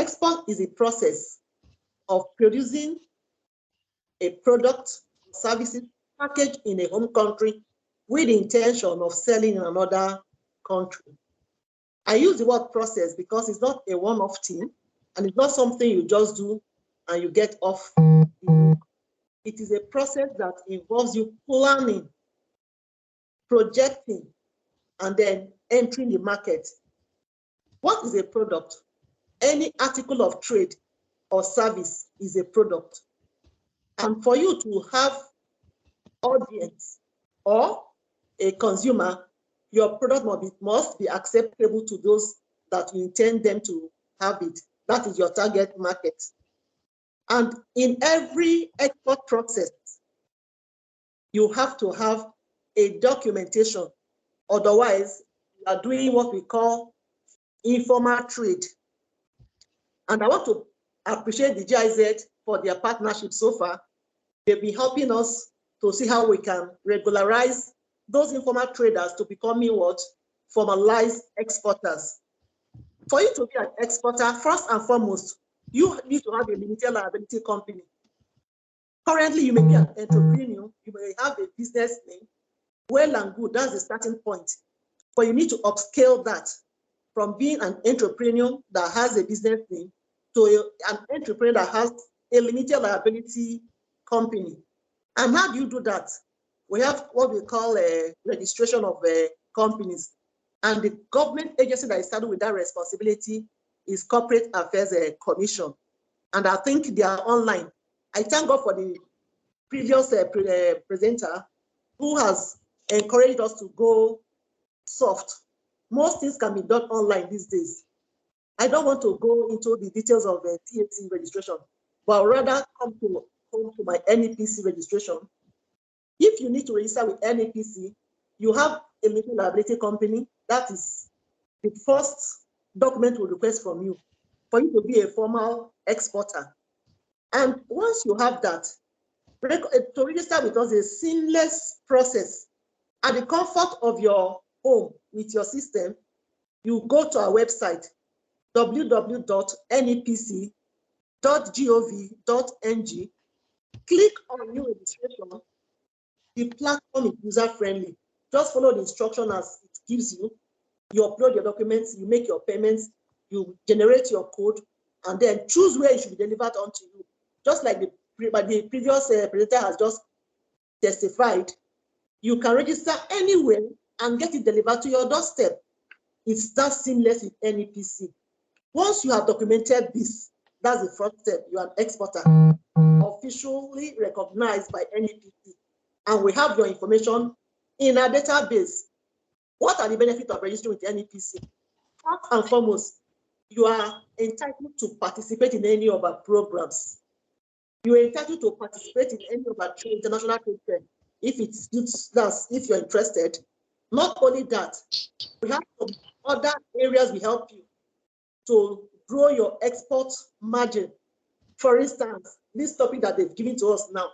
Export is a process of producing a product, services packaged in a home country with the intention of selling in another country. I use the word process because it's not a one-off thing, and it's not something you just do and you get off. It is a process that involves you planning, projecting, and then entering the market. What is a product? Any article of trade or service is a product. And for you to have audience or a consumer, your product must be acceptable to those that you intend them to have it. That is your target market. And in every export process, you have to have a documentation. Otherwise, you are doing what we call informal trade. And I want to appreciate the GIZ for their partnership so far. They've been helping us to see how we can regularize those informal traders to becoming what? Formalized exporters. For you to be an exporter, first and foremost, you need to have a limited liability company. Currently, you may be an entrepreneur, you may have a business name. Well and good, that's the starting point. But you need to upscale that from being an entrepreneur that has a business name to an entrepreneur that has a limited liability company. And how do you do that? We have what we call a registration of companies. And the government agency that is started with that responsibility is Corporate Affairs Commission. And I think they are online. I thank God for the previous presenter who has encouraged us to go soft. Most things can be done online these days. I don't want to go into the details of the TAC registration, but rather come to my NEPC registration. If you need to register with NEPC, you have a limited liability company. That is the first document we'll request from you for you to be a formal exporter. And once you have that, to register with us is a seamless process. At the comfort of your home with your system, you go to our website, www.nepc.gov.ng, click on new registration. The platform is user-friendly. Just follow the instruction as it gives you. You upload your documents, you make your payments, you generate your code, and then choose where it should be delivered onto you. Just like the previous presenter has just testified, you can register anywhere and get it delivered to your doorstep. It's that seamless with NEPC. Once you have documented this, that's the first step. You are an exporter, officially recognized by NEPC. And we have your information in our database. What are the benefits of registering with NEPC? First and foremost, you are entitled to participate in any of our programs. You are entitled to participate in any of our international trade fair if it suits us, if you're interested. Not only that, we have some other areas we help you to grow your export margin. For instance, this topic that they've given to us now,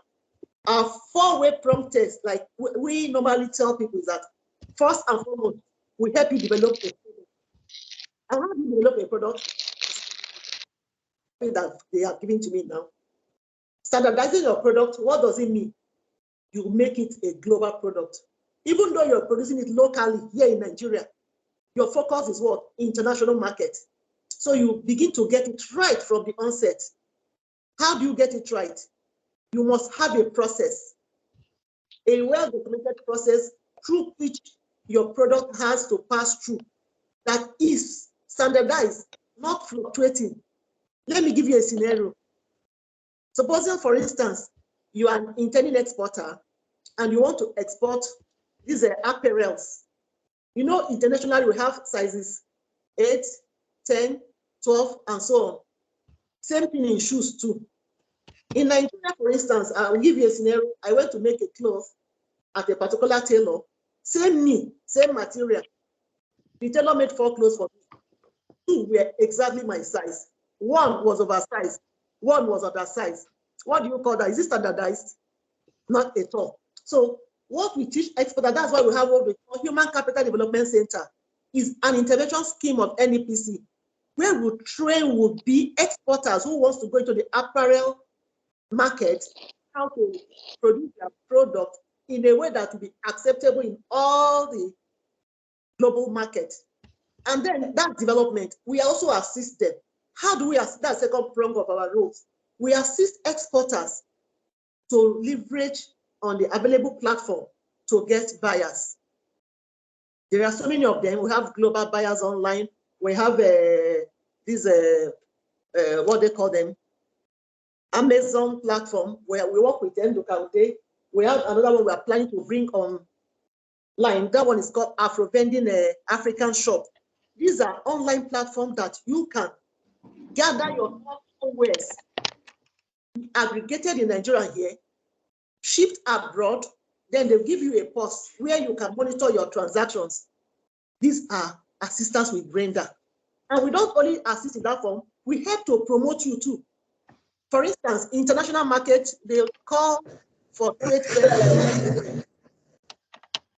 our 4-way prompt test, like we normally tell people, is that first and foremost, we help you develop a product. And how do you develop a product? That they are giving to me now. Standardizing your product, what does it mean? You make it a global product. Even though you're producing it locally here in Nigeria, your focus is what? International market. So you begin to get it right from the onset. How do you get it right? You must have a process, a well-documented process through which your product has to pass through that is standardized, not fluctuating. Let me give you a scenario. Supposing, for instance, you are an intending exporter and you want to export these apparels. You know, internationally we have sizes 8, 10, 12, and so on. Same thing in shoes too. In Nigeria, for instance, I will give you a scenario. I went to make a cloth at a particular tailor. Same me, same material. The tailor made 4 clothes for me. 2 were exactly my size. 1 was oversized. 1 was undersized. What do you call that? Is it standardized? Not at all. So what we teach exporters, that's why we have what we call Human Capital Development Center, is an intervention scheme of NEPC where we train would be exporters who wants to go into the apparel market, how to produce their product in a way that will be acceptable in all the global market. And then that development, we also assist them. How do we assist? That second prong of our roles. We assist exporters to leverage on the available platform to get buyers. There are so many of them. We have global buyers online. We have these, what they call them, Amazon platform, where we work with them to Kaute. We have another one we are planning to bring online. That one is called Afro Vending African Shop. These are online platforms that you can gather your wares aggregated in Nigeria here, shipped abroad, then they'll give you a POS where you can monitor your transactions. These are assistance with render. And we don't only assist in that form, we help to promote you too. For instance, international markets, they'll call for trade fairs.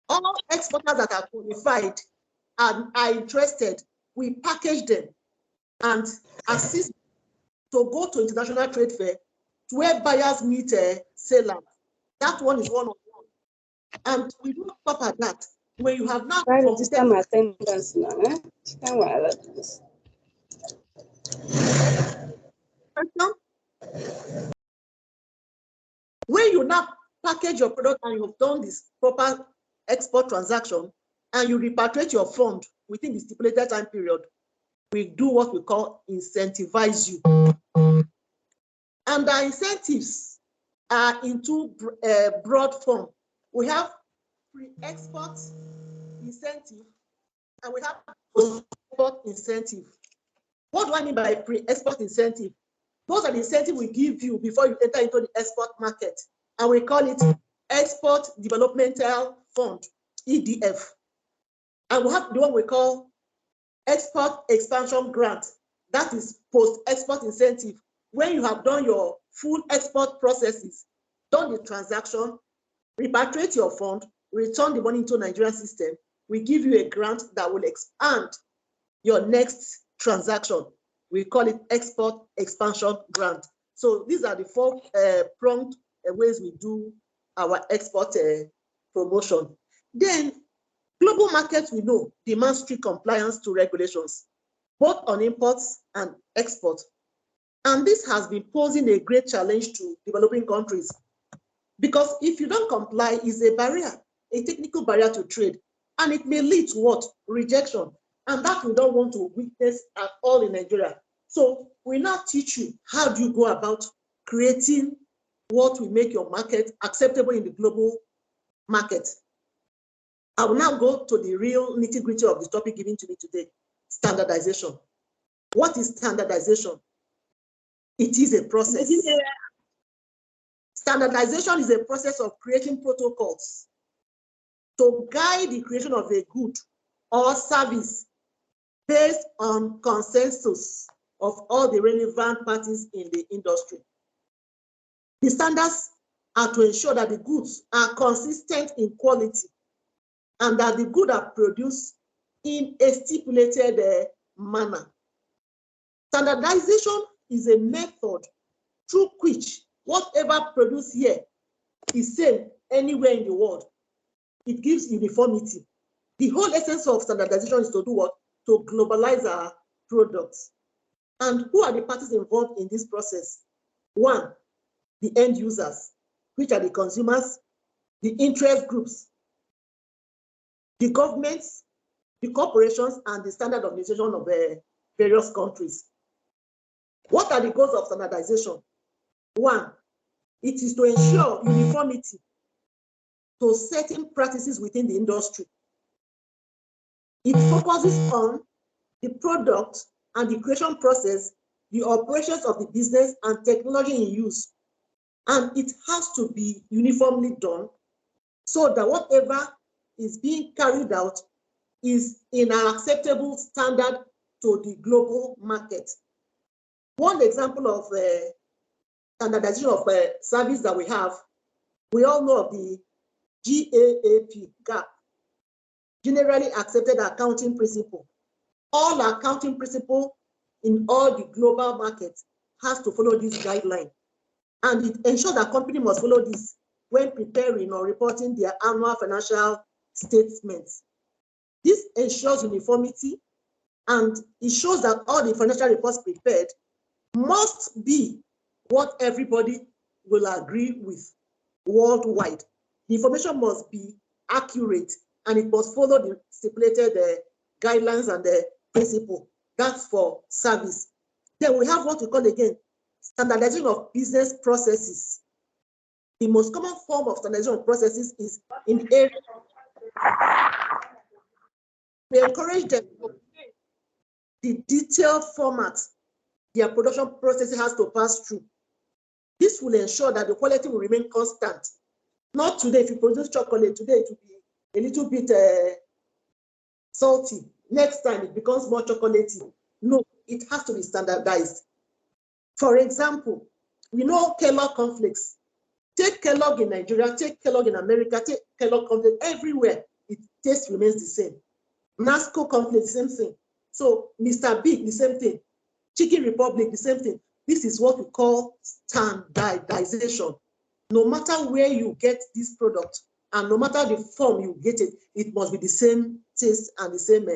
All exporters that are qualified and are interested, we package them and assist to go to international trade fair to where buyers meet sellers. That one is one-on-one. And we don't stop at that. When you have now register my attendance now, when you now package your product and you've done this proper export transaction and you repatriate your fund within the stipulated time period, we do what we call incentivize you. And our incentives are into broad form. We have pre-export incentive and we have post-export incentive. What do I mean by pre-export incentive? Those are the incentives we give you before you enter into the export market. And we call it Export Developmental Fund, EDF. And we have the one we call Export Expansion Grant. That is post-export incentive. When you have done your full export processes, done the transaction, repatriate your fund, return the money into Nigerian system, we give you a grant that will expand your next transaction. We call it Export Expansion Grant. So these are the four pronged ways we do our export promotion. Then global markets, we know, demand strict compliance to regulations, both on imports and exports. And this has been posing a great challenge to developing countries, because if you don't comply, it's a barrier, a technical barrier to trade, and it may lead to what? Rejection. And that we don't want to witness at all in Nigeria. So we now teach you how do you go about creating what will make your market acceptable in the global market. I will now go to the real nitty-gritty of the topic given to me today, standardization. What is standardization? It is a process. Standardization is a process of creating protocols to guide the creation of a good or service based on consensus of all the relevant parties in the industry. The standards are to ensure that the goods are consistent in quality and that the goods are produced in a stipulated manner. Standardization is a method through which whatever produced here is same anywhere in the world. It gives uniformity. The whole essence of standardization is to do what? To globalize our products. And who are the parties involved in this process? One, the end users, which are the consumers, the interest groups, the governments, the corporations, and the standard organization of various countries. What are the goals of standardization? One, it is to ensure uniformity to certain practices within the industry. It focuses on the product and the creation process, the operations of the business and technology in use. And it has to be uniformly done so that whatever is being carried out is in an acceptable standard to the global market. One example of standardization of service that we have, we all know of the GAAP, Generally Accepted Accounting Principle. All accounting principles in all the global markets has to follow this guideline. And it ensures that company must follow this when preparing or reporting their annual financial statements. This ensures uniformity, and it shows that all the financial reports prepared must be what everybody will agree with worldwide. The information must be accurate, and it must follow the stipulated guidelines and the principle. That's for service. Then we have what we call again standardization of business processes. The most common form of standardization of processes is in area. We encourage them to the detailed format their production process has to pass through. This will ensure that the quality will remain constant. Not today, if you produce chocolate, today it will be a little bit salty. Next time it becomes more chocolatey. No, it has to be standardized. For example, we know Kellogg cornflakes. Take Kellogg in Nigeria, take Kellogg in America, take Kellogg cornflakes everywhere. It taste remains the same. Nasco cornflakes, the same thing. So Mr. Big, the same thing. Chicken Republic, the same thing. This is what we call standardization. No matter where you get this product and no matter the form you get it, it must be the same taste and the same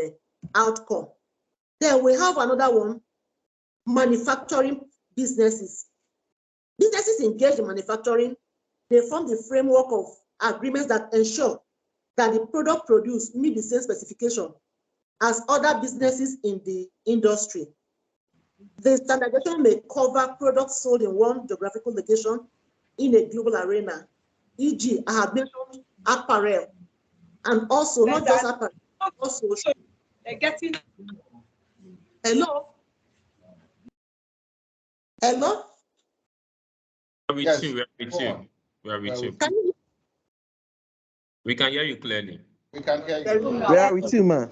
outcome. Then we have another one, manufacturing businesses. Businesses engaged in manufacturing, they form the framework of agreements that ensure that the product produced meet the same specification as other businesses in the industry. The standardization may cover products sold in one geographical location in a global arena, e.g., I have mentioned apparel, and also not just apparel, also. They're getting. Hello? Hello? We are with you. We are with you. Can you? We can hear you clearly. We can hear you. We are with you, man.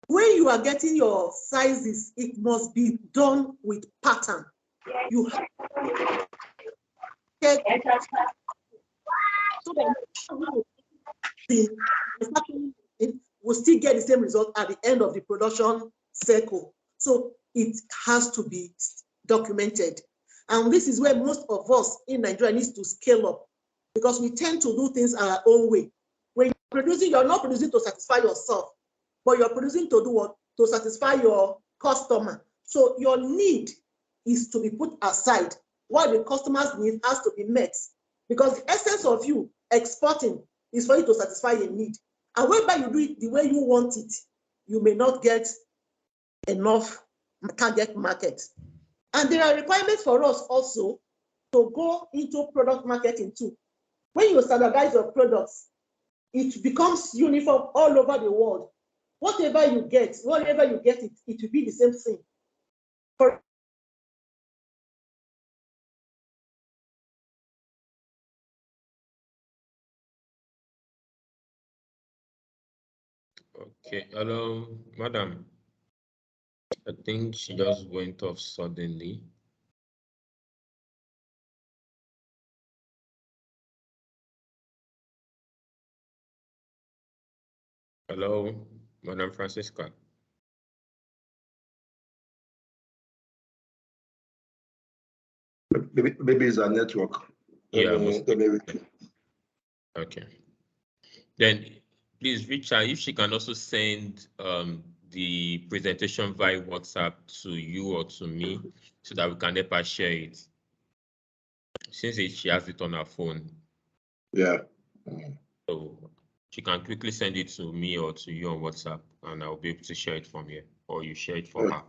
When you are getting your sizes, it must be done with pattern. You have to get so that the manufacturing will still get the same result at the end of the production cycle. So it has to be documented. And this is where most of us in Nigeria needs to scale up, because we tend to do things our own way. When you're producing, you're not producing to satisfy yourself, but you're producing to do what? To satisfy your customer. So your need is to be put aside. What the customer's need has to be met, because the essence of you exporting is for you to satisfy a need. And whereby you do it the way you want it, you may not get enough target market. And there are requirements for us also to go into product marketing too. When you standardize your products, it becomes uniform all over the world. Whatever you get, it will be the same thing. Okay, hello, madam. I think she just went off suddenly. Hello, Madam Francisca. Maybe it's a network. Yeah, okay. Then please reach out if she can also send the presentation via WhatsApp to you or to me so that we can help her share it. Since she has it on her phone. Yeah. So she can quickly send it to me or to you on WhatsApp, and I'll be able to share it from here, or you share it for her.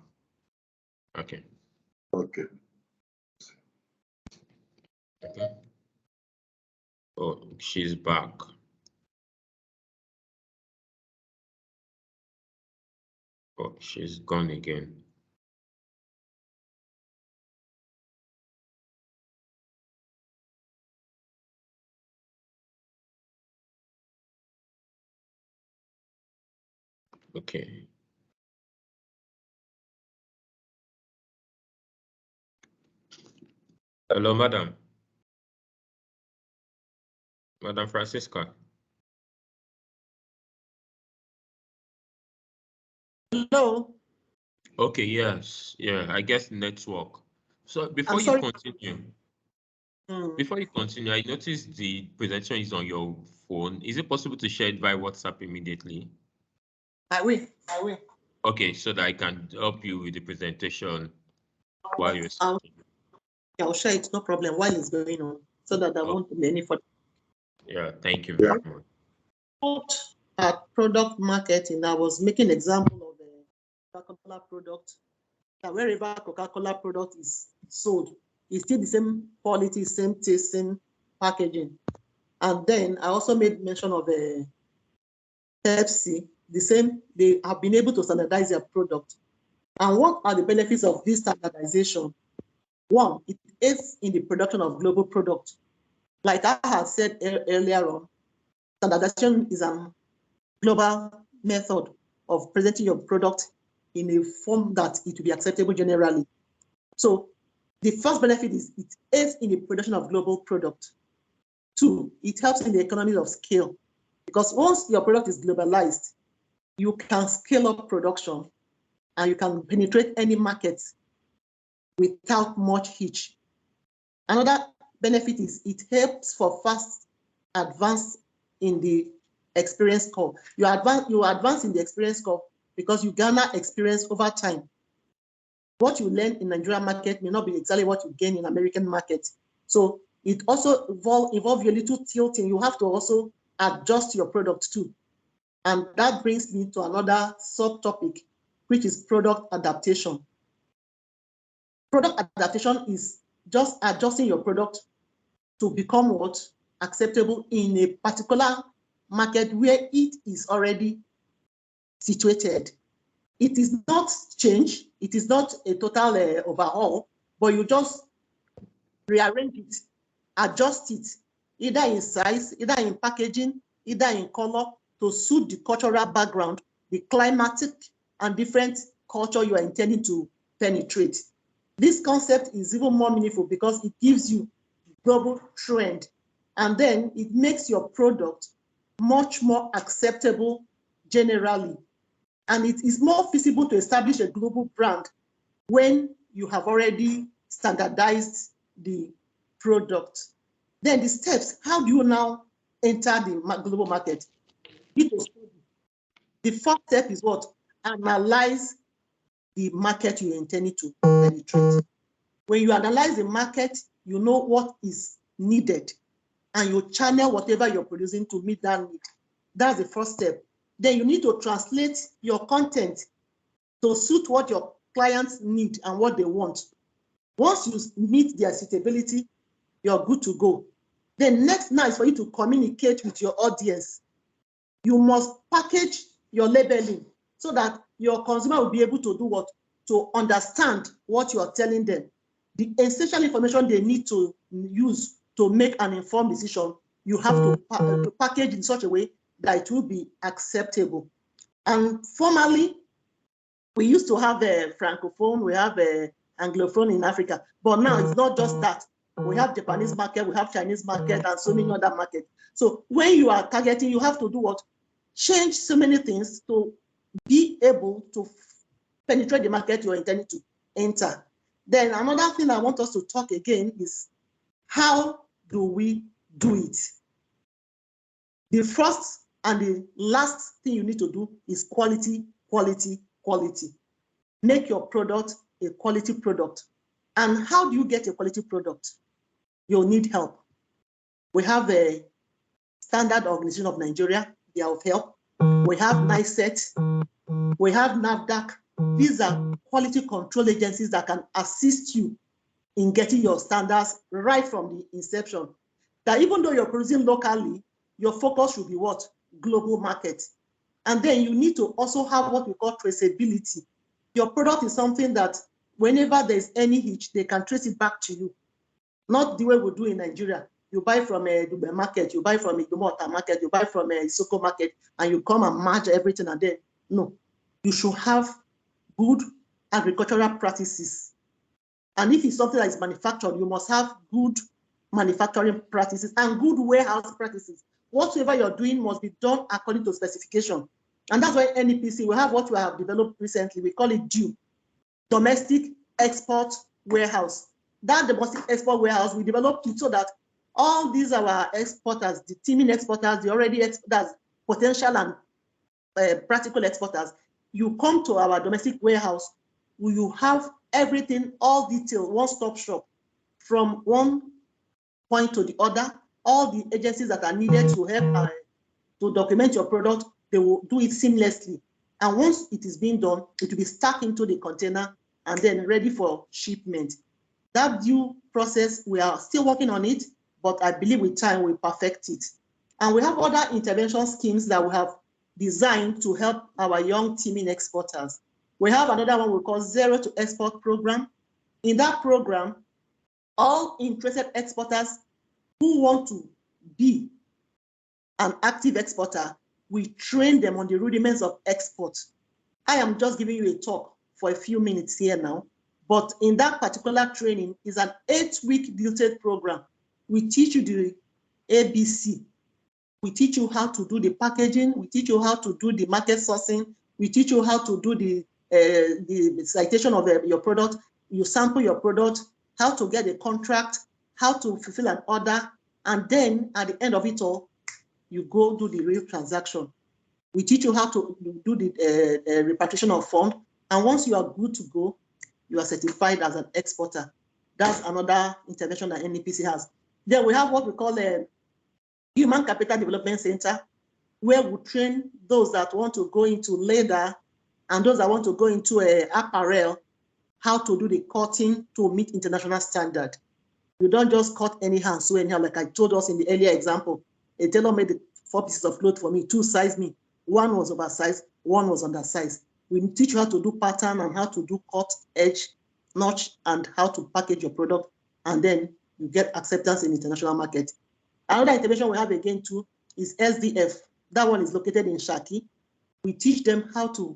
Okay. Okay. Okay. Oh, she's back. Oh, she's gone again. Okay. Hello, madam. Madam Francisca. Hello? Okay, yes. Yeah, I guess network. So I'm sorry. Hmm. before you continue, I noticed the presentation is on your phone. Is it possible to share it by WhatsApp immediately? I will. I will. Okay, so that I can help you with the presentation while you're I'll, speaking. I'll share it, no problem, while it's going on, so that I won't be any further. Yeah, thank you Yeah. very much. At product marketing, I was making example of a Coca-Cola product. That wherever Coca-Cola product is sold, it's still the same quality, same taste, same packaging. And then I also made mention of a Pepsi, the same, they have been able to standardize their product. And what are the benefits of this standardization? One, it aids in the production of global products. Like I had said earlier on, standardization is a global method of presenting your product in a form that it will be acceptable generally. So the first benefit is it aids in the production of global product. Two, it helps in the economies of scale, because once your product is globalized, you can scale up production and you can penetrate any market without much hitch. Another benefit is it helps for fast advance in the experience curve. You advance in the experience curve because you garner experience over time. What you learn in Nigerian market may not be exactly what you gain in American market. So it also involve you a little tilting. You have to also adjust your product too. And that brings me to another subtopic, which is product adaptation. Product adaptation is just adjusting your product to become what? Acceptable in a particular market where it is already situated. It is not change, it is not a total overhaul, but you just rearrange it, adjust it, either in size, either in packaging, either in color, to suit the cultural background, the climatic and different culture you are intending to penetrate. This concept is even more meaningful because it gives you global trend, and then it makes your product much more acceptable generally. And it is more feasible to establish a global brand when you have already standardized the product. Then the steps, how do you now enter the global market? The first step is what? Analyze the market you're intending to penetrate. When you analyze the market, you know what is needed and you channel whatever you're producing to meet that need. That's the first step. Then you need to translate your content to suit what your clients need and what they want. Once you meet their suitability, you're good to go. Then next now is for you to communicate with your audience. You must package your labeling so that your consumer will be able to do what? To understand what you are telling them. The essential information they need to use to make an informed decision, you have to package in such a way that it will be acceptable. And formerly, we used to have a francophone, we have a anglophone in Africa, but now it's not just that. We have Japanese market, we have Chinese market, and so many other markets. So when you are targeting, you have to do what? Change so many things to be able to penetrate the market you're intending to enter. Then another thing I want us to talk again is how do we do it? The first and the last thing you need to do is quality, quality, quality. Make your product a quality product. And how do you get a quality product? You'll need help. We have a Standard Organization of Nigeria, they are of help. We have NICET, we have NAFDAC. These are quality control agencies that can assist you in getting your standards right from the inception. That even though you're producing locally, your focus should be what? Global market. And then you need to also have what we call traceability. Your product is something that whenever there's any hitch, they can trace it back to you. Not the way we do in Nigeria. You buy from a Dubai market, you buy from a Dumota market, you buy from a Isoko market, and you come and merge everything and then, no. You should have good agricultural practices. And if it's something that is manufactured, you must have good manufacturing practices and good warehouse practices. Whatever you're doing must be done according to specification. And that's why NEPC, we have what we have developed recently. We call it DUE, Domestic Export Warehouse. That domestic export warehouse, we developed it so that all these our exporters, the teaming exporters, the already exporters, potential and practical exporters, you come to our domestic warehouse, where you have everything, all detailed, one-stop shop, from one point to the other. All the agencies that are needed to help to document your product, they will do it seamlessly. And once it is being done, it will be stuck into the container and then ready for shipment. That due process, we are still working on it, but I believe with time we'll perfect it. And we have other intervention schemes that we have designed to help our young teaming exporters. We have another one we call Zero to Export program. In that program, all interested exporters who want to be an active exporter, we train them on the rudiments of export. I am just giving you a talk for a few minutes here now, but in that particular training is an 8-week detailed program. We teach you the ABC. We teach you how to do the packaging. We teach you how to do the market sourcing. We teach you how to do the citation of your product. You sample your product, how to get a contract, how to fulfill an order, and then at the end of it all, you go do the real transaction. We teach you how to do the repatriation of fund, and once you are good to go, you are certified as an exporter. That's another intervention that NEPC has. Then we have what we call a Human Capital Development Center, where we train those that want to go into leather and those that want to go into apparel, how to do the cutting to meet international standard. You don't just cut anyhow, so anyhow, like I told us in the earlier example. A tailor made 4 pieces of cloth for me, 2 sized me. 1 was oversized, 1 was undersized. We teach you how to do pattern and how to do cut, edge, notch, and how to package your product, and then you get acceptance in the international market. Another intervention we have again too is SDF. That one is located in Shaki. We teach them how to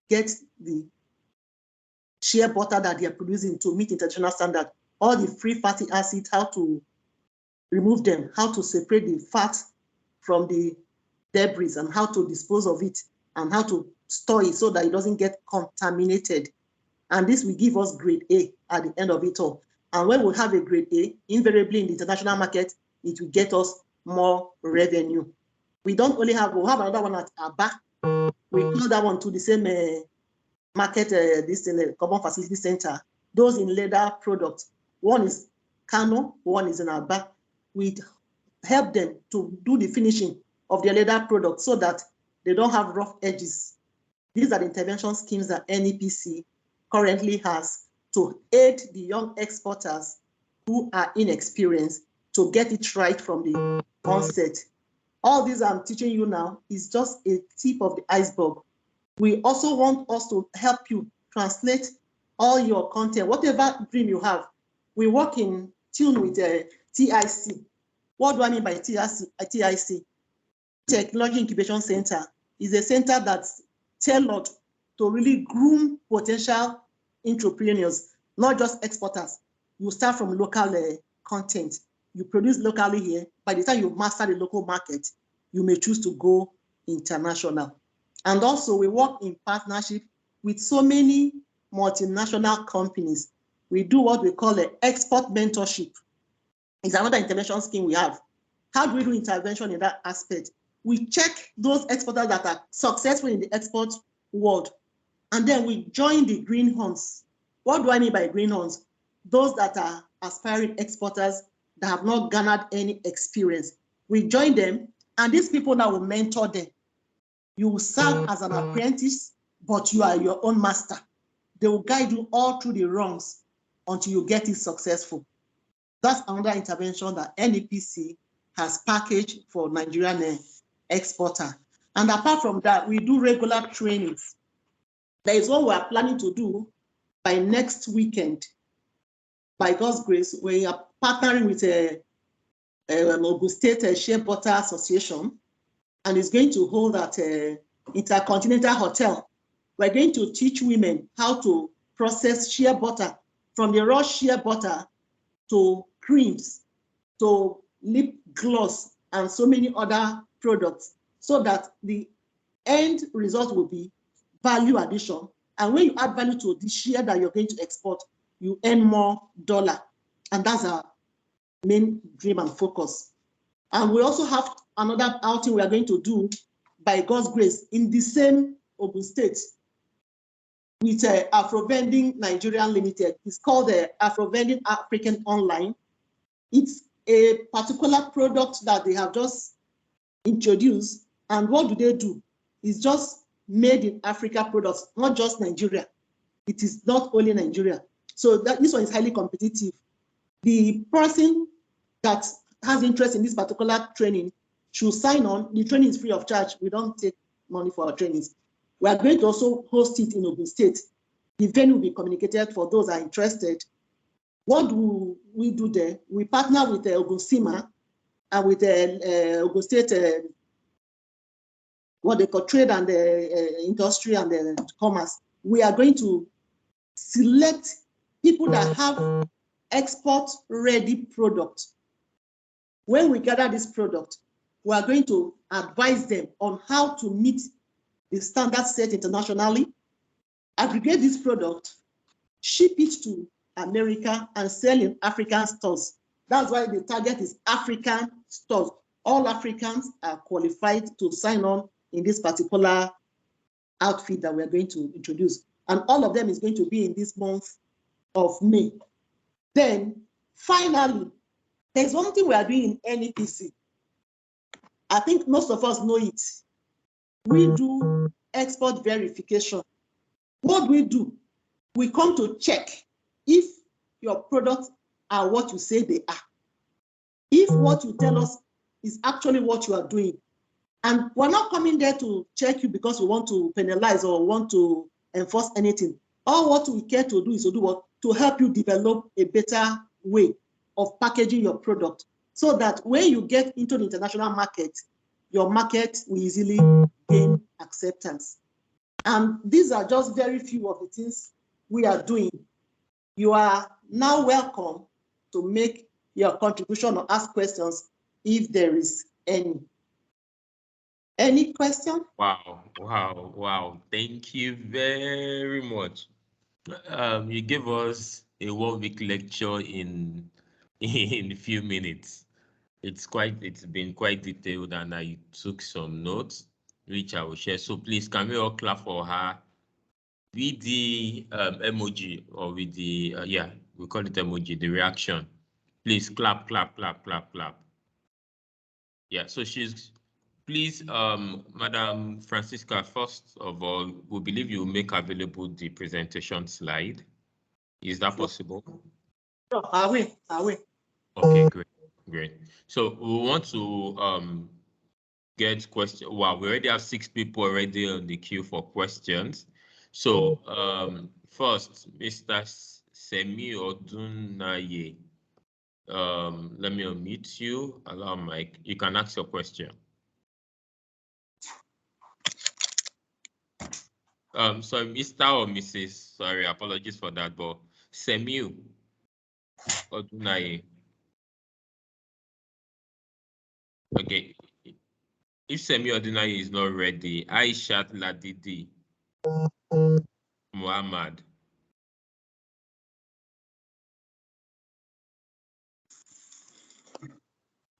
get the shea butter that they are producing to meet international standard, all the free fatty acids, how to remove them, how to separate the fat from the debris, and how to dispose of it, and how to store it so that it doesn't get contaminated. And this will give us grade A at the end of it all. And when we have a grade A, invariably in the international market, it will get us more revenue. We don't only have, we'll have another one at Aba. We call that one to the same market, this in the Common Facility Center. Those in leather products. One is Kano, one is in Aba. We help them to do the finishing of their leather products so that they don't have rough edges. These are the intervention schemes that NEPC currently has to aid the young exporters who are inexperienced to get it right from the onset. All these I'm teaching you now is just a tip of the iceberg. We also want us to help you translate all your content, whatever dream you have. We work in tune with TIC. What do I mean by TIC? Technology Incubation Center is a center that's tailored to really groom potential entrepreneurs, not just exporters. You start from local content. You produce locally here. By the time you master the local market, you may choose to go international. And also we work in partnership with so many multinational companies. We do what we call an export mentorship. It's another intervention scheme we have. How do we do intervention in that aspect? We check those exporters that are successful in the export world, and then we join the greenhorns. What do I mean by greenhorns? Those that are aspiring exporters that have not garnered any experience. We join them, and these people now will mentor them. You will serve as an apprentice, but you are your own master. They will guide you all through the rungs until you get it successful. That's another intervention that NEPC has packaged for Nigerian exporter. And apart from that, we do regular trainings. There is what we are planning to do by next weekend. By God's grace, we are partnering with Ogun State Shea Butter Association, and it's going to hold at Intercontinental Hotel. We're going to teach women how to process shea butter from the raw shea butter to creams, to lip gloss, and so many other products, so that the end result will be value addition. And when you add value to the share that you're going to export, you earn more dollar. And that's our main dream and focus. And we also have another outing we are going to do by God's grace in the same Ogun State with Afro Vending Nigeria Limited. It's called the Afro Vending African Online. It's a particular product that they have just introduced. And what do they do? It's just made in Africa products, not just Nigeria. It is not only Nigeria. So this one is highly competitive. The person that has interest in this particular training should sign on. The training is free of charge. We don't take money for our trainings. We are going to also host it in Ogun State. The venue will be communicated for those who are interested. What do we do there? We partner with Ogun Sima and with Ogun State, what they call trade and industry and commerce. We are going to select people that have export-ready product. When we gather this product, we are going to advise them on how to meet the standards set internationally, aggregate this product, ship it to America, and sell in African stores. That's why the target is African stores. All Africans are qualified to sign on in this particular outfit that we're going to introduce. And all of them is going to be in this month of May. Then, finally, there's one thing we are doing in NEPC. I think most of us know it. We do export verification. What do? We come to check if your products are what you say they are. If what you tell us is actually what you are doing. And we're not coming there to check you because we want to penalize or want to enforce anything. All what we care to do is to do what? To help you develop a better way of packaging your product so that when you get into the international market, your market will easily gain acceptance. And these are just very few of the things we are doing. You are now welcome to make your contribution or ask questions if there is any. Any question? Wow. Thank you very much. You gave us a 1-week lecture in a few minutes. It's been quite detailed, and I took some notes, which I will share. So please, can we all clap for her with the emoji, or with the, we call it emoji, the reaction. Please clap. Yeah, so please, Madam Francisca, first of all, we believe you will make available the presentation slide. Is that possible? No, are we? Okay, great. So we want to get questions. Wow, we already have 6 people already on the queue for questions. So first, Mr. Semi Odunaye, let me unmute you. Allow Mike. You can ask your question. Sorry, Mr. or Mrs. Sorry, apologies for that, but Semi Odunaye. Okay. If Semi Odunaye is not ready, Aishat Ladidi Muhammad.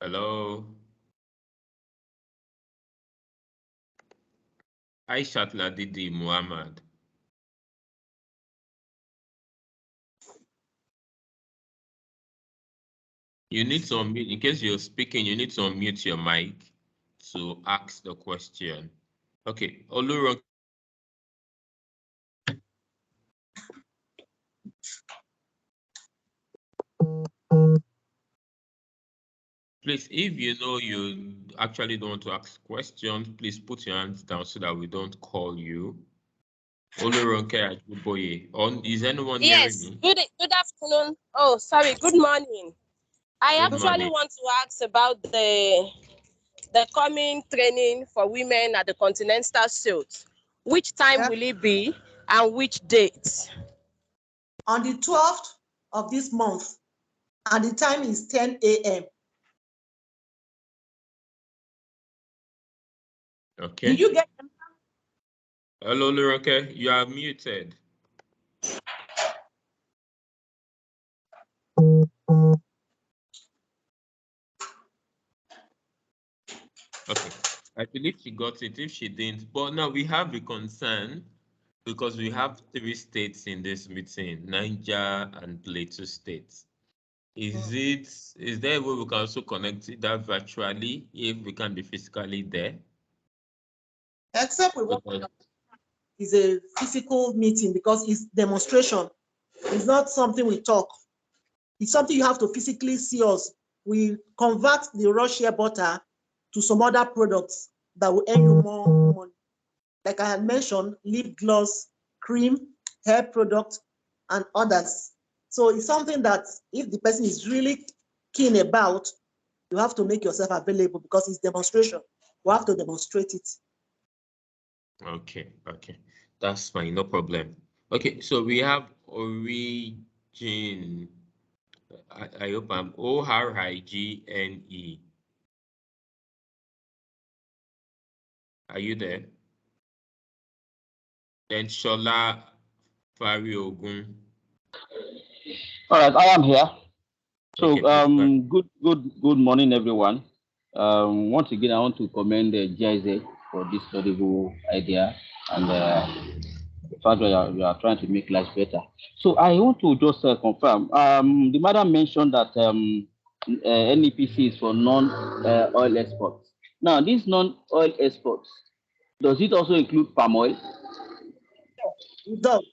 Hello. Aishat Ladidi Muhammad. You need to unmute, in case you're speaking, you need to unmute your mic to ask the question. Okay, Oluro. Please, if you know you actually don't want to ask questions, please put your hands down so that we don't call you. Oluronke Ajiboye. Is anyone hearing me? Good afternoon. Oh, sorry. Good morning. I actually want to ask about the coming training for women at the Continental Suit. Which time will it be and which date? On the 12th of this month, and the time is 10 a.m. Okay. Did you get them? Hello, Luroke, you are muted. Okay, I believe she got it. If she didn't, but now we have a concern because we have 3 states in this meeting, Niger and Plateau states. Is there a way we can also connect that virtually if we can be physically there? Except we want is a physical meeting because it's demonstration. It's not something we talk. It's something you have to physically see us. We convert the raw shea butter to some other products that will earn you more money. Like I had mentioned, lip gloss, cream, hair product, and others. So it's something that if the person is really keen about, you have to make yourself available because it's demonstration. We have to demonstrate it. Okay, that's fine, no problem. Okay, so we have Origin. I hope I'm Origne. Are you there? Then Shola Fariogun. All right, I am here. So, Okay, good morning, everyone. Once again, I want to commend the GIZ for this laudable idea and the fact that you are trying to make life better. So, I want to just confirm. The madam mentioned that NEPC is for non-oil exports. Now, these non-oil exports, does it also include palm oil? It does.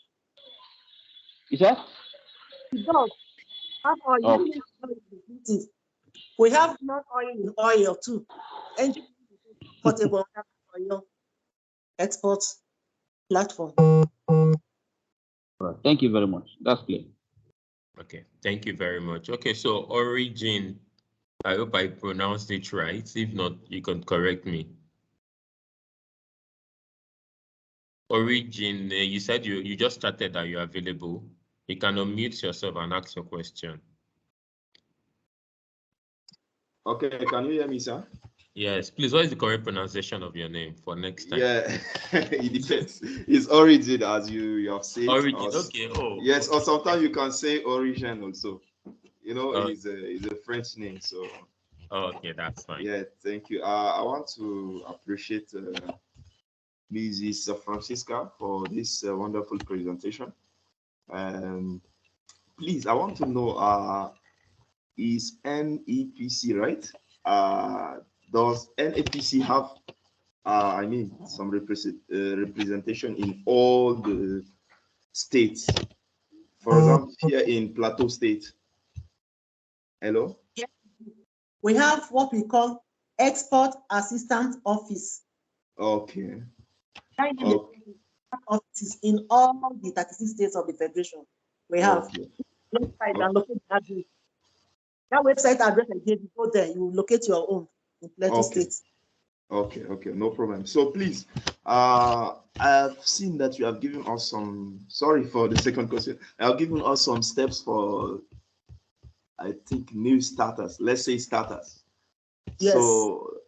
Is that? It does. Palm oil, Okay. We have not oil in oil too. Engine portable oil export platform. Thank you very much. That's clear. Okay, thank you very much. Okay, so Origin, I hope I pronounced it right. If not, you can correct me. Origin, you said you just started that you're available. You can unmute yourself and ask your question. Okay, can you hear me, sir? Yes, please, what is the correct pronunciation of your name for next time? Yeah, it depends. It's Origin, as you have said. Origin, okay. Oh, yes, okay. or sometimes you can say Origin also. You know, Oh. it's a French name, so. Oh, okay, that's fine. Yeah, thank you. I want to appreciate Mrs. Francisca for this wonderful presentation. And please, I want to know, is NEPC right? Does NEPC have, some representation in all the states? For example, here in Plateau State. Hello? Yeah. We have what we call Export Assistance Office. Okay. Offices in all the 36 states of the Federation. We have website and locate address. That website address again, you go there, you locate your own in Plateau State. Okay, no problem. So please, I've seen that you have given us some, sorry for the second question, I have given us some steps for, I think, new starters, let's say starters. Yes. So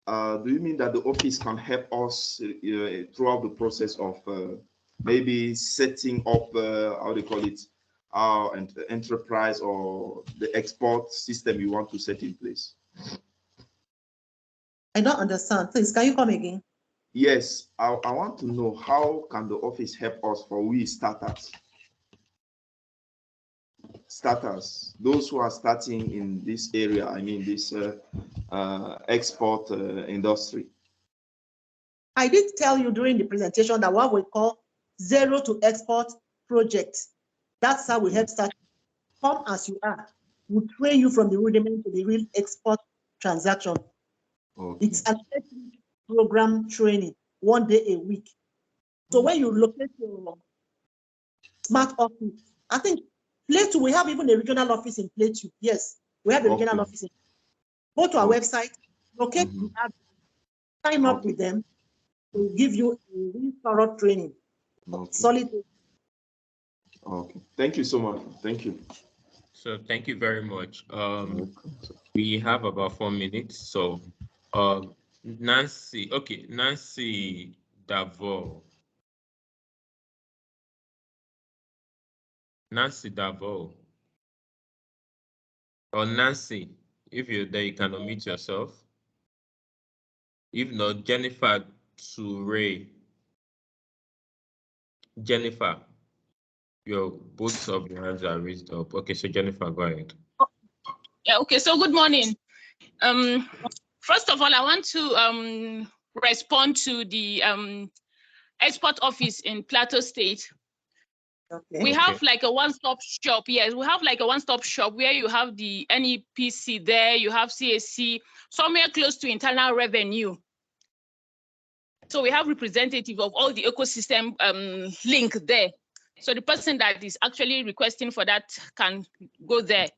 do you mean that the office can help us throughout the process of maybe setting up, how do you call it, our enterprise or the export system you want to set in place? I don't understand. Please, can you come again? Yes, I want to know how can the office help us for we starters? Starters, those who are starting in this area, I mean this export industry. I did tell you during the presentation that what we call zero to export project. That's how we help start. Come as you are. We train you from the rudiment to the real export transaction. Okay. It's an program training, 1 day a week. So when you locate your smart office, I think Plateau, we have even a regional office in Plateau. Yes, we have a regional office. Go to our website, locate the app, sign up with them. We'll give you a really thorough training. Solid. Okay. Thank you so much. Thank you. So thank you very much. We have about 4 minutes. So Nancy Davo, Nancy Davo. Or Nancy, if you're there, you can unmute yourself. If not, Jennifer to Ray. Jennifer, both of your hands are raised up. Okay, so Jennifer, go ahead. Yeah, okay, so good morning. First of all, I want to respond to the export office in Plateau State. Okay. We have like a one-stop shop. Yes, we have like a one-stop shop where you have the NEPC there, you have CAC, somewhere close to internal revenue. So we have representative of all the ecosystem link there. So the person that is actually requesting for that can go there.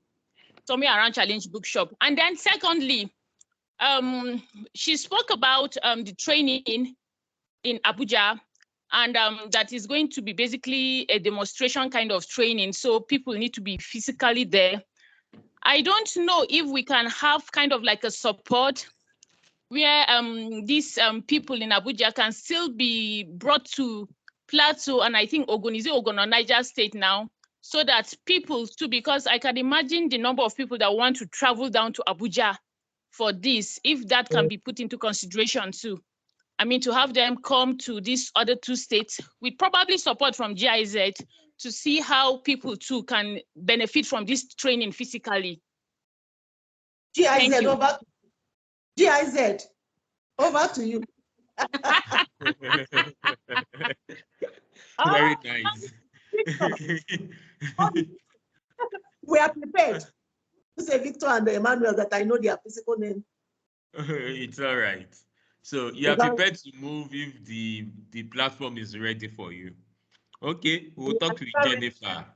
Somewhere around Challenge Bookshop. And then secondly, she spoke about the training in Abuja, and that is going to be basically a demonstration kind of training. So people need to be physically there. I don't know if we can have kind of like a support where these people in Abuja can still be brought to Plateau, and I think Ogono, Niger State now, so that people too, because I can imagine the number of people that want to travel down to Abuja for this, if that can be put into consideration too. I mean, to have them come to these other two states with probably support from GIZ to see how people too can benefit from this training physically. GIZ, over GIZ, over to you. Very nice. We are prepared to say Victor and Emmanuel that I know their physical name. It's all right. So you are prepared to move if the platform is ready for you. Okay, we'll talk with Jennifer.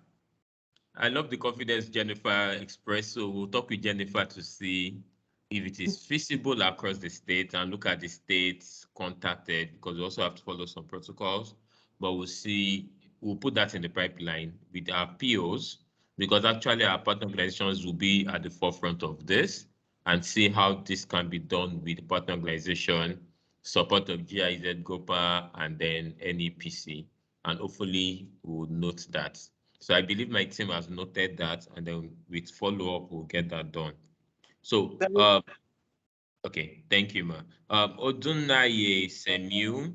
I love the confidence Jennifer expressed. So we'll talk with Jennifer to see if it is feasible across the state and look at the states contacted, because we also have to follow some protocols. But we'll see, we'll put that in the pipeline with our POs, because actually our partner organizations will be at the forefront of this and see how this can be done with partner organization, support of GIZ, GOPA, and then NEPC. And hopefully we'll note that. So I believe my team has noted that, and then with follow-up, we'll get that done. So, okay, thank you, ma. Odunaye Semu,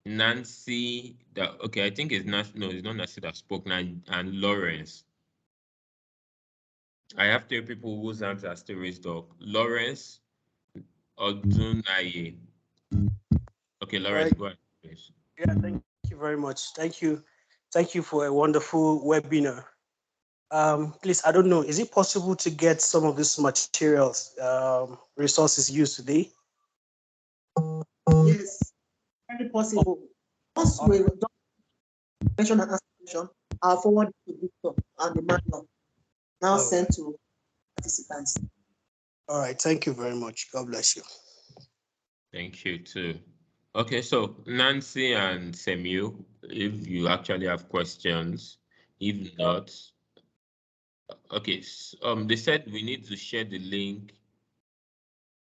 Nancy, okay, I think it's Nancy, no, it's not Nancy that spoke, and Lawrence. I have 3 people whose hands are still raised up. Lawrence, Odunaye. Okay, Lawrence, go ahead, please. Yeah, thank you very much. Thank you. Thank you for a wonderful webinar. Please, I don't know, is it possible to get some of these materials, resources used today? Yes, very possible. Once we don't mention an question, I'll forward it to Victor and the manual now sent to participants. All right, thank you very much. God bless you. Thank you too. Okay, so Nancy and Semu, if you actually have questions, if not, okay, they said we need to share the link.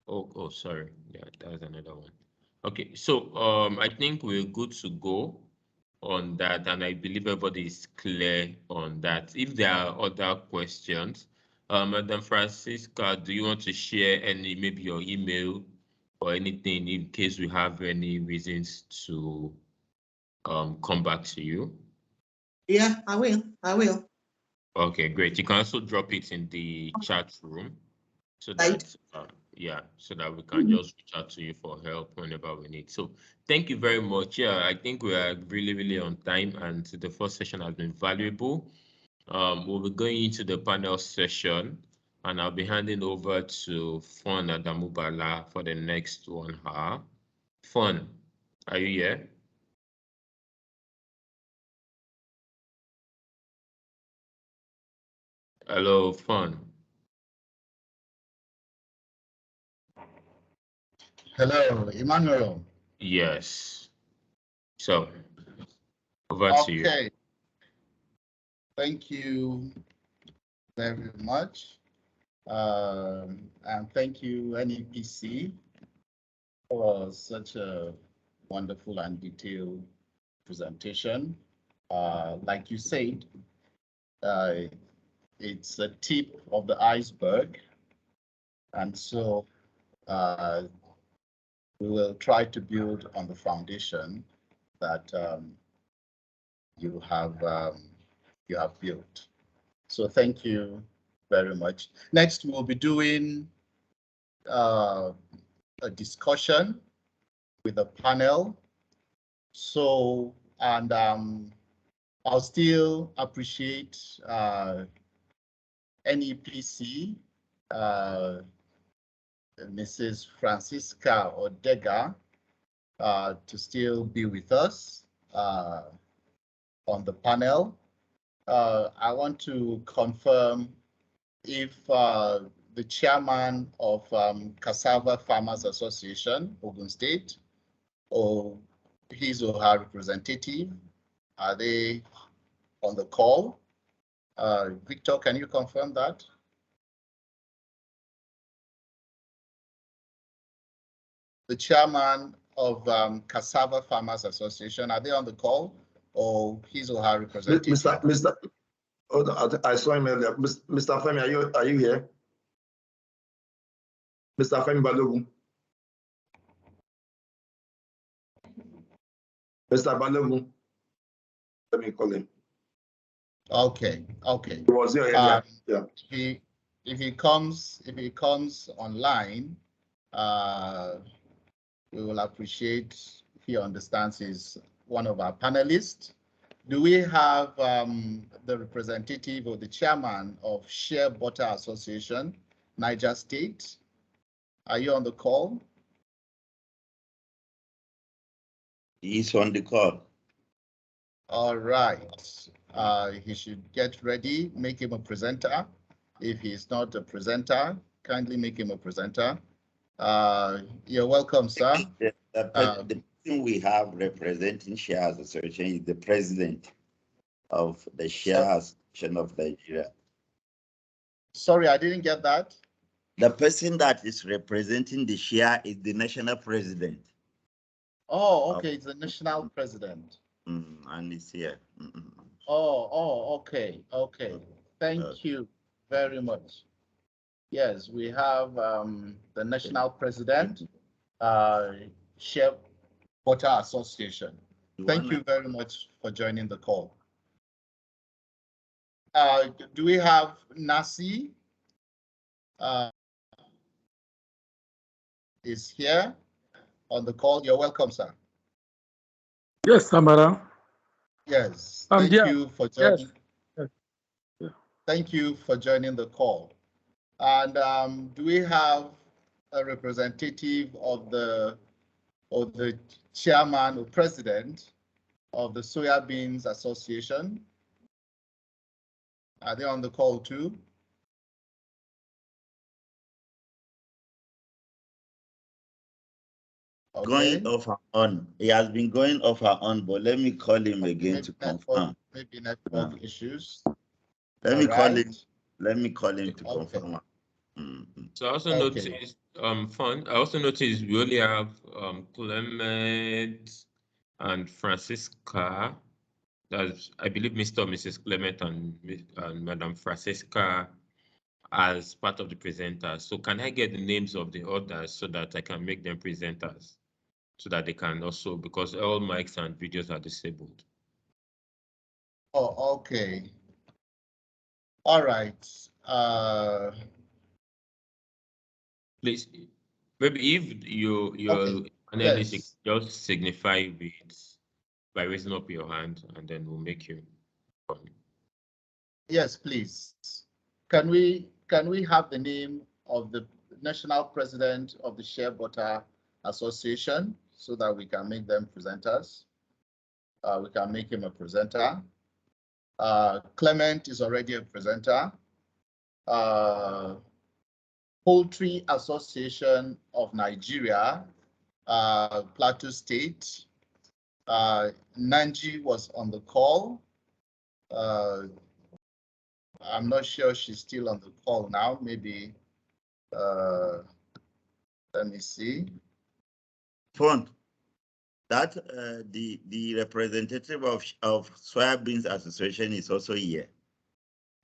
Oh, sorry. Yeah, that's another one. Okay, so I think we're good to go on that, and I believe everybody is clear on that. If there are other questions, Madam Francisca, do you want to share any, maybe your email or anything in case we have any reasons to come back to you? Yeah, I will. Okay, great. You can also drop it in the chat room so that so that we can just reach out to you for help whenever we need. So thank you very much. Yeah, I think we are really on time, and the first session has been valuable. We'll be going into the panel session, and I'll be handing over to Fon Adamubala for the next 1 hour. Fon, are you here? Hello, Fon. Hello, Emmanuel. Yes. So, over to you. Okay. Thank you very much. And thank you, NEPC, for such a wonderful and detailed presentation. Like you said, it's a tip of the iceberg. And so we will try to build on the foundation that you have built. So thank you very much. Next, we'll be doing a discussion with a panel. So, and I'll still appreciate NEPC, Mrs. Francisca Odega, to still be with us on the panel. I want to confirm if the chairman of Cassava Farmers Association, Ogun State, or his or her representative, are they on the call? Victor, can you confirm that? The chairman of Cassava Farmers Association, are they on the call, or his or her representative? Mr. I saw him earlier. Mr. Femi, are you here? Mr. Femi Balogun. Mr. Balogun. Let me call him. Okay, okay. He was here earlier. Yeah. If he comes online, we will appreciate if he understands he's one of our panelists. Do we have the representative or the chairman of Share Butter Association, Niger State? Are you on the call? He's on the call. All right. He should get ready, make him a presenter. If he's not a presenter, kindly make him a presenter. You're welcome, sir. The person we have representing Share Association is the president of the Share Association of Nigeria. Sorry, I didn't get that. The person that is representing the Share is the national president. Oh, okay, it's the national president. And he's here. Oh, okay, okay. Thank you very much. Yes, we have the national president, Share Butter Association. Thank you very much for joining the call. Do we have Nasi? Is here on the call. You're welcome, sir. Yes, Samara. Yes, thank you for joining. Yes. Yeah. Thank you for joining the call. And do we have a representative of the chairman or president of the Soya Beans Association? Are they on the call too? Okay. Going off and on. He has been going off and on, but let me call him again to confirm. Maybe network issues. Let me call him. Let me call him to confirm. So I also noticed, I also noticed we only have Clement and Francisca. That's, I believe, Mr. or Mrs. Clement and Madam Francisca as part of the presenters. So can I get the names of the others so that I can make them presenters, so that they can also, because all mics and videos are disabled. Oh, okay. All right. Please, maybe if your analyst just signify it by raising up your hand, and then we'll make you. Yes, please. Can we have the name of the national president of the Share Butter Association so that we can make them presenters? We can make him a presenter. Clement is already a presenter. Poultry Association of Nigeria, Plateau State. Nanji was on the call. I'm not sure she's still on the call now. Maybe, let me see. Phone. That the representative of Soya Beans Association is also here.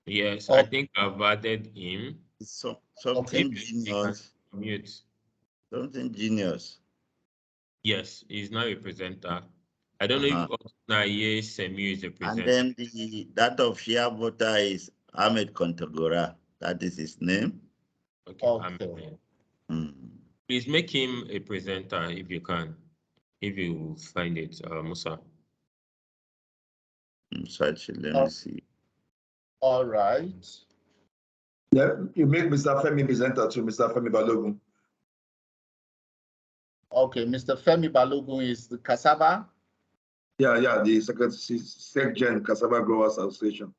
Yes, Oh. I think I've added him. So, something genius. Mute. Something genius. Yes, he's now a presenter. I don't know if Naye Semi is a presenter. And then that of Shia Bota is Ahmed Kontagora. That is his name. Okay. Please make him a presenter if you can, if you find it, Musa. Let me see. All right. Yeah, you make Mr. Femi presenter to Mr. Femi Balogun. Okay, Mr. Femi Balogun is the cassava. Yeah, the Secretary Cassava Growers Association.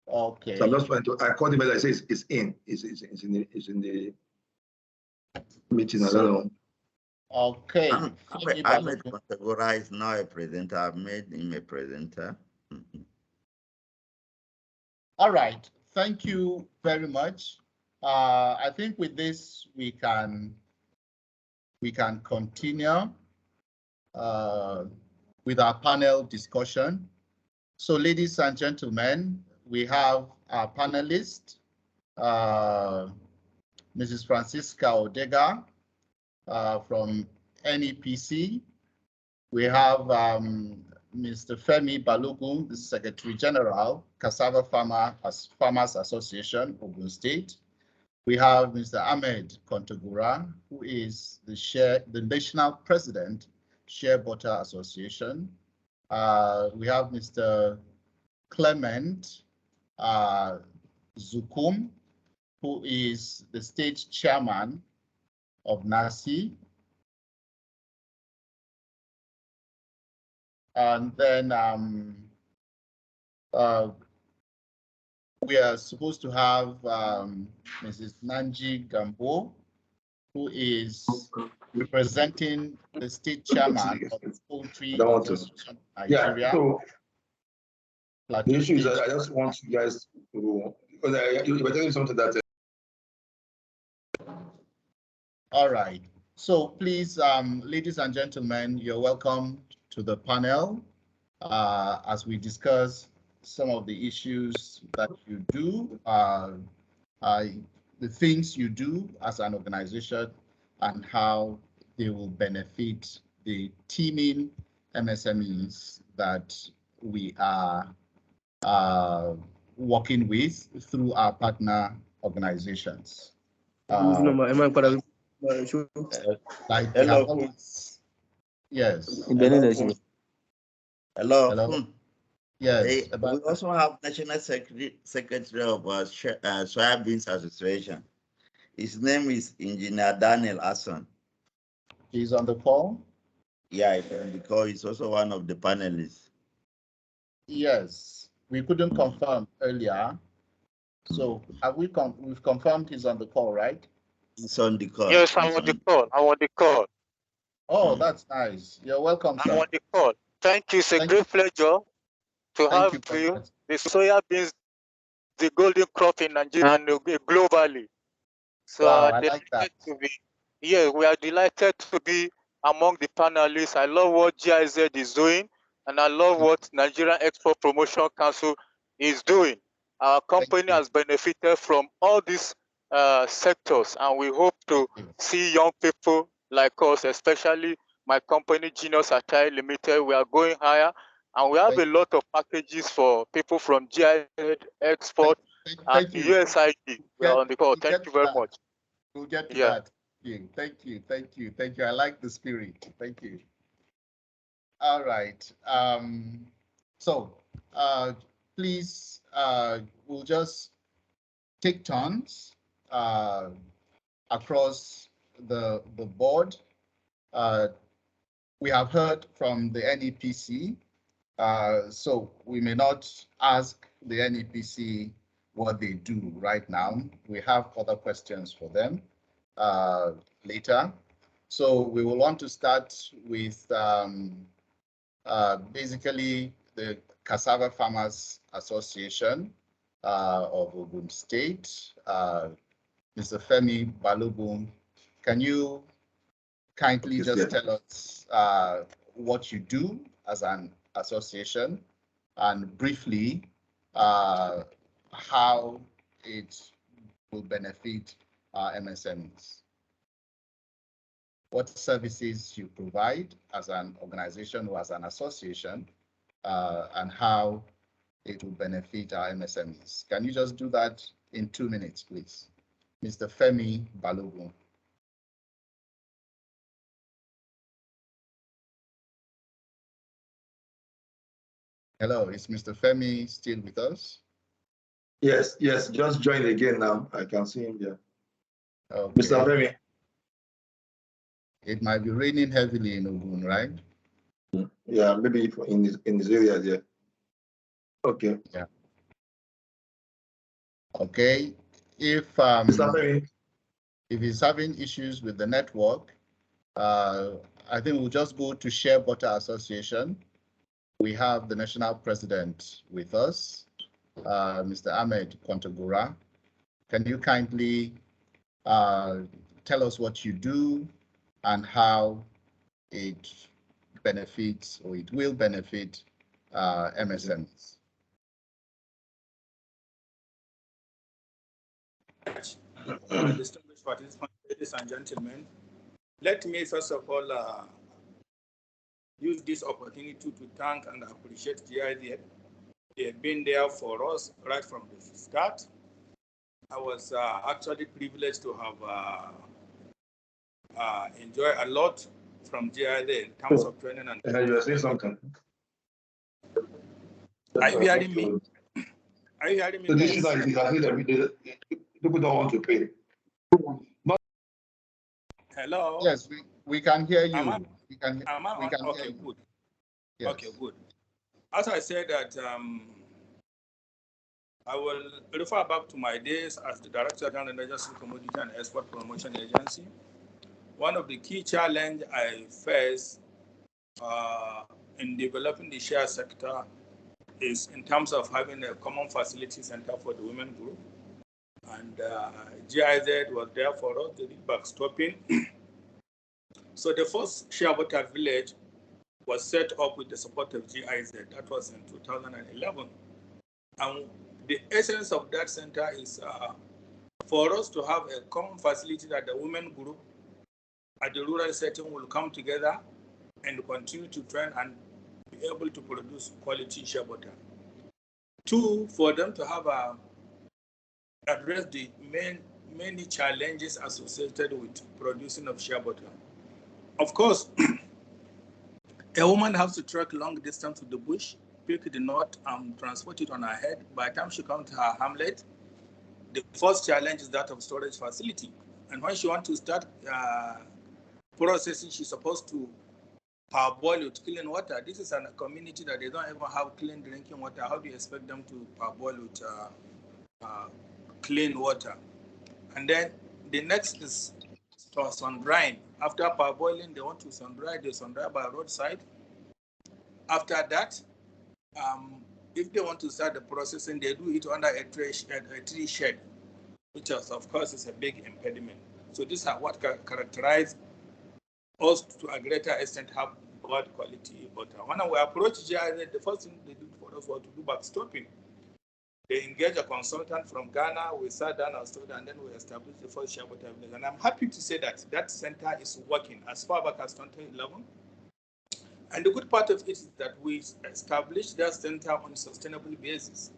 Okay. So I'm just trying to. I called him and I say it's in the meeting. I don't know. Okay. Ahmed Kontagora is now a presenter. I've made him a presenter. All right. Thank you very much. I think with this we can continue with our panel discussion. So, ladies and gentlemen, we have our panelists, Mrs. Francisca Odega from NEPC. We have Mr. Femi Balogun, the Secretary General, Cassava Farmers Association, Ogun State. We have Mr. Ahmed Kontagora, who is the National President, Shea Butter Association. We have Mr. Clement Zukum, who is the State Chairman of NASI. And then we are supposed to have Mrs. Nanji Gambo, who is representing the State Chairman of the Poultry Association of Nigeria. Yeah, so the issue is that I just want you guys to, because you were telling something that. All right. So please, ladies and gentlemen, you're welcome to the panel as we discuss some of the issues that you do, the things you do as an organization, and how they will benefit the teeming MSMEs that we are working with through our partner organizations. Like we have always, yes. Hello. Yes. We also have National Secretary of Soybeans Association. His name is Engineer Daniel Asson. He's on the call? Yeah, he's on the call. He's also one of the panelists. Yes, we couldn't confirm earlier. So have we've confirmed he's on the call, right? He's on the call. Yes, I'm on the call. I'm on the call. Oh, that's nice. You're welcome, sir. I'm on the call. Thank you. It's a great pleasure to have you. The soya beans, the golden crop in Nigeria and globally. So wow, I like that. We are delighted to be among the panelists. I love what GIZ is doing, and I love what Nigerian Export Promotion Council is doing. Our company has benefited from all these sectors, and we hope to see young people like us, especially my company, Genius Attire Limited. We are going higher, and we have a lot of packages for people from GIZ Export and USID. We are on the call. Thank you very much. We'll get to that. Thank you. I like the spirit. Thank you. All right. So please, we'll just take turns across the board. We have heard from the NEPC, so we may not ask the NEPC what they do right now. We have other questions for them later. So we will want to start with basically the Cassava Farmers Association of Ogun State. Mr. Femi Balogun, can you kindly just tell us what you do as an association, and briefly how it will benefit our MSMEs. What services you provide as an organization or as an association, and how it will benefit our MSMEs. Can you just do that in 2 minutes, please? Mr. Femi Balogun. Hello, is Mr. Femi still with us? Yes, yes, just join again now. I can see him there. Okay. Mr. Femi. It might be raining heavily in Ogun, right? Yeah, maybe in this area there. Okay. Yeah. Okay. If Mr. Femi. if he's having issues with the network, I think we'll just go to Share Butter Association. We have the national president with us, Mr. Ahmed Kontagura. Can you kindly tell us what you do and how it benefits or it will benefit MSMEs? Distinguished participants, ladies and gentlemen, let me first of all use this opportunity to thank and appreciate GIZ. They have been there for us right from the start. I was actually privileged to have enjoyed a lot from GIZ in terms of training and. You were saying something. Are you hearing me? Are you hearing me? So this is like people don't want to pay. Hello. Yes, we can hear you. We can okay, hear you. Good. Yes. Okay, good. As I said that I will refer back to my days as the Director of the Agency Commodity and Export Promotion Agency. One of the key challenges I face in developing the share sector is in terms of having a common facility center for the women group. And GIZ was there for us, they did backstopping. So the first share butter village was set up with the support of GIZ. That was in 2011. And the essence of that center is for us to have a common facility that the women group at the rural setting will come together and continue to train and be able to produce quality shea butter. Two, for them to have address the many challenges associated with producing of shea butter. Of course, a woman has to trek long distance to the bush, pick the nut, and transport it on her head. By the time she comes to her hamlet, the first challenge is that of storage facility. And when she wants to start processing, she's supposed to parboil with clean water. This is a community that they don't even have clean drinking water. How do you expect them to parboil with clean water? And then the next is sun drying. After parboiling, they want to sun dry. They sun dry by roadside. After that, if they want to start the processing, they do it under a tree shed, which is, of course, is a big impediment. So these are what characterize us to a greater extent have good quality butter. When we approach GIZ, the first thing they did for us was to do backstopping. They engaged a consultant from Ghana. We sat down and studied, and then we established the first shea butter village. And I'm happy to say that that center is working as far back as 2011. And the good part of it is that we established that center on a sustainable basis.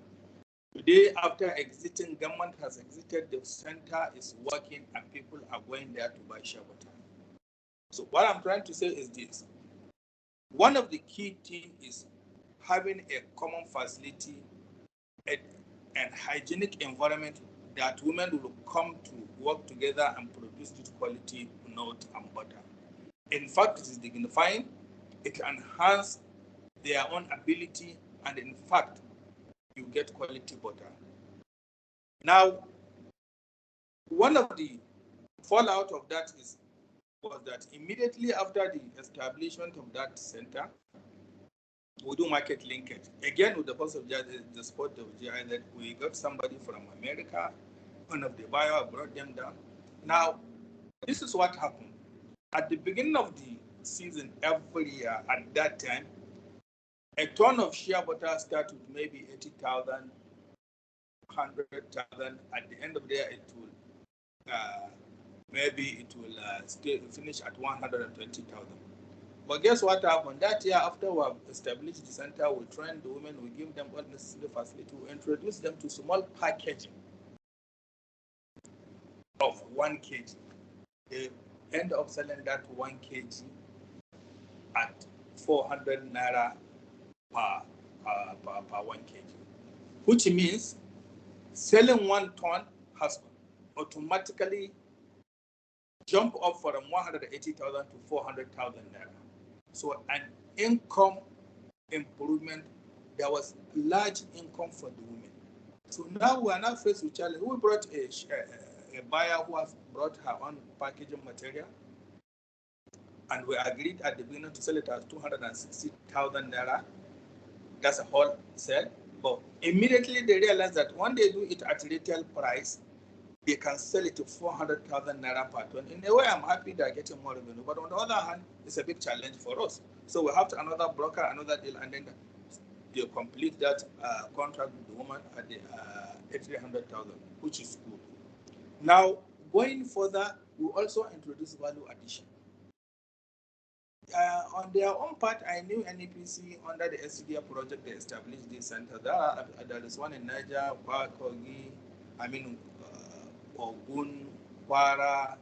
Today, after exiting, government has exited, the center is working and people are going there to buy shea butter. So what I'm trying to say is this. One of the key things is having a common facility and hygienic environment that women will come to work together and produce this quality nut and butter. In fact, it is dignifying, it enhances their own ability, and in fact, you get quality butter. Now, one of the fallout of that was that immediately after the establishment of that center, we do market linkage. Again, with the purpose of the support of GIZ, we got somebody from America, one of the buyers brought them down. Now, this is what happened. At the beginning of the season, every year at that time, a ton of shea butter started with maybe 80,000, 100,000. At the end of the year, it will maybe it will still finish at 120,000. But guess what happened? That year, after we have established the center, we train the women, we give them all necessary facility, we introduce them to small packaging of 1 kg. They end up selling that 1 kg at 400 naira per 1 kg, which means selling 1 ton has automatically jumped up from 180,000 to 400,000 naira. So an income improvement, there was large income for the women. So now we are now faced with challenge. We brought a buyer who has brought her own packaging material, and we agreed at the beginning to sell it at 260,000 naira. That's a whole sale. But immediately they realized that when they do it at retail price, they can sell it to 400,000 naira per ton. In a way, I'm happy they're getting more revenue. But on the other hand, it's a big challenge for us. So we have to another broker, another deal, and then they complete that contract with the woman at the 300,000, which is good. Now, going further, we also introduce value addition. On their own part, I knew NEPC under the SCDA project, they established this center. There is one in Niger, Kogi, Ogun, Kwara,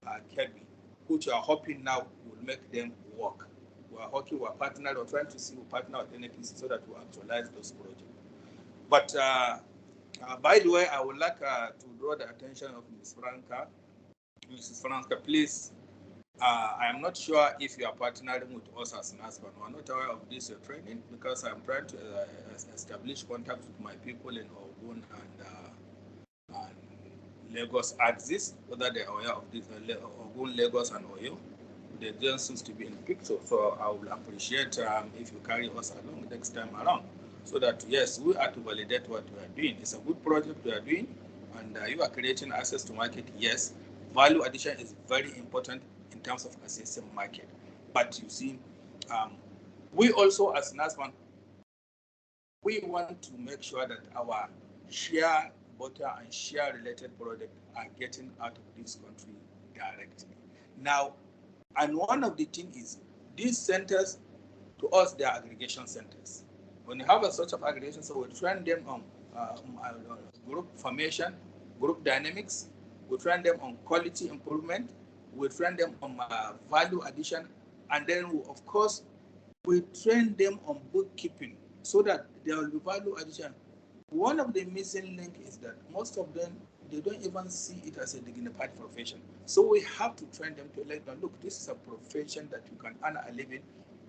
Kebbi, which we are hoping now will make them work. We are hoping, we are partnered, or trying to see we partner with NEPC so that we actualize those projects. But by the way, I would like to draw the attention of Ms. Franca. Mrs. Franca, please. I am not sure if you are partnering with us as an husband. We are not aware of this training because I'm trying to establish contact with my people in Ogun and Lagos axis, whether they are aware of this Ogun, Lagos, and Oyo. They just seems to be in the picture. So I will appreciate if you carry us along next time around, so that yes, we are to validate what we are doing. It's a good project we are doing, and you are creating access to market. Yes, value addition is very important in terms of accessing market. But you see, we also as NASFAN, we want to make sure that our share butter and share related products are getting out of this country directly. Now, and one of the things is these centers, to us, they are aggregation centers. When you have a sort of aggregation, so we train them on group formation, group dynamics, we train them on quality improvement, we train them on value addition, and then, of course, we train them on bookkeeping so that there will be value addition. One of the missing link is that most of them, they don't even see it as a dignified profession. So we have to train them to let them, look, this is a profession that you can earn a living,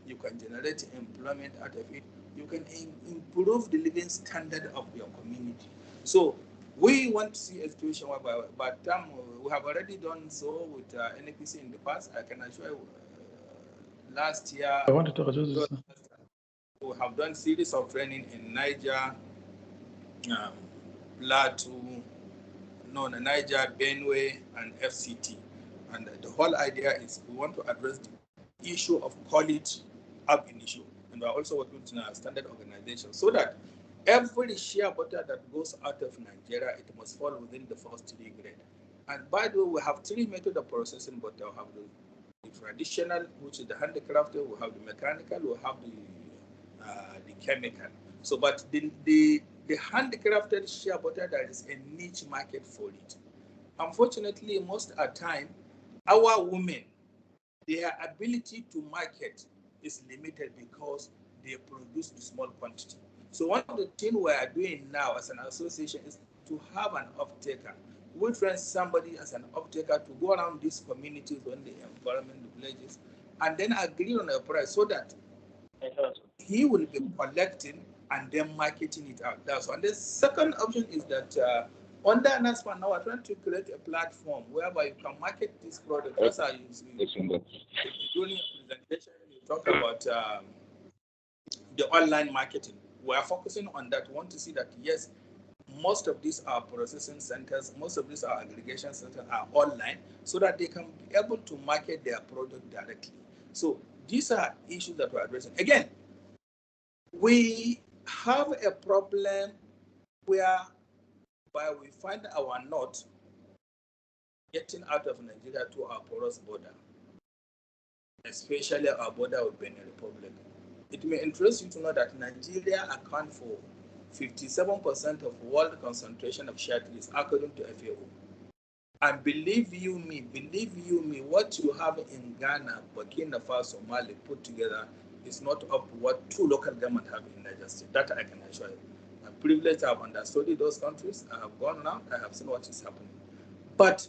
you can generate employment out of it, you can improve the living standard of your community. So we want to see a situation where, but we have already done so with NEPC in the past. I can assure you, last year, I wanted to adjust this. We have done series of training in Niger, Plateau, Niger, Benue, and FCT. And the whole idea is we want to address the issue of college up in issue. And we're also working with a standard organization so that every share butter that goes out of Nigeria, it must fall within the first 3 grade. And by the way, we have 3 methods of processing butter. We have the traditional, which is the handicrafted, we have the mechanical, we have the chemical. So, but the handicrafted shea butter, there is a niche market for it. Unfortunately, most of the time, our women, their ability to market is limited because they produce the small quantity. So one of the things we are doing now as an association is to have an off-taker. We train somebody as an off-taker to go around these communities on the environment, the villages, and then agree on a price so that he will be collecting and then marketing it out. That's one. The second option is that under NASFAN now we're trying to create a platform whereby you can market this product. That's how during your presentation you talk about the online marketing. We are focusing on that. We want to see that yes, most of these are processing centers, most of these are aggregation centers are online, so that they can be able to market their product directly. So these are issues that we're addressing. Again, we have a problem where while we find our knot getting out of Nigeria to our porous border, especially our border with Benin Republic. It may interest you to know that Nigeria accounts for 57% of world concentration of shea trees, according to FAO. And believe you me, what you have in Ghana, Burkina Faso, Mali put together is not up to what 2 local governments have in Nigeria State. That I can assure you. I'm privileged to have understudied those countries. I have gone now, I have seen what is happening. But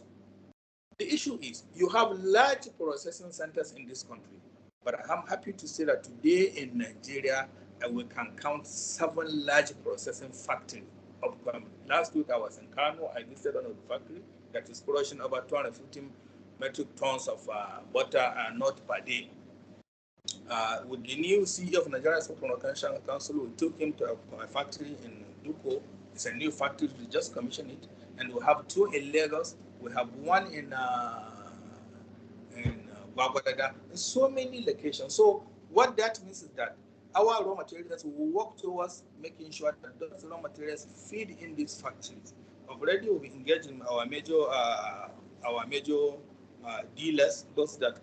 the issue is you have large processing centers in this country. But I'm happy to say that today in Nigeria, we can count 7 large processing factories. Last week I was in Kano, I visited one of the factory that is production over 250 metric tons of butter and nut per day. With the new CEO of Nigeria Export Promotion Council, we took him to a factory in Duko. It's a new factory, we just commissioned it. And we have 2 in Lagos. We have 1 in Bagwadada. So many locations. So what that means is that our raw materials will work towards making sure that those raw materials feed in these factories. Already we've engaged in our major dealers, those that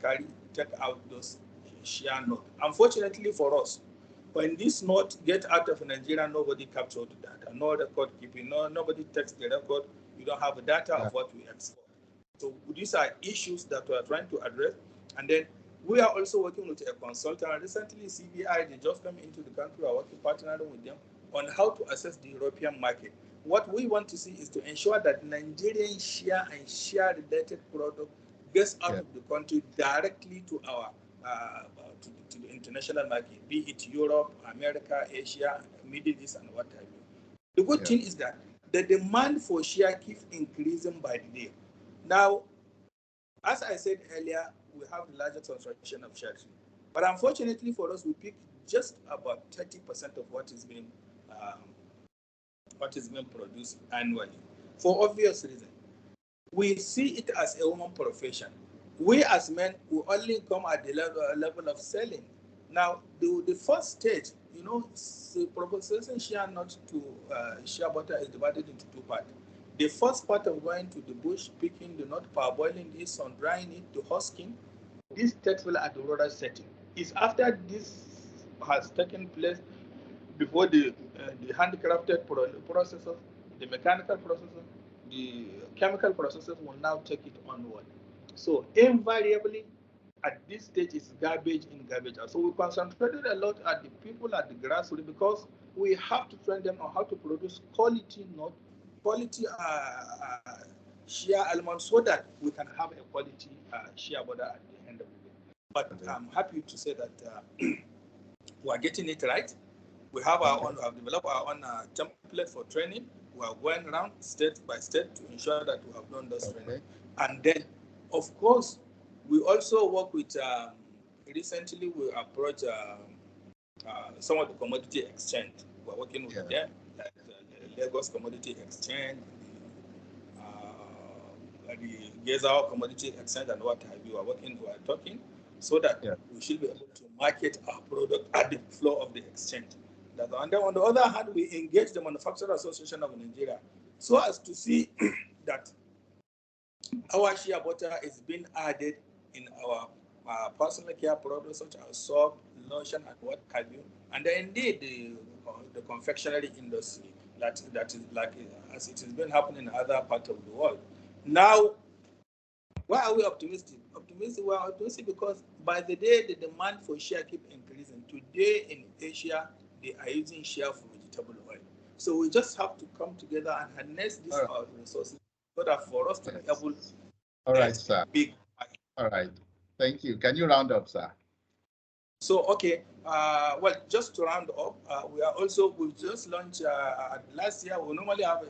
take out those shea nut. Unfortunately for us, when this nut get out of Nigeria, nobody captured data, no record keeping, nobody takes the record. You don't have data of what we export. So these are issues that we are trying to address. And then we are also working with a consultant. Recently, CBI, they just came into the country. We are working partnering with them on how to assess the European market. What we want to see is to ensure that Nigerian shea and shea-related product gets out of the country directly to our to the international market, be it Europe, America, Asia, Middle East, and what have you. The good thing is that the demand for shea keeps increasing by the day. Now, as I said earlier, we have the largest concentration of shea tree. But unfortunately for us, we pick just about 30% of what is being produced annually. For obvious reasons. We see it as a woman profession. We as men, we only come at the level of selling. Now, the first stage, processing shea nut to shea butter is divided into 2 parts. The first part of going to the bush, picking the nut, parboiling this, sun drying it to husking, this takes place at the rural setting. It's after this has taken place before the handcrafted processors, the mechanical processor, the chemical processors will now take it onward. So invariably, at this stage, it's garbage in, garbage out. So we concentrated a lot at the people at the grassroots because we have to train them on how to produce quality nut, quality shea almond, so that we can have a quality shea butter at the end of the day. But I'm happy to say that we are getting it right. We have our own, have developed our own template for training. We are going around state by state to ensure that we have done those training. And then, of course, we also work with, recently we approached some of the commodity exchange. We're working with them, like the Lagos Commodity Exchange, the GIZ Commodity Exchange, and what have you. We are talking so that we should be able to market our product at the floor of the exchange. And then on the other hand, we engage the Manufacturers Association of Nigeria so as to see that our shea butter is being added in our personal care products such as soap, lotion, and what have you. And then indeed the confectionery industry that is like as it has been happening in other parts of the world. Now, why are we optimistic? We are optimistic because by the day the demand for shea keep increasing. Today in Asia, they are using shea for vegetable oil. So we just have to come together and harness these resources so that for us to be able to. All right, sir. All right. Thank you. Can you round up, sir? So, okay. Well, just to round up, we've just launched last year. We normally have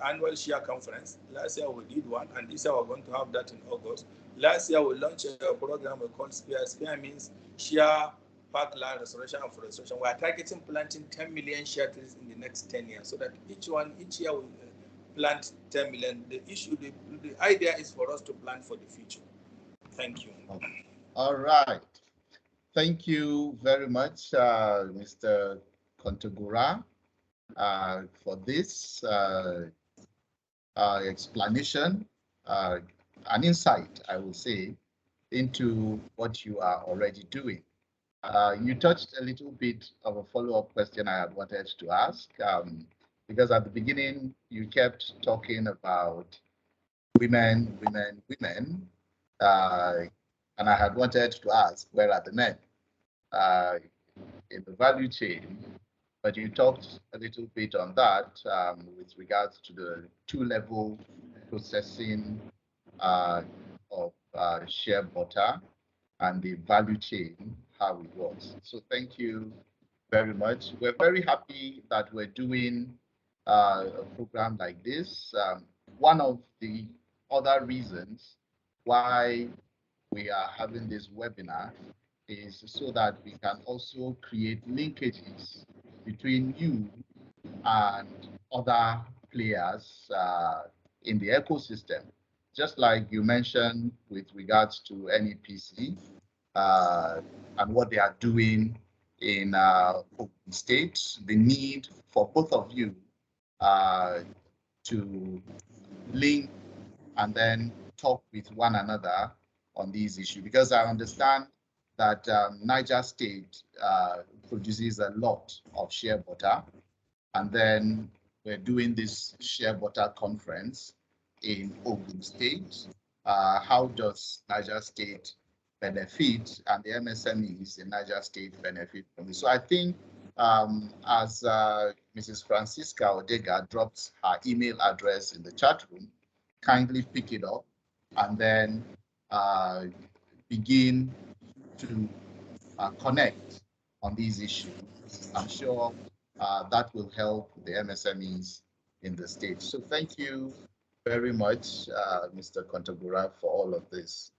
annual shea conference. Last year we did one, and this year we're going to have that in August. Last year we launched a program we call SPEAR. SPEAR means shea parkland restoration and forestation. We are targeting planting 10 million shea trees in the next 10 years, so that each year we plant 10 million. The idea is for us to plan for the future. Thank you. All right. Thank you very much, Mr. Kontagura. for this explanation, an insight, I will say, into what you are already doing. You touched a little bit of a follow-up question I had wanted to ask, because at the beginning you kept talking about women, and I had wanted to ask, where are the men in the value chain? But you talked a little bit on that with regards to the two-level processing of share butter and the value chain, how it works. So thank you very much. We're very happy that we're doing a program like this. One of the other reasons why we are having this webinar is so that we can also create linkages between you and other players in the ecosystem. Just like you mentioned with regards to NEPC and what they are doing in Ogun State, the need for both of you to link and then talk with one another on these issues, because I understand that Niger State produces a lot of shea butter, and then we're doing this shea butter conference in Ogun State. How does Niger State benefit, and the MSMEs in Niger State benefit from this? So I think as Mrs. Francisca Odega drops her email address in the chat room, kindly pick it up and then begin to connect on these issues. I'm sure that will help the MSMEs in the state. So thank you very much, Mr. Kontagura, for all of this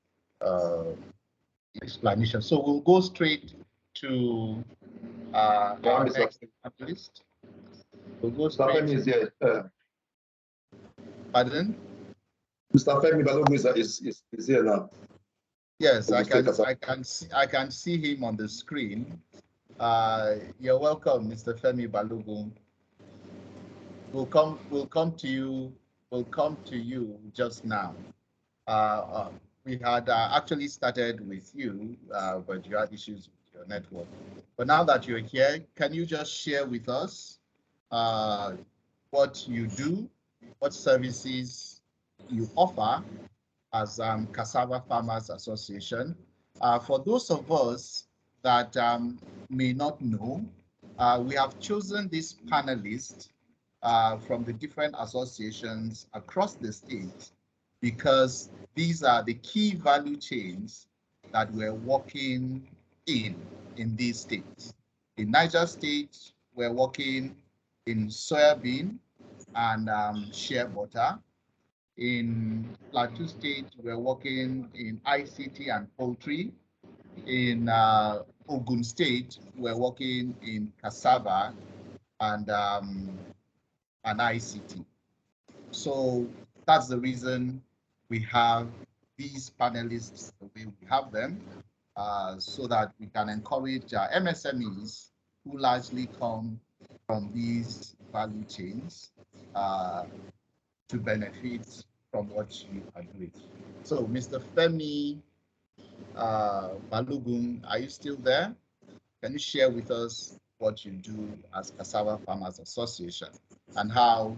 explanation. So we'll go straight to our next panelist. We'll go straight to... Pardon? Mr. Femi Balogun is here now. Yes, I can see him on the screen. You're welcome, Mr. Femi Balogun. We'll come to you just now. We had actually started with you, but you had issues with your network. But now that you're here, can you just share with us what you do, what services you offer as Cassava Farmers Association? For those of us that may not know, we have chosen this panelist from the different associations across the state because these are the key value chains that we're working in these states. In Niger State, we're working in soybean and shea butter. In Plateau State, we're working in ICT and poultry. In Ogun State, we're working in cassava and ICT. So that's the reason we have these panelists the way we have them, so that we can encourage our MSMEs who largely come from these value chains to benefit from what you are doing. So, Mr. Femi Balogun, are you still there? Can you share with us what you do as Cassava Farmers Association and how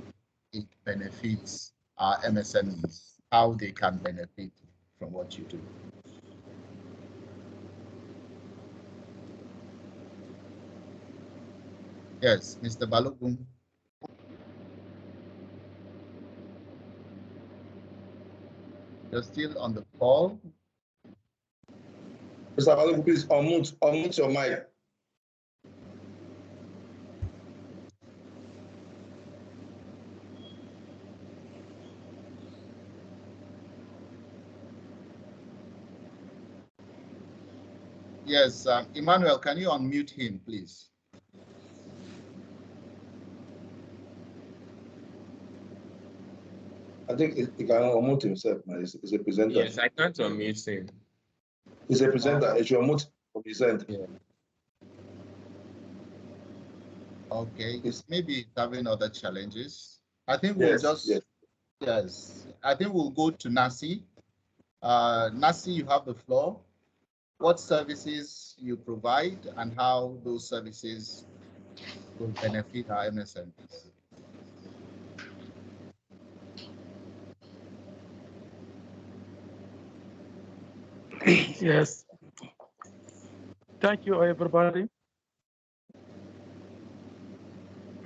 it benefits our MSMEs, how they can benefit from what you do? Yes, Mr. Balogun. You're still on the call. Mr. Balogun, please unmute your mic. Yes, Emmanuel, can you unmute him, please? I think he can unmute himself now. He's a presenter. Yes, I can't unmute him. He's a presenter. He should unmute from his end. Yeah. Okay, it's maybe having other challenges. I think we'll yes. I think we'll go to Nasi. Nasi, you have the floor. What services you provide and how those services will benefit our MSMEs. Yes. Thank you, everybody.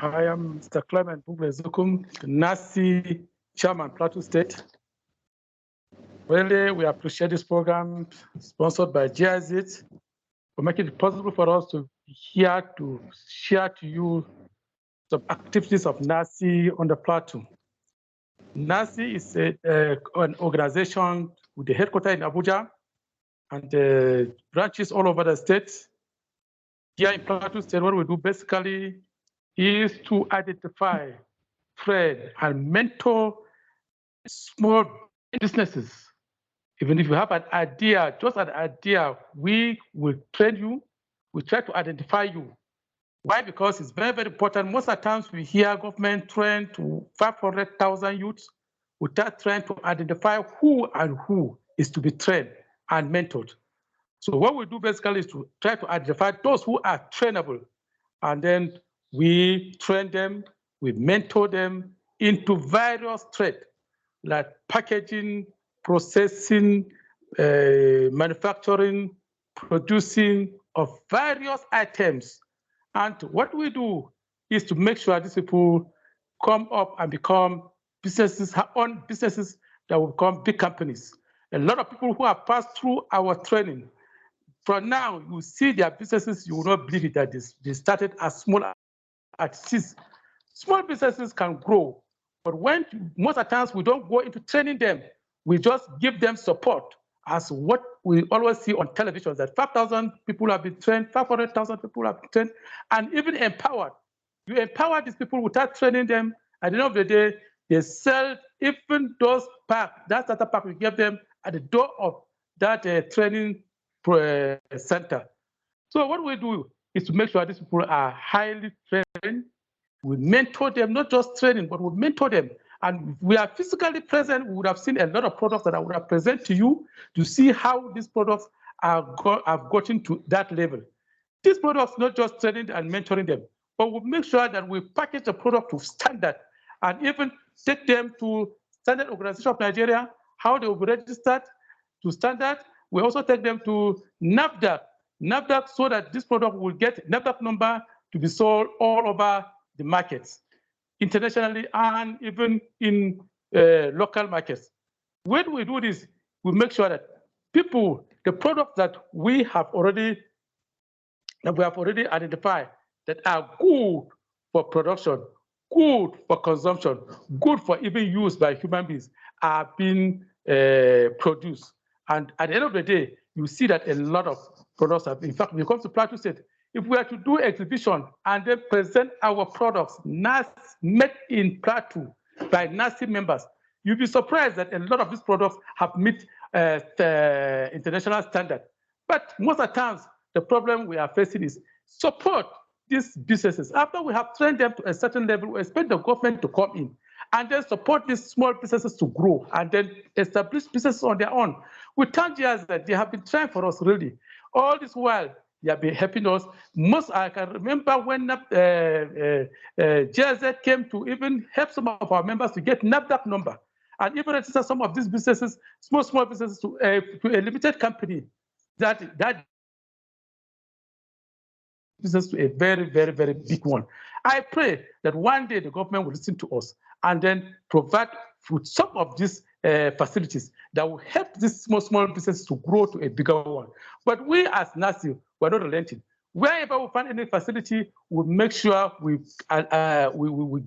I am Mr. Clement Buglezukum, Nasi Chairman, Plateau State. Really, we appreciate this program sponsored by GIZ for making it possible for us to share to you some activities of Nasi on the plateau. Nasi is an organization with the headquarters in Abuja and branches all over the state. Here in Plateau State, what we do basically is to identify, train, and mentor small businesses. Even if you have an idea, just an idea, we will train you. We try to identify you. Why? Because it's very, very important. Most of the times we hear government train to 500,000 youths. We start trying to identify who and who is to be trained and mentored. So what we do basically is to try to identify those who are trainable, and then we train them, we mentor them into various trades like packaging, processing, manufacturing, producing of various items. And what we do is to make sure these people come up and become businesses, own businesses that will become big companies. A lot of people who have passed through our training, from now, you see their businesses, you will not believe it, that they started as small artists. Small businesses can grow, but when most of the times we don't go into training them, we just give them support as what we always see on television, that 5,000 people have been trained, 500,000 people have been trained, and even empowered. You empower these people without training them. At the end of the day, they sell even those packs, that starter pack we give them at the door of that training center. So what we do is to make sure these people are highly trained. We mentor them, not just training, but we mentor them. And we are physically present. We would have seen a lot of products that I would have presented to you to see how these products have gotten to that level. These products, not just training and mentoring them, but we make sure that we package the product to standard and even take them to Standard Organization of Nigeria, how they will be registered to standard. We also take them to NAFDAC, so that this product will get NAFDAC number to be sold all over the markets, internationally and even in local markets. When we do this, we make sure that people, the products that we have already identified that are good for production, good for consumption, good for even use by human beings, are being produced. And at the end of the day, you see that a lot of products have, in fact, when it comes to Plateau State, if we are to do exhibition and then present our products made in Plateau by NASI members, you'll be surprised that a lot of these products have met the international standard. But most of the times, the problem we are facing is support these businesses. After we have trained them to a certain level, we expect the government to come in and then support these small businesses to grow and then establish businesses on their own. We thank GIZ that they have been trying for us really. All this while, they have been helping us. I can remember when GIZ came to even help some of our members to get NAFDAC number and even register some of these businesses, small businesses to a limited company that business to a very, very, very big one. I pray that one day the government will listen to us and then provide with some of these facilities that will help these small businesses to grow to a bigger one. But we as NASI, we're not relenting. Wherever we find any facility, we'll make sure we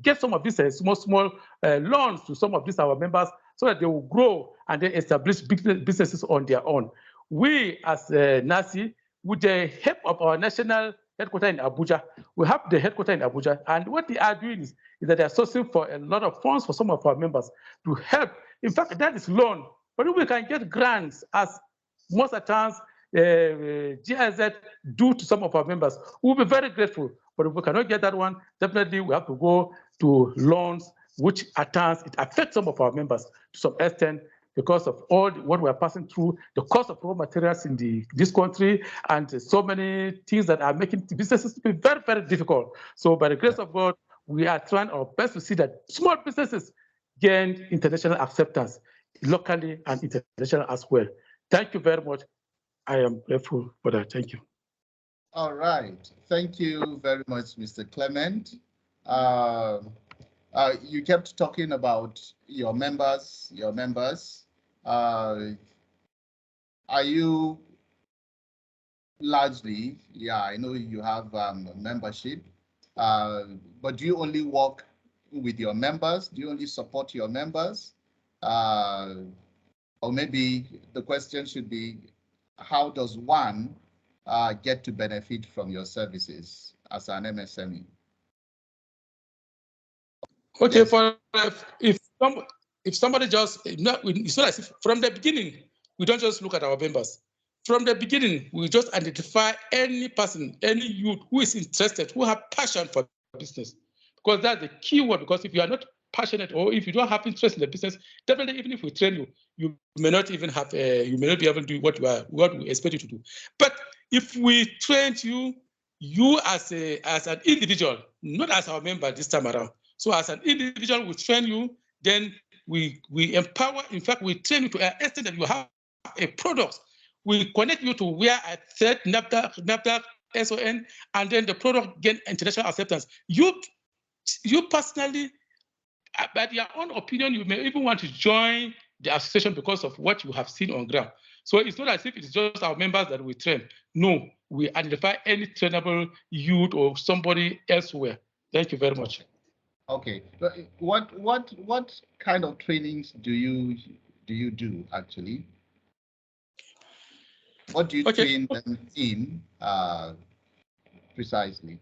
get some of these small loans to some of these our members so that they will grow and then establish businesses on their own. We as NASI, with the help of our national headquarters in Abuja, we have the headquarters in Abuja, and what they are doing is that they are sourcing for a lot of funds for some of our members to help. In fact, that is loan, but if we can get grants, as most of the times GIZ do to some of our members. We'll be very grateful. But if we cannot get that one, definitely we have to go to loans, which at times it affects some of our members to some extent because of all what we are passing through, the cost of raw materials in this country, and so many things that are making businesses to be very, very difficult. So by the grace of God, we are trying our best to see that small businesses gain international acceptance locally and international as well. Thank you very much. I am grateful for that. Thank you. All right. Thank you very much, Mr. Clement. You kept talking about your members. Are you largely, yeah, I know you have membership, but do you only work with your members? Do you only support your members? Or maybe the question should be, how does one get to benefit from your services as an MSME? Okay, yes. For if somebody just, it's not as if from the beginning, we don't just look at our members. From the beginning, we just identify any person, any youth who is interested, who have passion for business. Because that's the key word, because if you are not passionate or if you don't have interest in the business, definitely even if we train you, you may not even have, you may not be able to do what we expect you to do. But if we train you as an individual, not as our member this time around. So as an individual, we train you, then we empower, in fact, we train you to an extent that you have a product. We connect you to where I said NAFDAC, SON, and then the product gain international acceptance. You personally, by your own opinion, you may even want to join the association because of what you have seen on ground. So it's not as if it's just our members that we train. No, we identify any trainable youth or somebody elsewhere. Thank you very much. Okay, what kind of trainings do you do actually? What do you train them in precisely?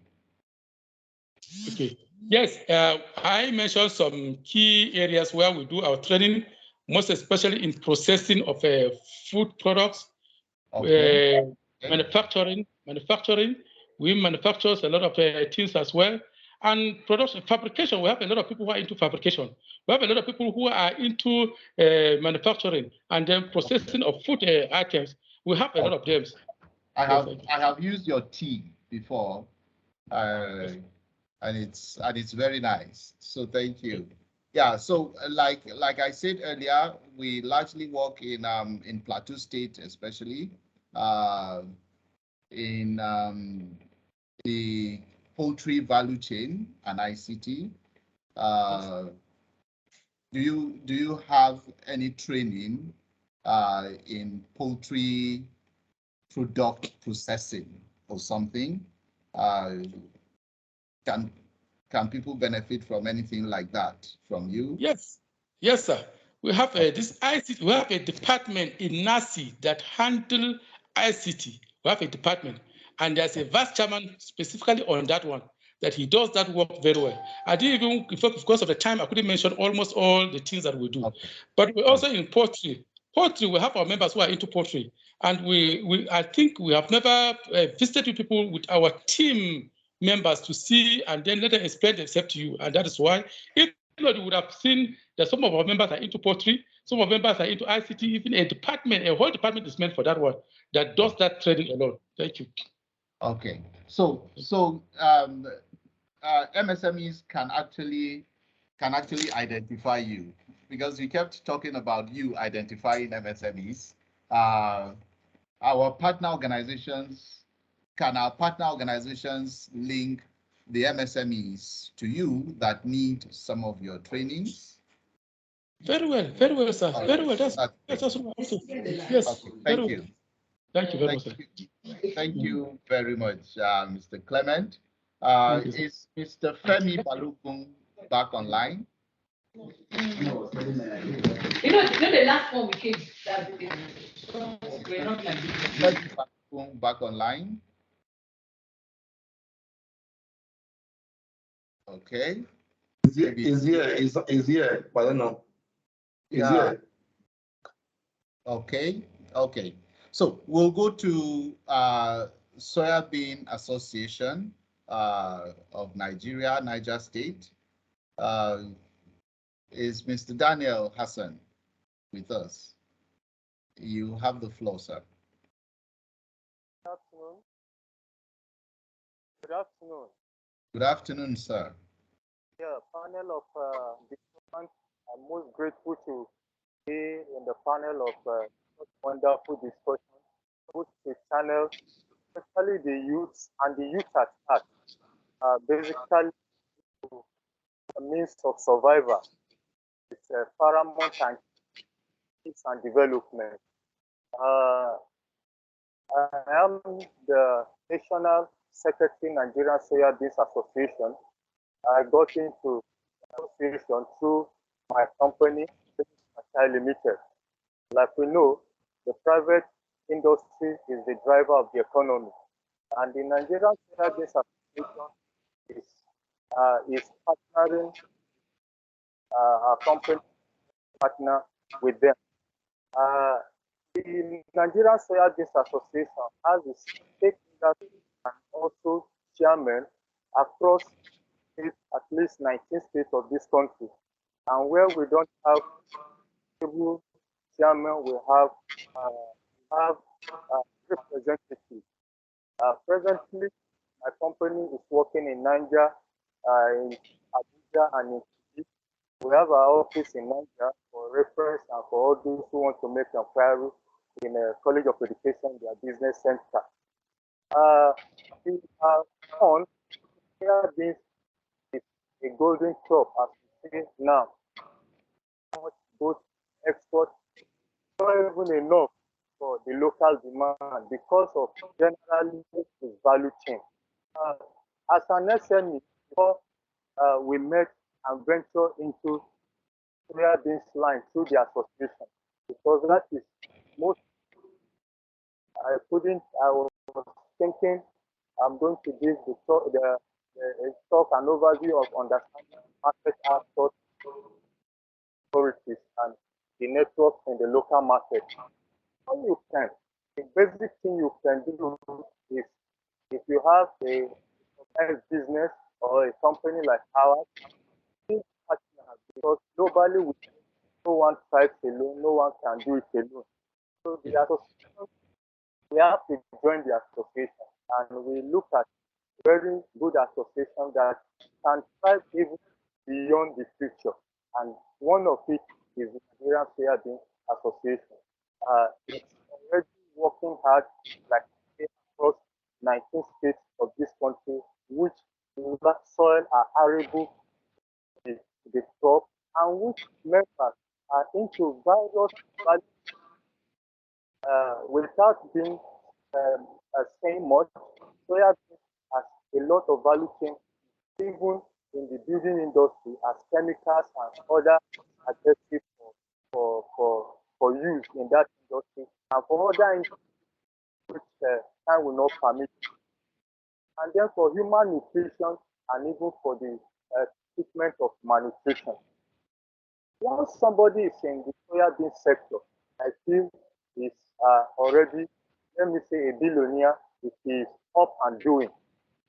Okay. Yes, I mentioned some key areas where we do our training, most especially in processing of food products, manufacturing. We manufacture a lot of things as well. And production, fabrication, we have a lot of people who are into fabrication. We have a lot of people who are into manufacturing and then processing of food items. We have a lot of them. I have used your tea before, and it's very nice. So thank you. Yeah. So like I said earlier, we largely work in Plateau State, especially in the poultry value chain and ICT. Do you have any training in poultry product processing or something? Can people benefit from anything like that from you? Yes, sir. We have this ICT. We have a department in NACI that handle ICT. We have a department, and there's a vice chairman specifically on that one. That he does that work very well. I didn't even, because of the time, I couldn't mention almost all the things that we do. Okay. But we're also in poultry. Poultry, we have our members who are into poultry, and I think we have never visited people with our team members to see and then let them explain themselves to you. And that is why, if you would have seen that some of our members are into poultry, some of our members are into ICT, even a whole department is meant for that one that does that training alone. Thank you. Okay, so MSMEs can actually identify you, because you kept talking about you identifying MSMEs. Our partner organizations, can our partner organizations link the MSMEs to you that need some of your trainings? Very well, sir. Okay. Very well. That's what I'm saying. Yes. Okay. Thank you. Thank you very much, sir. Thank you very much, Mr. Clement. Is Mr. Femi Balukun back online? You know, the last one we came, we're not like Femi Balukun back online. Okay. Is here, but I don't know. Is here. Okay. So we'll go to Soybean Association of Nigeria, Niger State. Is Mr. Daniel Hassan with us? You have the floor, sir. Good afternoon. Good afternoon. Good afternoon, sir. Yeah, panel of discussion. I'm most grateful to be in the panel of such wonderful discussion, both the channel, especially the youth and the youth at heart, basically a means of survival. It's paramount and peace and development. I am the National Secretary Nigerian Soybeans Association. I got into association through my company, Limited. Like we know, the private industry is the driver of the economy, and the Nigerian Soybeans Association is partnering our company partner with them. The Nigerian Soybeans Association has its stakeholders and also chairmen across at least 19 states of this country. And where we don't have stable chairman, we have representatives. Presently, my company is working in Niger, in Abuja, and in Kogi. We have our office in Niger for reference and for all those who want to make inquiry in a College of Education, their business center. We are on this is a golden crop as we see now. Both export, not even enough for the local demand because of generally its value chain. As an SME, before we met and venture into soybeans line through the association, because that is most. I was thinking I'm going to give the talk an overview of understanding market access authorities and the network in the local market. How you can, the basic thing you can do is if you have a business or a company like ours, because globally no one thrives alone, no one can do it alone. So the association, we have to join the association and we look at very good association that can thrive even beyond the future. And one of it is the Nigerian Soybean Association. It's already working hard, like across 19 states of this country, which soil are arable to the crop, and which members are into various values without being saying much. Soybean has a lot of value chain, even in the building industry, as chemicals and other adjectives for use in that industry, and for other industries which time will not permit. And then for human nutrition and even for the treatment of malnutrition. Once somebody is in the soybean sector, I feel is already, let me say, a billionaire. It is up and doing,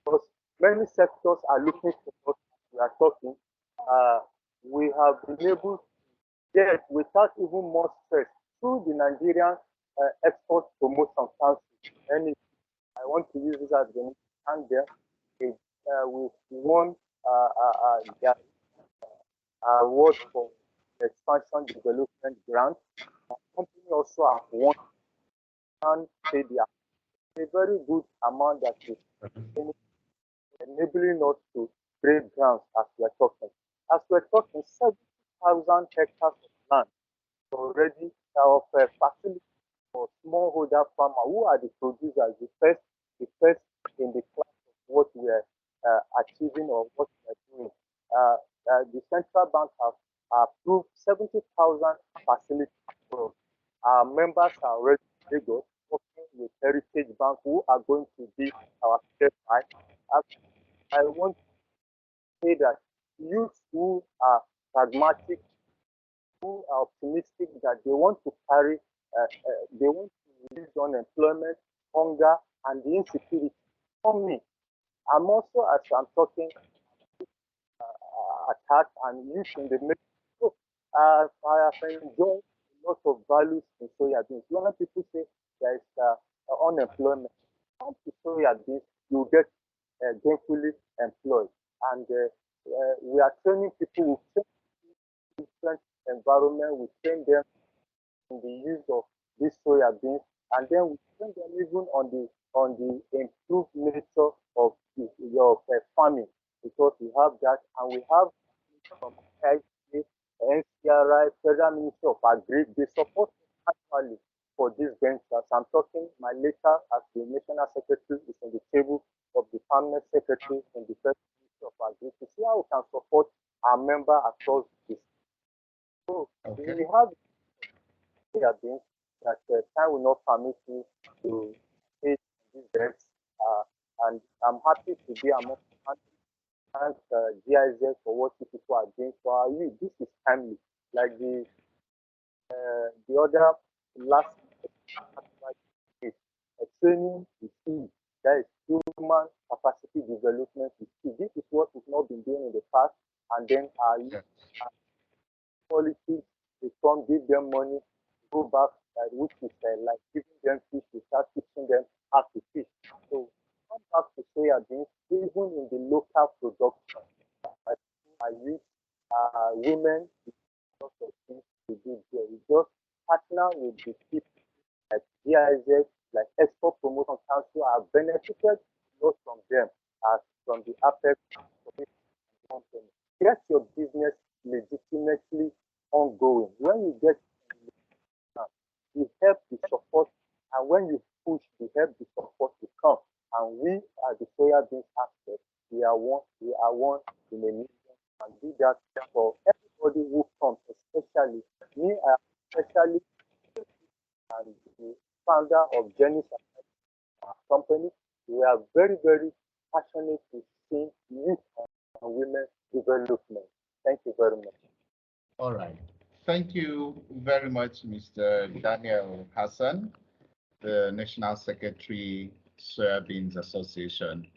because many sectors are looking for what we are talking. We have been able to get without even more stress through the Nigerian Export Promotion Council. And I want to use this as the thank them. We won their award for expansion development grant. The company also have won and paid a very good amount that is enabling us to break grounds as we're talking. As we're talking, 70,000 hectares of land already of facility for smallholder farmer who are the producers, the first in the class of what we are achieving or what we are doing. The central bank have approved 70,000 facilities. So our members are already Lagos, working with Heritage Bank, who are going to be our step by. I want to say that youth who are pragmatic, who are optimistic, that they want to carry, they want to reduce unemployment, hunger, and the insecurity. For me, I'm also, as I'm talking, attacked and used in the middle. So, I have enjoyed a lot of values in soya beans. When people say there is unemployment, come to soya beans, you get gainfully employed. And we are training people with different environment. We train them in the use of these soya beans, and then we train them even on the improved nature of your farming, because we have that, and we have from GIZ, NCRI, Federal Ministry of Agri. They support us actually for these ventures. I'm talking my letter as the National Secretary is on the table of the Permanent Secretary in the Federal Ministry of Agri to see how we can support our member across this. So we have beings that time will not permit me to take these debts, and I'm happy to be among thank GIZ for what you people are doing for our youth. This is timely. Like the other last training is key. That is human capacity development is key. This is what we've not been doing in the past, and then our youth politics, they come give them money, go back, which is like giving them fish, we start teaching them how to fish. So come back to soya beans, even in the local production. I use women, lots of things to do there. We just partner with the people like GIZ, like Export Promotion Council. I've benefited a lot from them as from the Apex company. Get your business legitimately ongoing. When you get the help, the support, and when you push, the help, the support will come. And we are the soya beans aspect. We are one in a million, and do that for everybody who comes, especially me, especially and the founder of Jenny's company. We are very, very passionate to see youth and women development. Thank you very much. All right. Thank you very much, Mr. Daniel Hassan, the National Secretary, Soybeans Association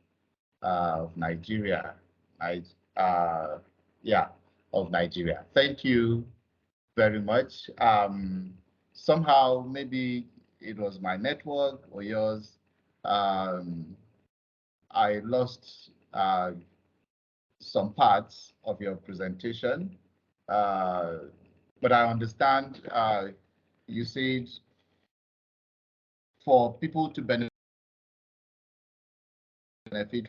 of Nigeria. Of Nigeria. Thank you very much. Somehow, maybe it was my network or yours. I lost some parts of your presentation, but I understand you said for people to benefit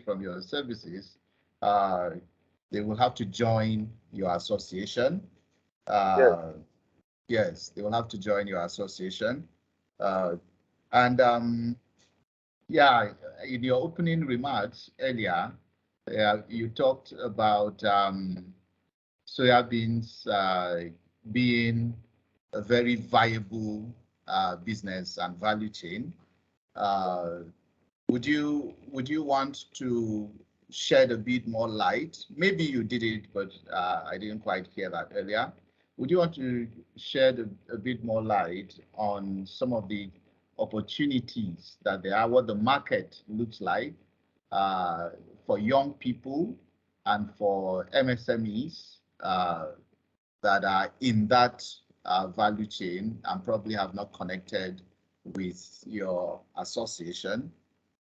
from your services, they will have to join your association. Yes, they will have to join your association. Yeah, in your opening remarks earlier, you talked about soybeans being a very viable business and value chain. Would you want to shed a bit more light? Maybe you did it, but I didn't quite hear that earlier. Would you want to shed a bit more light on some of the opportunities that there are, what the market looks like for young people and for MSMEs that are in that value chain and probably have not connected with your association,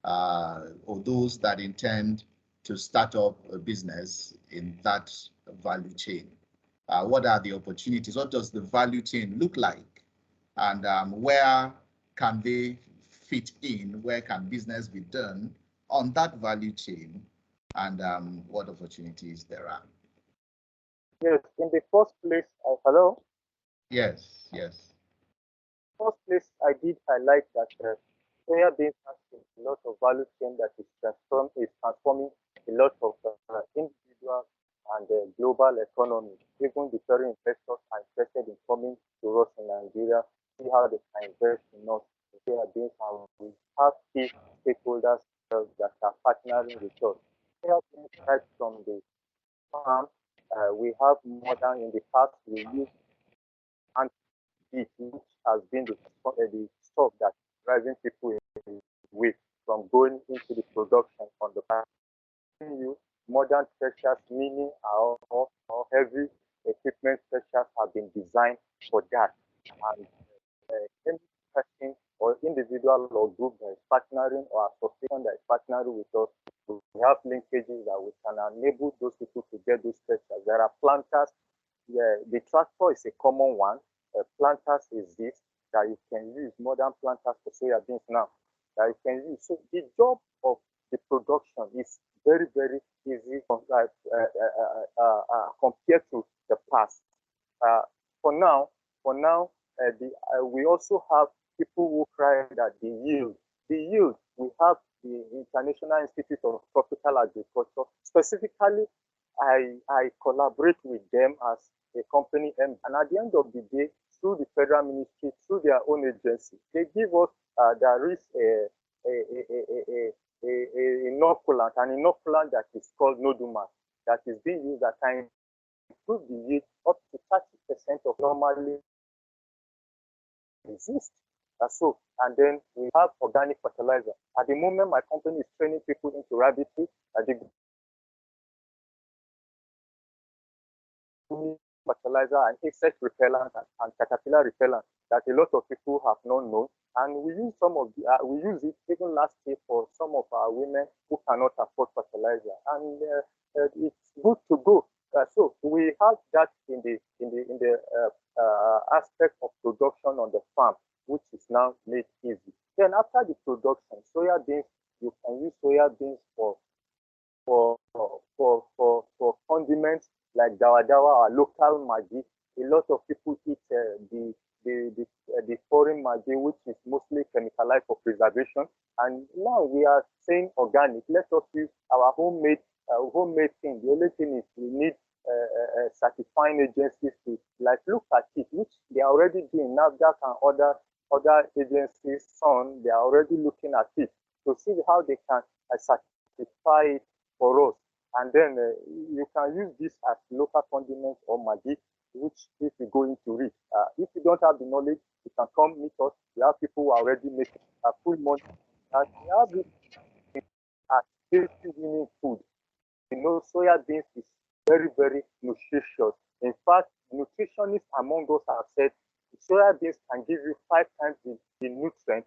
or those that intend to start up a business in that value chain? What are the opportunities? What does the value chain look like? And where can they fit in? Where can business be done on that value chain? And what opportunities there are? Yes, in the first place, hello? Yes, yes. First place, I did highlight that soya beans has a lot of value chain that is transforming a lot of individual and global economy. Even the foreign investors are interested in coming to us in Nigeria, see how they can invest in us. Soya beans, and we have key stakeholders that are partnering with us. Soya beans right from the farm. We have more than in the past we use, and which has been the stock that driving people with from going into the production on the back. You modern threshers, meaning our heavy equipment threshers have been designed for that. And any person or individual or group that is partnering or association that is partnering with us, we have linkages that we can enable those people to get those threshers. There are planters. The tractor is a common one. Planters exist that you can use, modern planters for soya beans now that you can use. So the job of the production is very, very easy compared to the past. For now, we also have people who cry that the yield, we have the International Institute of Tropical Agriculture. Specifically, I collaborate with them as a company, and at the end of the day, through the federal ministry, through their own agency, they give us there is an inoculant that is called Nodumat that is being used that can improve the yield up to 30% of normally exist. So, and then we have organic fertilizer. At the moment, my company is training people into rabbitry. Fertilizer and insect repellent and caterpillar repellent that a lot of people have not known, and we use some of we use it even last year for some of our women who cannot afford fertilizer, and it's good to go. So we have that in the aspect of production on the farm, which is now made easy. Then after the production, soya beans, you can use soya beans for condiments like dawa dawa or local maggi. A lot of people eat the foreign maggi, which is mostly chemicalized for preservation. And now we are saying organic. Let us use our homemade thing. The only thing is we need certifying agencies to look at it, which they are already doing. NAFDAC and other agencies, they are already looking at it to see how they can certify it for us. And then you can use this as local condiments or maggi, which if you go into it. If you don't have the knowledge, you can come meet us. We have people who are already making full money. And we have this as tasty winning food. You know, soya beans is very, very nutritious. In fact, nutritionists among us have said soya beans can give you 5 times the nutrient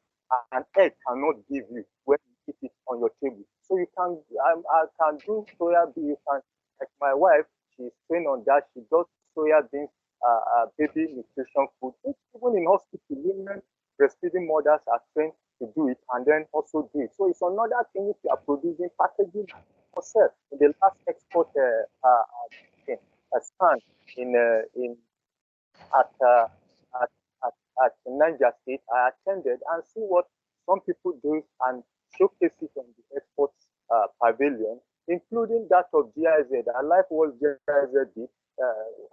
an egg cannot give you when you eat it on your table. So you can, I can do soya beans. You can, like my wife, she's trained on that. She does soya beans, baby nutrition food. Even in hospital, women, breastfeeding mothers are trained to do it and then also do it. So it's another thing if you are producing packaging yourself. In the last export stand at Niger State, I attended and see what some people do and showcase it on the export pavilion, including that of GIZ. I like what GIZ did.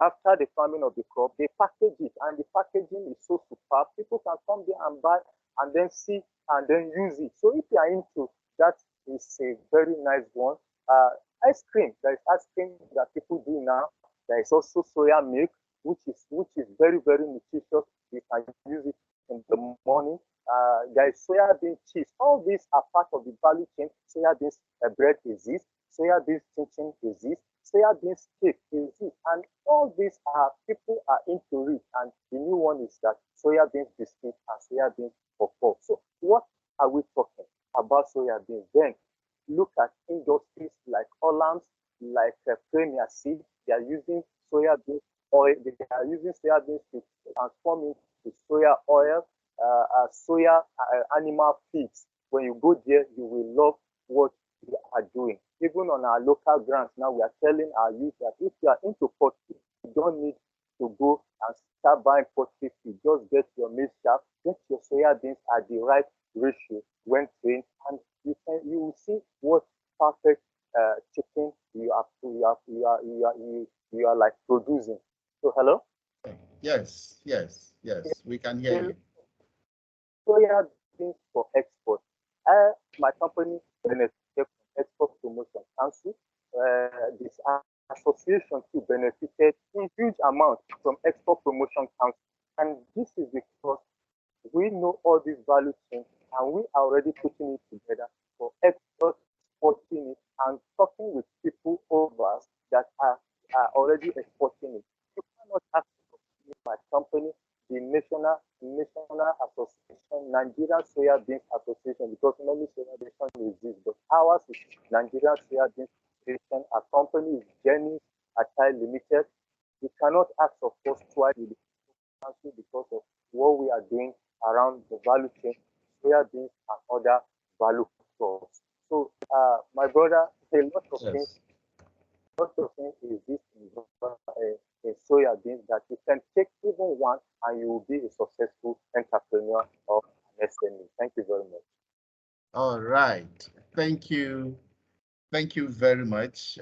After the farming of the crop, they package it, and the packaging is so superb. People can come there and buy and then see and then use it. So if you are into that, is a very nice one. Ice cream. There is ice cream that people do now. There is also soya milk, which is very, very nutritious. You can use it in the morning. There is soya bean cheese. All these are part of the value chain. Soya beans bread exists. Soya beans chin exists. Soya beans cake exists. And all these people are into it. And the new one is that soya beans biscuit and soya beans puff. So what are we talking about soya beans? Then look at industries like Olam's, like Premier Seed. They are using soya beans oil. They are using soya beans to transform it to soya oil, soya animal feeds. When you go there, you will love what we are doing. Even on our local grants now, we are telling our youth that if you are into poultry, you don't need to go and start buying poultry feed. Just get your maize shaft, get your soya beans at the right ratio when trained, and you will see what perfect chicken you are like producing. So hello? Yes, we can hear you. Soya beans for export. My company benefited from Export Promotion Council. This association too benefited in huge amount from Export Promotion Council. And this is because we know all these value chains and we are already putting it together for exporting it and talking with people over us that are already exporting it. You cannot ask my company, the National Association, Nigerian Soya Beans Association, because many soya beans exist, but ours is Nigerian Soya Beans Association. Our company is Jenny Atai Limited. We cannot ask, of course, twice with the council because of what we are doing around the value chain, soya beans and other value crops. So, my brother, a lot of things exist in soya beans that you can take even one and you will be a successful entrepreneur or an SME. Thank you very much. All right. Thank you. Thank you very much.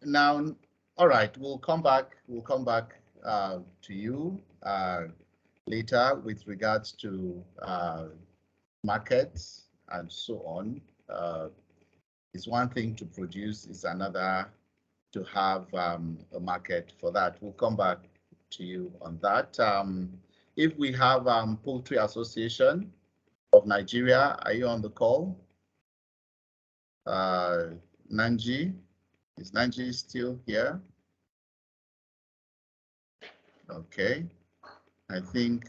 Now, all right, we'll come back to you later with regards to markets and so on. It's one thing to produce, it's another to have a market for that. We'll come back to you on that. If we have Poultry Association of Nigeria, are you on the call? Nanji, is Nanji still here? Okay, I think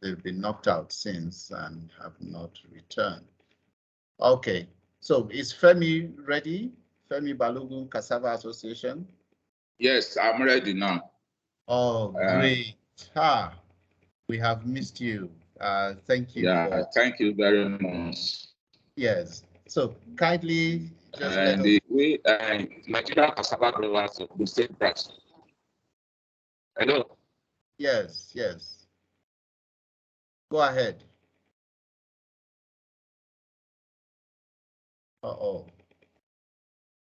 they've been knocked out since and have not returned. Okay, so is Femi ready? Femi Balogun Cassava Association? Yes, I'm ready now. Oh, great. We have missed you. Thank you. Yeah, thank you very much. Yes, so kindly just let us. We, Nigerian Cassava Growers of the state branch. Hello? Yes, yes. Go ahead. Uh-oh.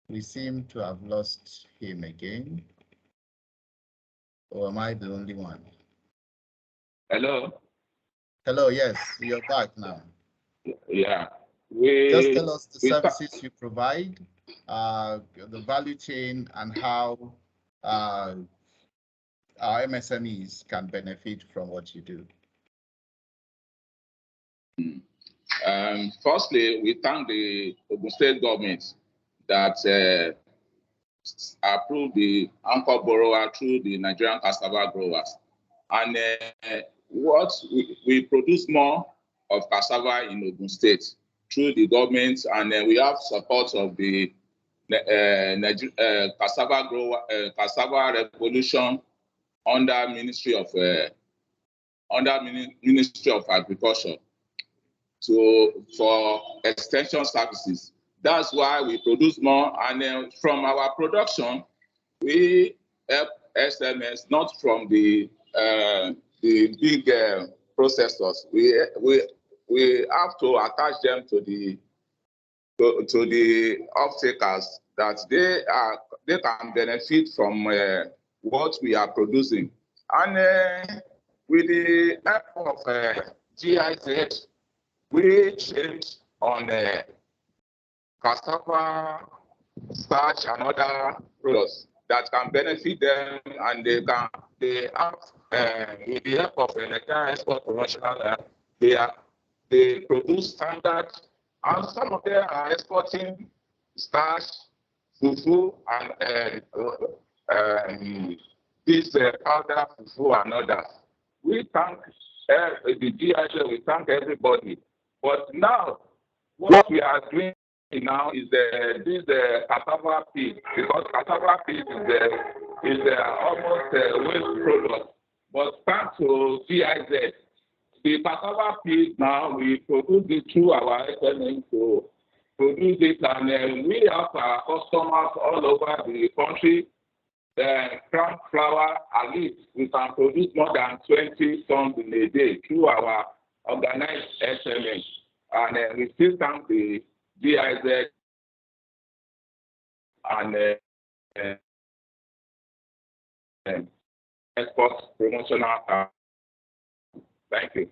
We seem to have lost him again. Or am I the only one? Hello? Hello, yes, you're back now. Yeah. Just tell us the services you provide, the value chain, and how our MSMEs can benefit from what you do. Firstly, we thank the Ogun State government that approved the anchor borrower through the Nigerian cassava growers. And what we produce more of cassava in Ogun State through the government, and we have support of the cassava revolution under Ministry of Agriculture for extension services. That's why we produce more, and from our production, we help SMS, not from the big processors. We have to attach them to the off-takers that they can benefit from what we are producing. And with the help of GIZ, we change on cassava, starch, and other products that can benefit them, and they have with the help of Nigerian Export Promotional, they produce standard, and some of them are exporting starch, fufu, and this powder fufu and others. We thank the GIZ, we thank everybody. But now, what we are doing now is this cassava pit, because cassava pit is almost a waste product. But thanks to GIZ, the cassava pit now, we produce it through our SME to produce it, and we have our customers all over the country. The crown flour, at least we can produce more than 20 tons in a day through our organized SME. And we still thank the GIZ and export promotional. Thank you.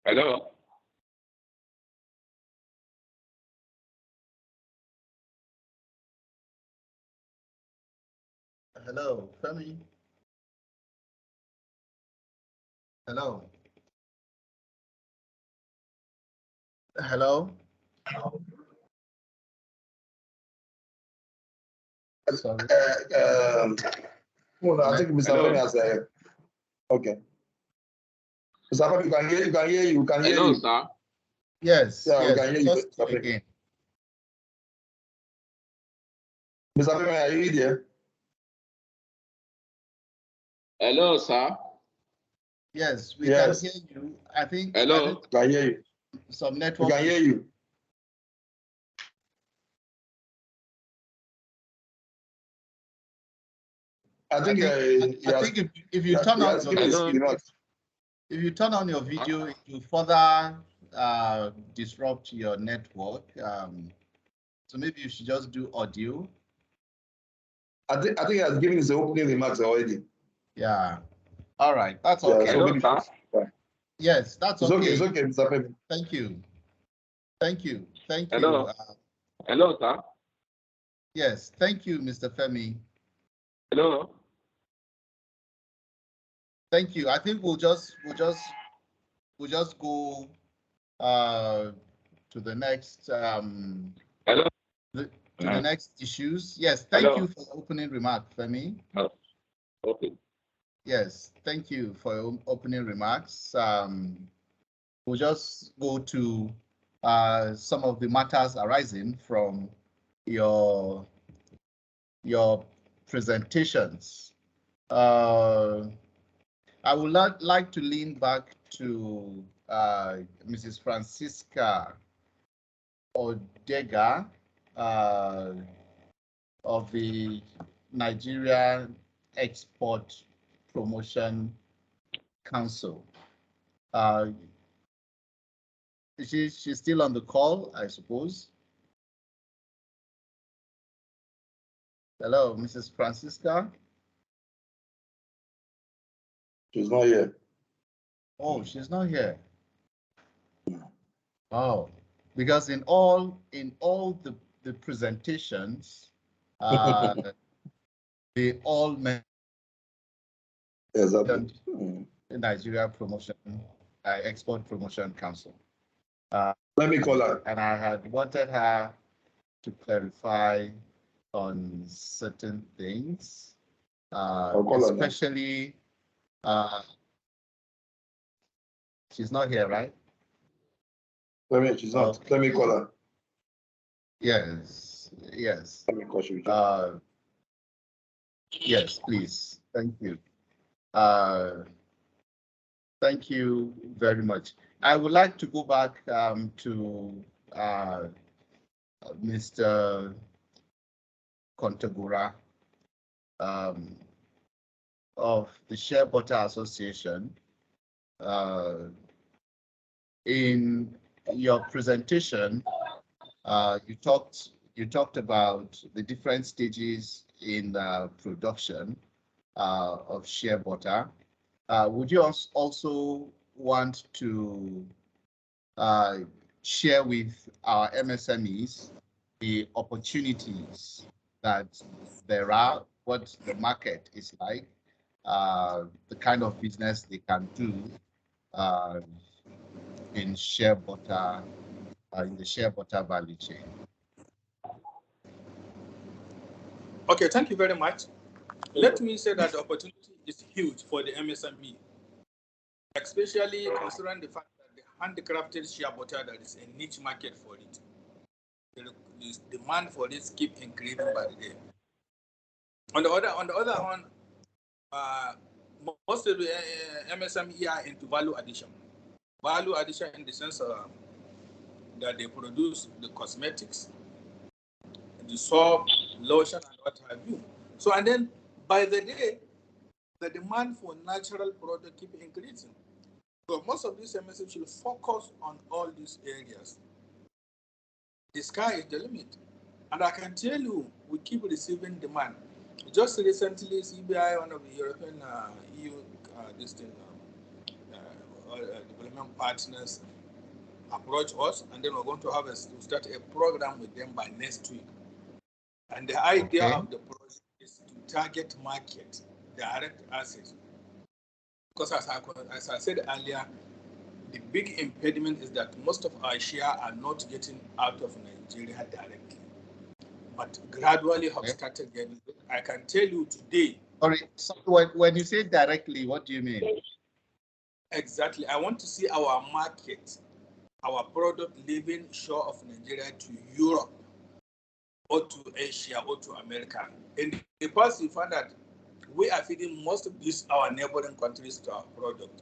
Hello? Hello, Femi. Hello. Hello. Sorry. Well, I think Mr. Femi has okay. Mr. Femi, you can hear you. Hello, sir. Yes, Yeah, yes. we can hear you, Just Mr. Femi. again. Mr. Femi, are you there? Hello, sir. Yes, we Yes. can hear you. I think Hello. Can hear you. some We network. can hear you. I think if you turn on your Hello. if you turn on your video, it will further disrupt your network. So maybe you should just do audio. I think he has given his opening remarks already. Yeah. All right. That's Yeah, okay. so maybe, Yes, that's it's okay. It's okay, Mr. Femi. Thank you. Thank you. Thank Hello. you. Hello, sir. Yes, thank you, Mr. Femi. Hello. Thank you. I think we'll just go to the next Hello. to the next issues. Yes, thank you for the opening remark, Femi. Okay. Yes, thank you for your opening remarks. We'll just go to some of the matters arising from your presentations. I would like to lean back to Mrs. Francisca Odega of the Nigeria Export Promotion Council. She's still on the call, I suppose. Hello, Mrs. Francisca. She's not here. Oh, she's not here. Oh, because in all the presentations, they all mentioned the Nigeria Promotion Export Promotion Council. Let me call her. And I had wanted her to clarify on certain things, especially. She's not here, right? She's not. Let me call her. Yes, yes. Let me call her. Yes, please. Thank you. Thank you very much. I would like to go back to Mr. Kontagura of the Share Butter Association. In your presentation, you talked about the different stages in production of shea butter. Would you also want to share with our MSMEs the opportunities that there are, what the market is like, the kind of business they can do in shea butter, in the shea butter value chain? Okay, thank you very much. Let me say that the opportunity is huge for the MSME, especially considering the fact that the handcrafted shea butter, that is a niche market for it. The demand for this keep increasing by the day. On the other hand, most of the MSME are into value addition. Value addition in the sense that they produce the cosmetics, the soap, lotion, and what have you. So, and then by the day, the demand for natural product keep increasing. So most of these MSMEs should focus on all these areas. The sky is the limit. And I can tell you, we keep receiving demand. Just recently, CBI, one of the European EU development partners approach us, and then we're going to have to start a program with them by next week. And the idea of the project is to target market, direct access. Because as I said earlier, the big impediment is that most of our share are not getting out of Nigeria directly, but gradually have started getting it. I can tell you today. Sorry, so when you say directly, what do you mean? Exactly. I want to see our market, our product leaving shore of Nigeria to Europe or to Asia or to America. In the past, we found that we are feeding most of these our neighboring countries to our product.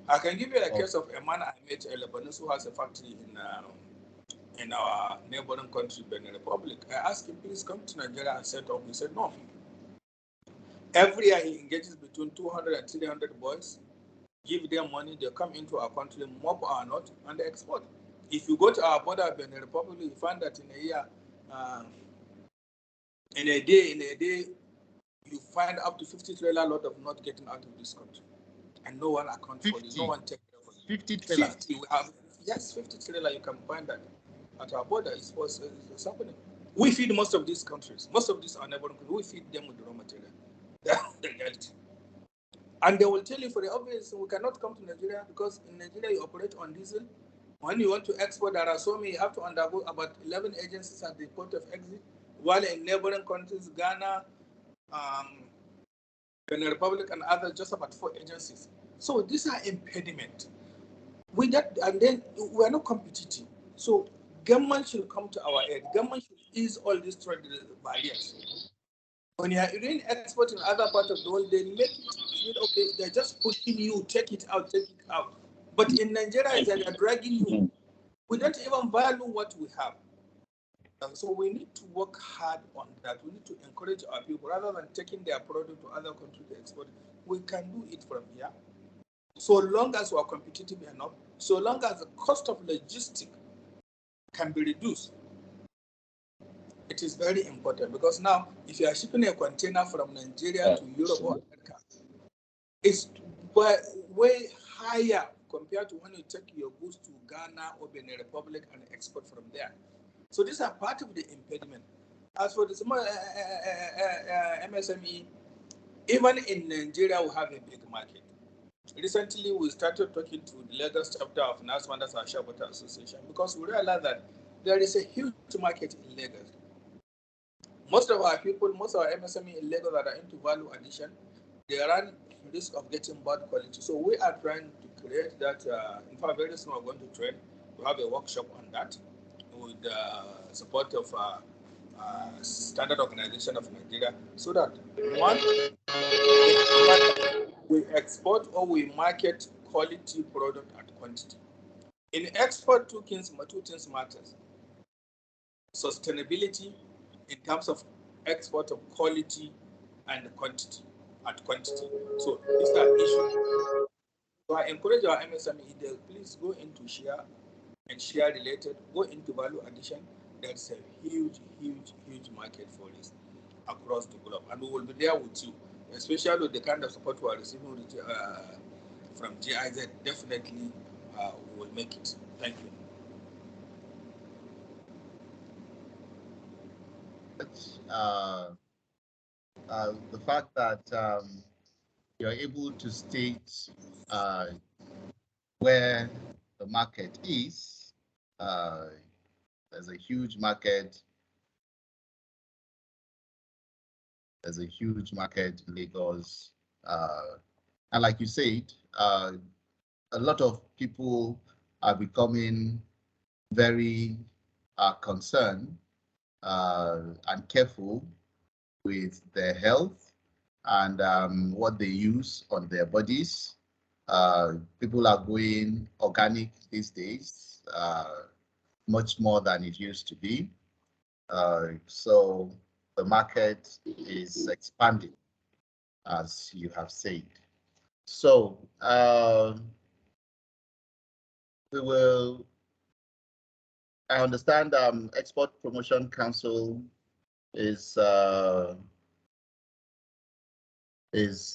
I can give you a case of a man I met, a Lebanese, who has a factory in our neighboring country, Benin Republic. I asked him, please come to Nigeria and set up. He said, no. Every year he engages between 200 and 300 boys, give them money, they come into our country, mob or not, and they export. If you go to our border, Benin Republic, you find that in a year, in a day, you find up to 50 trailer load of not getting out of this country. And no one accounts for it. No one takes care of it. 50 trailers? 50, we have, yes, 50 trailer, you can find that at our border. It's happening. We feed most of these countries. Most of these are neighboring countries. We feed them with raw material. That's the reality. And they will tell you for the obvious, we cannot come to Nigeria because in Nigeria you operate on diesel. When you want to export, there are so many, you have to undergo about 11 agencies at the port of exit, while in neighboring countries, Ghana, Benin Republic, and others, just about 4 agencies. So these are impediment. And then we are not competitive. So government should come to our aid. Government should ease all these trade barriers. When you are doing export in other parts of the world, they make it okay. They're just pushing you, take it out, take it out. But in Nigeria, they are dragging you. We don't even value what we have. So we need to work hard on that. We need to encourage our people rather than taking their product to other countries to export. We can do it from here. So long as we are competitive enough, so long as the cost of logistics can be reduced. It is very important because now, if you are shipping a container from Nigeria to Europe or America, it's way higher compared to when you take your goods to Ghana or Benin Republic and export from there. So these are part of the impediment. As for the small MSME, even in Nigeria, we have a big market. Recently, we started talking to the Lagos chapter of Nasmandas and Shabota Association because we realized that there is a huge market in Lagos. Most of our people, most of our MSME in Lagos that are into value addition, they run risk of getting bad quality. So we are trying to create that. In fact, very soon we're going to train. We have a workshop on that with the support of Standard Organization of Nigeria, so that one, we export or we market quality product at quantity. In export, two things matters. Sustainability in terms of export of quality and quantity at quantity. So these are issues. So I encourage our MSME, please go into share and share related, go into value addition. That's a huge market for this across the globe. And we will be there with you, especially with the kind of support we are receiving from GIZ. Definitely we will make it. Thank you. The fact that you're able to state where the market is, there's a huge market. There's a huge market in Lagos. And like you said, a lot of people are becoming very concerned and careful with their health and what they use on their bodies. People are going organic these days, much more than it used to be. So the market is expanding, as you have said. So we will, I understand Export Promotion Council is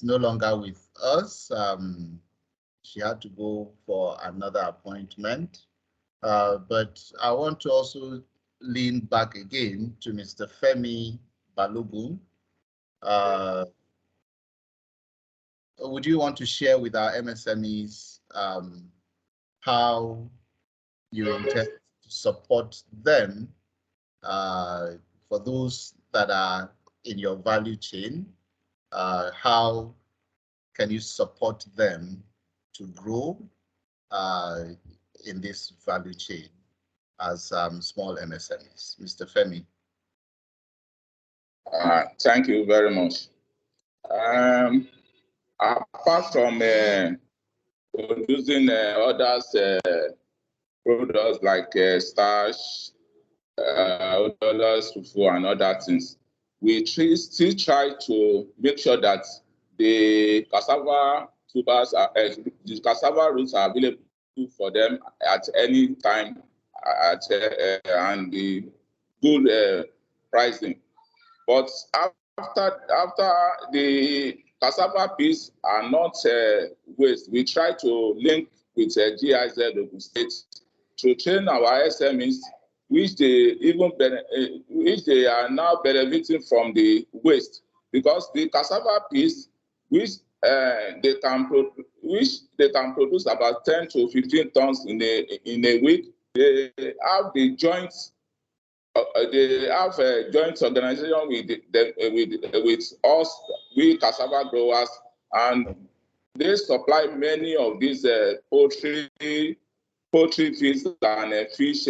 no longer with us. She had to go for another appointment. But I want to also lean back again to Mr. Femi Balogun. Would you want to share with our MSMEs how you intend to support them for those that are in your value chain? How can you support them to grow in this value chain as small MSMEs? Mr. Femi. Thank you very much. Apart from producing others products like starch, dollars, fufu, and other things, we still try to make sure that the cassava tubers are, the cassava roots are available for them at any time and the good pricing. But after the cassava peas are not waste, we try to link with GIZ Ogun State to train our SMEs, which they are now benefiting from the waste, because the cassava peas, which they can produce about 10 to 15 tons in a week. They have the joints. They have a joint organization with us, we cassava growers, and they supply many of these poultry feeds and fish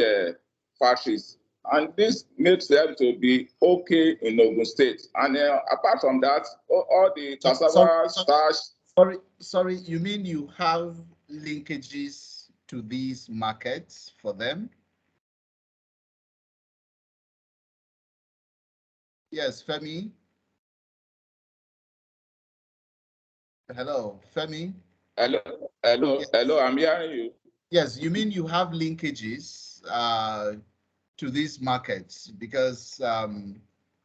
factories. And this makes them to be okay in Ogun State. And apart from that, all the cassava starch. Sorry, you mean you have linkages to these markets for them? Yes, Femi. Hello, Femi. Hello, yes. Hello, I'm hearing you. Yes, you mean you have linkages to these markets, because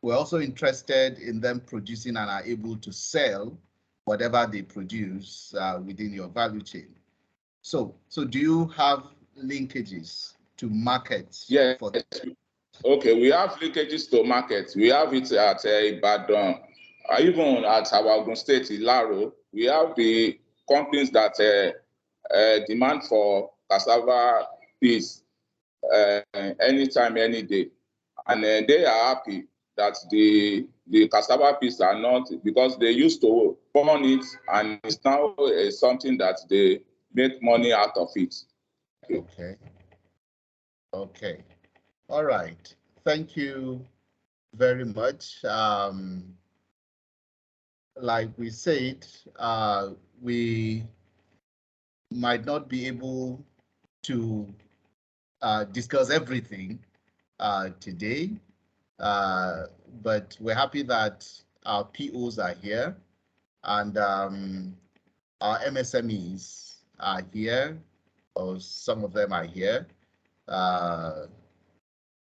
we're also interested in them producing and are able to sell whatever they produce within your value chain. So do you have linkages to markets? Yes. For them? Okay, we have linkages to markets. We have it at Ibadan, even at our Ogun State, Ilaro. We have the companies that demand for cassava peas anytime, any day. And they are happy that the cassava peas are not, because they used to burn it, and it's now something that they make money out of it. Okay. Okay. All right. Thank you very much. Like we said, we might not be able to discuss everything today, but we're happy that our POs are here and our MSMEs are here, or some of them are here,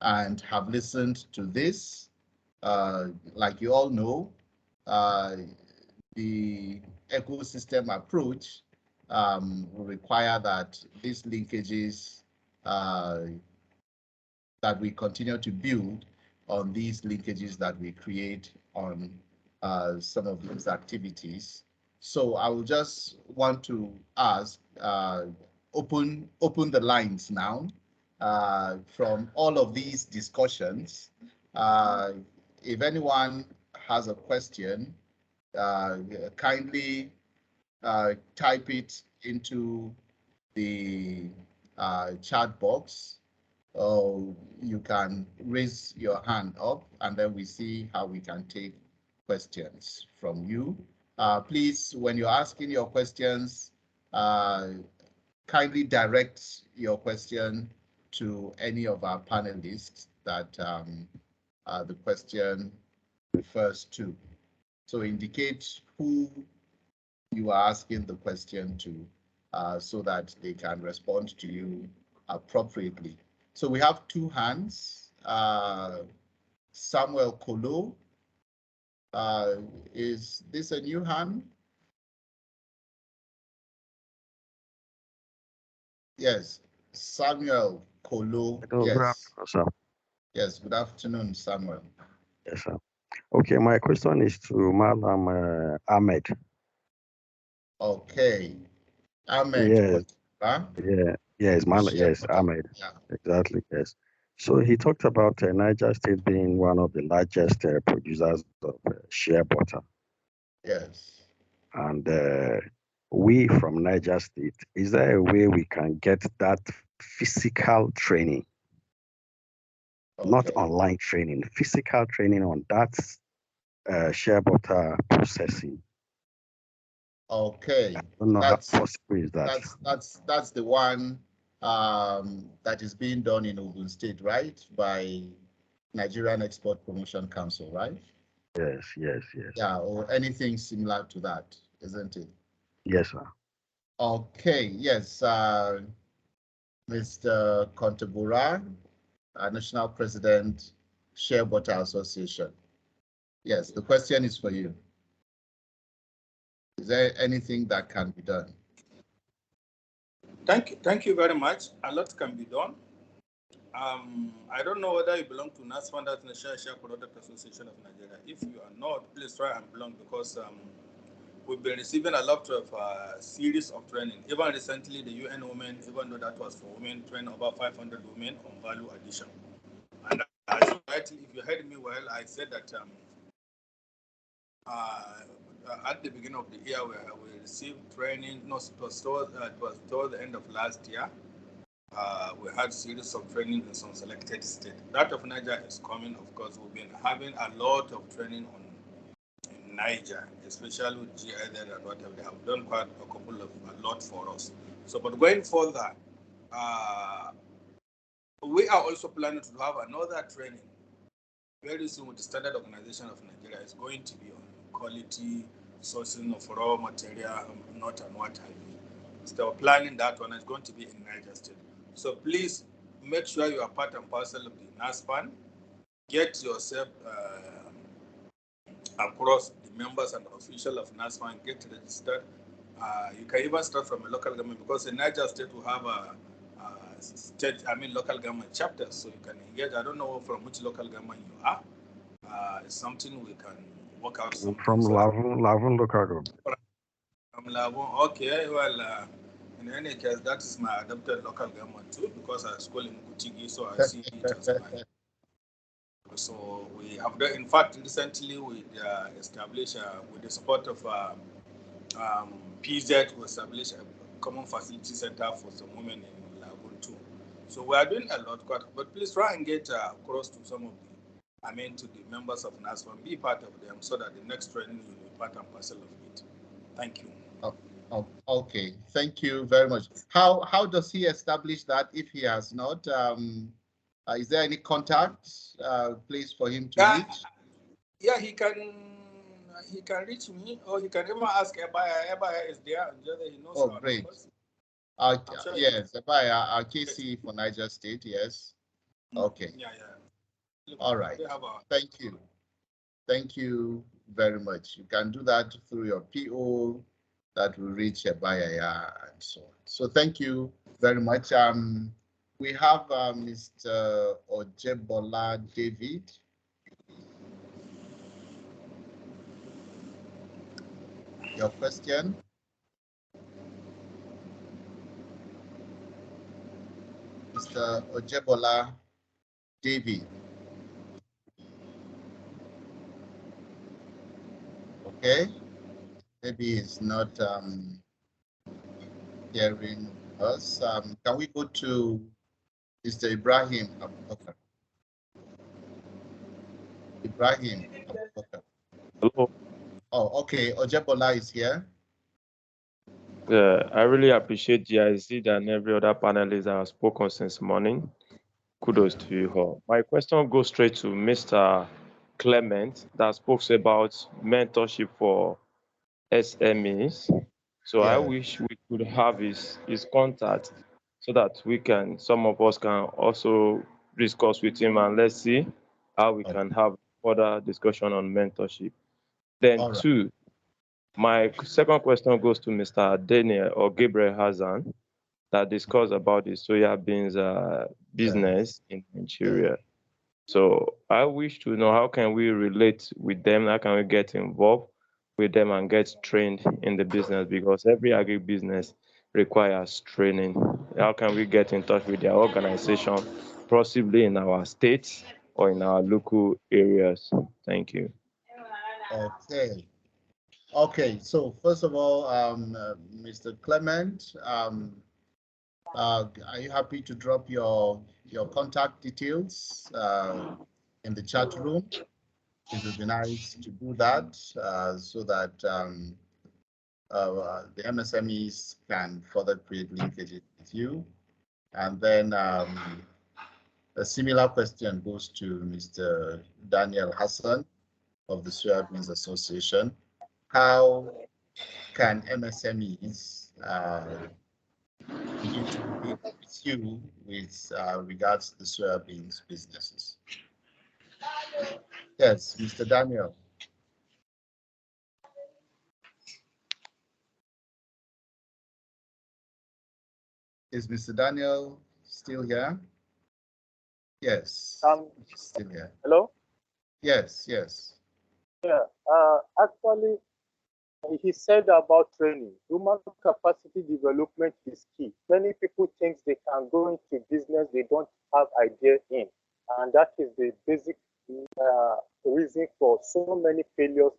and have listened to this. Like you all know, the ecosystem approach will require that these linkages, that we continue to build on these linkages that we create on some of these activities. So I will just want to ask, open the lines now from all of these discussions. If anyone has a question, kindly type it into the chat box, or you can raise your hand up, and then we see how we can take questions from you. Please, when you're asking your questions, kindly direct your question to any of our panelists that the question refers to. So indicate who you are asking the question to, so that they can respond to you appropriately. So we have two hands. Samuel Kolo, is this a new hand? Yes, Samuel Kolo. Hello, good Yes, afternoon, sir. yes. Good afternoon, Samuel. Yes, sir. Okay, my question is to Madam Ahmed. Okay, Ahmed. Yes, Huh? yes, yes, Ahmed. Yeah. Exactly, yes. So he talked about Niger State being one of the largest producers of shea butter. Yes. And we from Niger State, is there a way we can get that physical training, not online training, physical training on that shea butter processing? Okay. I don't know how possible is that. That's the one that is being done in Ogun State, right? By Nigerian Export Promotion Council, right? Yes. Yeah, or anything similar to that, isn't it? Yes, sir. Okay, yes. Mr. Kontebura, National President, Shea Butter Association. Yes, the question is for you. Is there anything that can be done? Thank you very much. A lot can be done. I don't know whether you belong to NASFA, that's National Shea Product Association of Nigeria. If you are not, please try and belong, because we've been receiving a lot of series of training. Even recently, the UN Women, even though that was for women, trained over 500 women on value addition. And if you heard me well, I said that at the beginning of the year, we received training. No, it was toward the end of last year. We had series of training in some selected states. That of Niger is coming, of course. We've been having a lot of training in Niger, especially with GIZ and whatever. They have done quite a lot for us. So, but going further, we are also planning to have another training very soon with the Standard Organization of Nigeria. Is going to be on quality sourcing of raw material, not and what have you. So planning that one is going to be in Niger State. So please make sure you are part and parcel of the NASFAN. Get yourself across the members and officials of NASFAN, get registered. You can even start from a local government, because in Niger State we have local government chapters, so you can engage. I don't know from which local government you are. It's something we can work out. From Lavon local government. From Lavon, okay. Well, in any case, that is my adopted local government too, because I school in Kutigi, so I see it as my. So we have done, in fact, recently we established, with the support of PZ, we established a common facility center for some women in Lagoon too. So we are doing a lot, but please try and get across to some of to the members of NASFAN, be part of them, so that the next training will be part and parcel of it. Thank you. Okay, thank you very much. How does he establish that if he has not? Is there any contact, place for him to reach? Yeah, he can reach me, or he can even ask Ebaya. Ebaya is there, and he knows. Oh, great. Yes, Ebaya, KC for Niger State, yes. Okay. Yeah. All right. Thank you. Thank you very much. You can do that through your PO that will reach Ebaya and so on. So thank you very much. We have Mr. Ojebola David. Your question? Mr. Ojebola David. Okay. Maybe he's not hearing us. Can we go to Mr. Ibrahim Abubakar? Ibrahim Abubakar. Hello. Oh, okay. Ojebola is here. Yeah, I really appreciate GIZ and every other panelist that has spoken since morning. Kudos to you all. My question goes straight to Mr. Clement that spoke about mentorship for SMEs. So I wish we could have his contact so that some of us can also discuss with him, and let's see how we can have further discussion on mentorship. Then two, my second question goes to Mr. Daniel or Gabriel Hazan. that discussed about the soya beans business in Nigeria. So I wish to know how can we relate with them, how can we get involved with them and get trained in the business, because every agribusiness requires training. How can we get in touch with their organization, possibly in our states or in our local areas? Thank you. Okay. Okay, so first of all, Mr. Clement, are you happy to drop your contact details in the chat room? It would be nice to do that so that the MSMEs can further create linkages with you. And then a similar question goes to Mr. Daniel Hassan of the Soybeans Association. How can MSMEs begin to compete with you with regards to the soybeans businesses? Yes, Mr. Daniel. Is Mr. Daniel still here? Yes, still here. Hello? Yes, yes. Yeah, actually, he said about training. Human capacity development is key. Many people think they can go into business they don't have idea in. And that is the basic reason for so many failures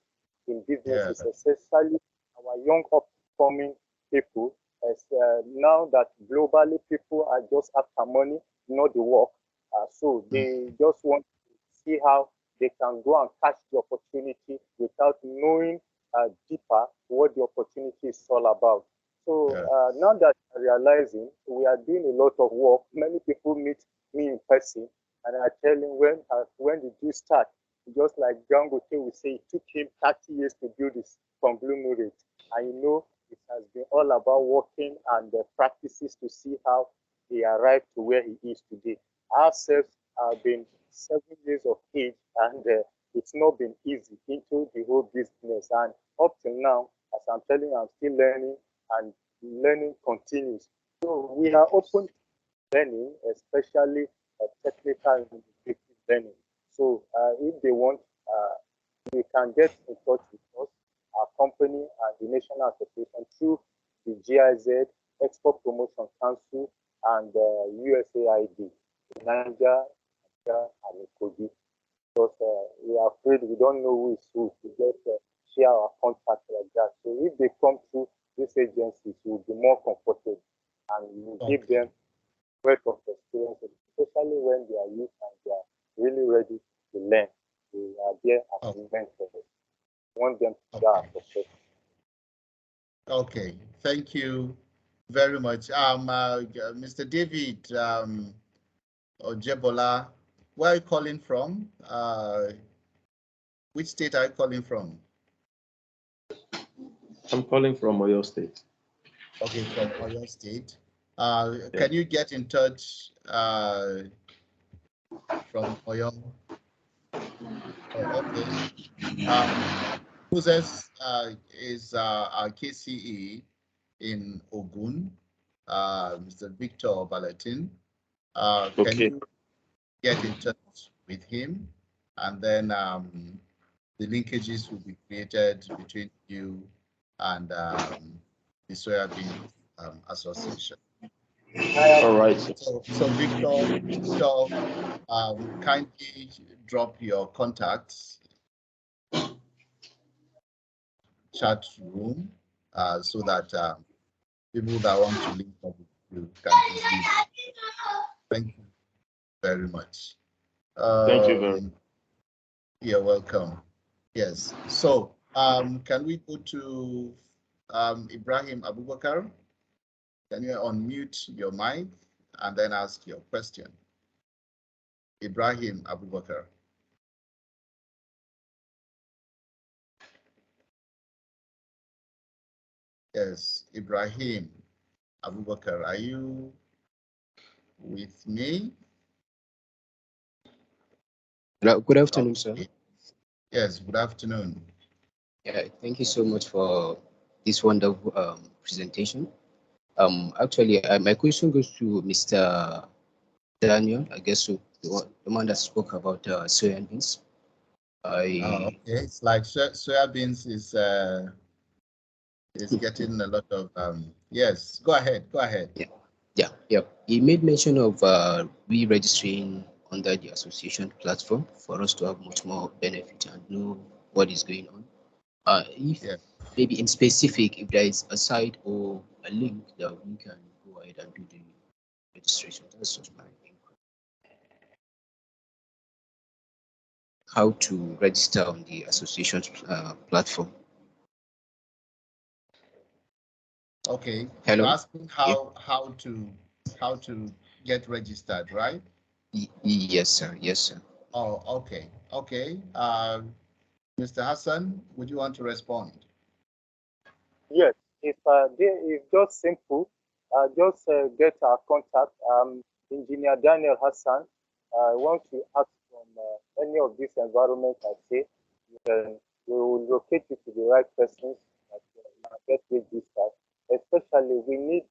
in businesses, especially our young upcoming people. As now that globally people are just after money, not the work. So they just want to see how they can go and catch the opportunity without knowing deeper what the opportunity is all about. So now that I'm realizing we are doing a lot of work, many people meet me in person and I tell him when did you start? Just like Gangote will say, it took him 30 years to build this conglomerate. And you know, it has been all about working and the practices to see how he arrived to where he is today. Ourselves have been 7 years of age and it's not been easy into the whole business. And up till now, as I'm telling you, I'm still learning and learning continues. So we are open to learning, especially technical and educative learning. So if they want, they can get in touch with us, our company and the National Association through the GIZ, Export Promotion Council, and USAID, Niger, and Kogi. Because we are afraid we don't know who is who. We just share our contact like that. So if they come through these agencies, we'll be more comfortable and we'll give them wealth of experience, especially when they are youth and they are really ready to learn. We are there as mentors. We want them to share our success. Okay, thank you very much. Mr. David Ojebola, where are you calling from? Which state are you calling from? I'm calling from Oyo State. Okay, from Oyo State. Can you get in touch from Oyo? Oh, okay. Moses is our KCE in Ogun, Mr. Victor Balatin. Can you get in touch with him? And then the linkages will be created between you and the Soybean Association. All right. So Victor, kindly drop your contacts chat room so that people that want to link up with you can easily. Thank you very much. Thank you very much. You're welcome. Yes. So can we go to Ibrahim Abubakar? Can you unmute your mic and then ask your question? Ibrahim Abubakar. Yes, Ibrahim Abubakar, are you with me? Good afternoon, sir. Yes, good afternoon. Yeah, thank you so much for this wonderful presentation. Actually, my question goes to Mr. Daniel, I guess so, the one that spoke about soya beans. Okay, it's like soya beans is getting a lot of yes. Go ahead. Yeah. He made mention of re-registering under the association platform for us to have much more benefit and know what is going on. If maybe in specific, if there is a site or a link that we can go ahead and do the registration, that's just my inquiry. How to register on the association's platform. Okay. Hello? You're asking how to get registered, right? Yes, sir. Yes, sir. Oh, okay. Mr. Hassan, would you want to respond? Yes, it's just simple. Just get our contact. Engineer Daniel Hassan. I want to ask from any of these environments I say, then we will locate you to the right persons that get registered. Especially, we need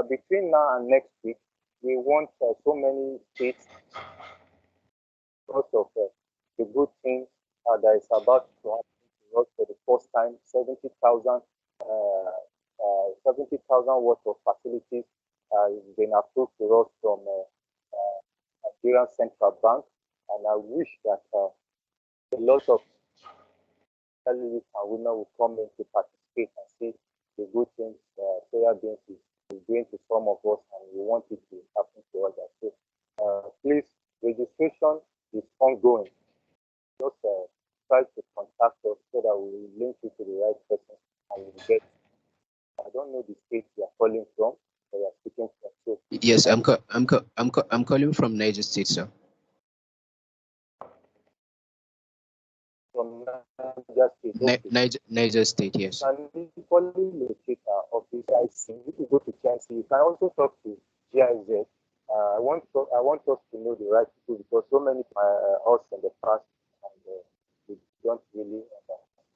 between now and next week, we want so many states because of the good things that is about to happen to us for the first time. 70,000 worth of facilities is been approved to us from Nigerian Central Bank, and I wish that a lot of youth and women will come in to participate and see the good things soya beans is doing to some of us, and we want it to happen to others. So please, registration is ongoing. Just try to contact us so that we will link you to the right person and we get. I don't know the state you are calling from, but you are speaking from. So, yes, I'm calling from Niger State, sir. From Niger State. Okay. Niger State, yes. You can equally locate our office. I see. If you go to GIZ, you can also talk to GIZ. I want us to know the right people because so many us in the past and we don't really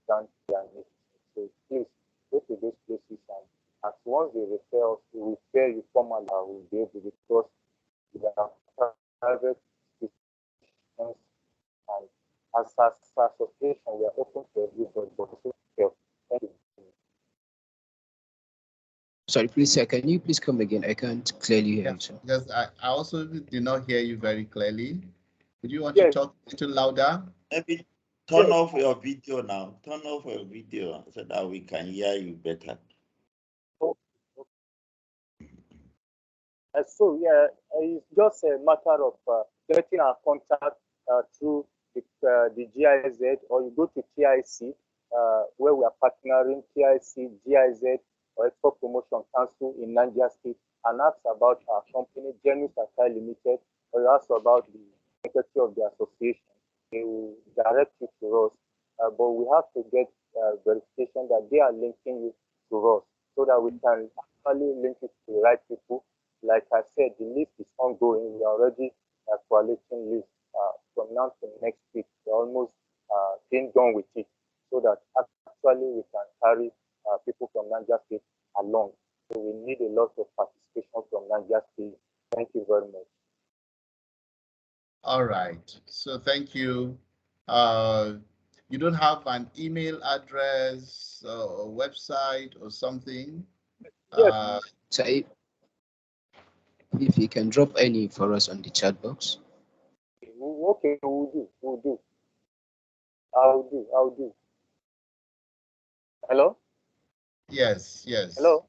understand their needs. So please go to those places and as once they refer us, we will refer you formally. We will be able because we are private institutions and as an association we are open to everybody. But thank you. Sorry, please, sir. Can you please come again? I can't clearly hear you, sir. Because I also did not hear you very clearly. Would you want to talk a little louder? Maybe turn off your video now. Turn off your video so that we can hear you better. So yeah, it's just a matter of getting our contact through the GIZ, or you go to TIC, where we are partnering TIC, GIZ, or Export Promotion Council in Niger State, and ask about our company, Genus Akai Limited, or you ask about the secretary of the association. They will direct you to us, but we have to get verification that they are linking you to us, so that we can actually link it to the right people. Like I said, the list is ongoing. We are already collating list from now to next week. We're almost being done with it, so that actually we can carry people from Niger State along. So we need a lot of participation from Niger State. Thank you very much. All right. So thank you. You don't have an email address or website or something? Yes. So if you can drop any for us on the chat box. Okay, we'll do. I'll do. Hello? Yes. Hello?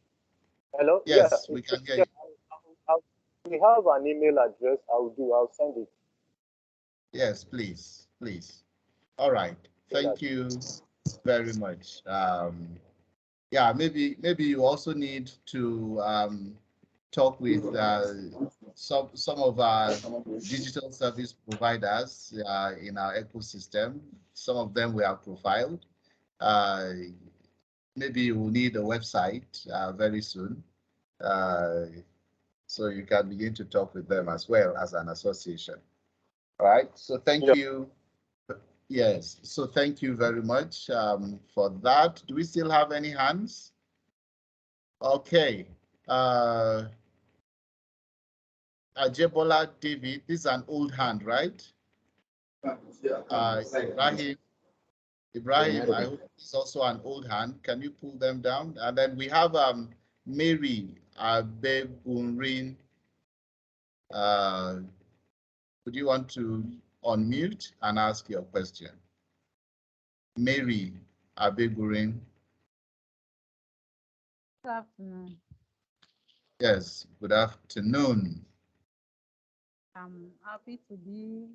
Yes, Yeah, we can hear you. We have an email address. I'll send it. Yes, please. All right. Thank you very much. Yeah, maybe you also need to talk with some of our digital service providers in our ecosystem. Some of them we have profiled. Maybe you will need a website very soon. So you can begin to talk with them as well as an association. All right. So thank you. Yes. So thank you very much for that. Do we still have any hands? Okay. Ajebola David, this is an old hand, right? Ibrahim, I hope it's also an old hand. Can you pull them down? And then we have Mary Abebunrin. Would you want to unmute and ask your question? Mary Abegurin. Good afternoon. Yes, good afternoon. I'm happy to be.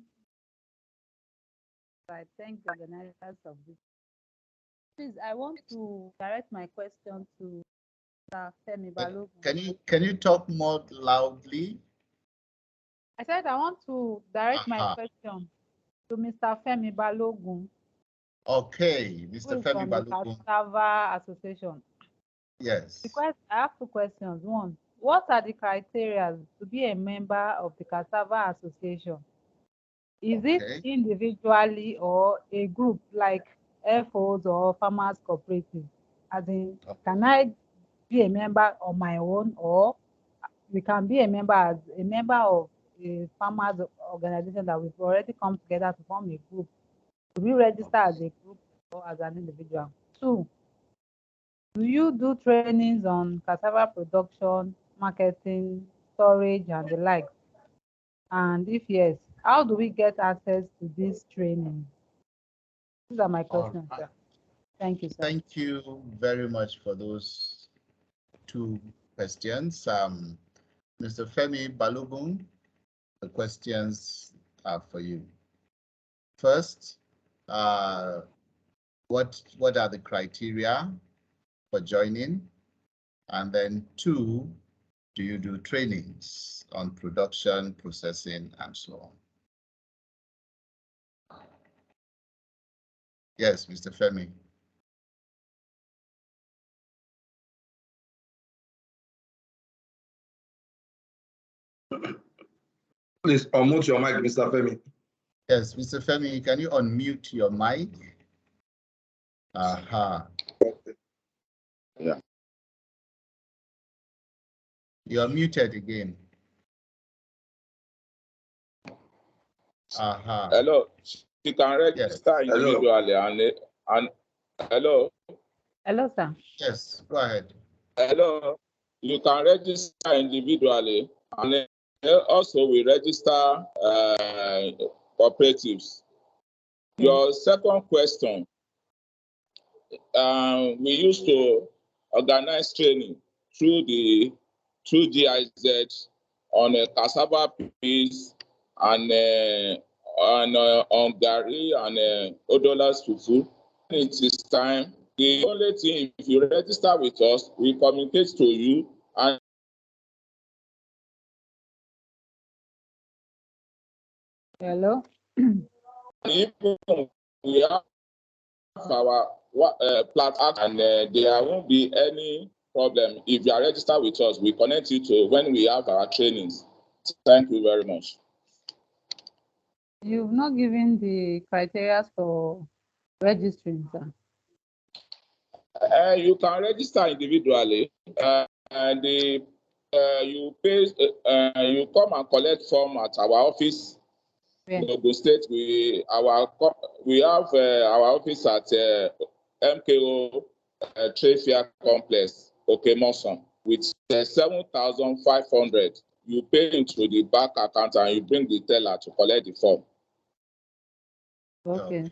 I thank the organizers of this. Please, I want to direct my question to Mr. Femi Balogun. Can you talk more loudly? I said I want to direct my question to Mr. Femi Balogun. Okay, Mr. Femi Balogun. Cassava Association. Yes. I have two questions. One, what are the criteria to be a member of the Cassava Association? Is it individually or a group like FOs or farmers cooperative? As in, can I be a member on my own, or we can be a member as a member of a farmers organization that we've already come together to form a group? Do we register as a group or as an individual? Two, do you do trainings on cassava production, marketing, storage, and the like? And if yes, how do we get access to this training? These are my questions, sir. Thank you, sir. Thank you very much for those two questions. Mr. Femi Balogun, the questions are for you. First, what are the criteria for joining? And then two, do you do trainings on production, processing, and so on? Yes, Mr. Femi. Please unmute your mic, Mr. Femi. Yes, Mr. Femi, can you unmute your mic? Aha. Yeah. You're muted again. Aha. Hello. You can register individually and hello. Hello, sir. Yes, go ahead. Hello. You can register individually, and also we register cooperatives. Your second question, we used to organize training through GIZ on cassava peas and on gari and odolas fufu. It is time. The only thing, if you register with us, we communicate to you and hello. Even we have our platform, and there won't be any problem. If you are registered with us, we connect you to when we have our trainings. Thank you very much. You've not given the criteria for registering, sir. You can register individually, and you pay. You come and collect form at our office. In Ogun State, we have our office at MKO Trade Fair Complex, Okemoson, with 7,500. You pay into the bank account and you bring the teller to collect the form. Okay.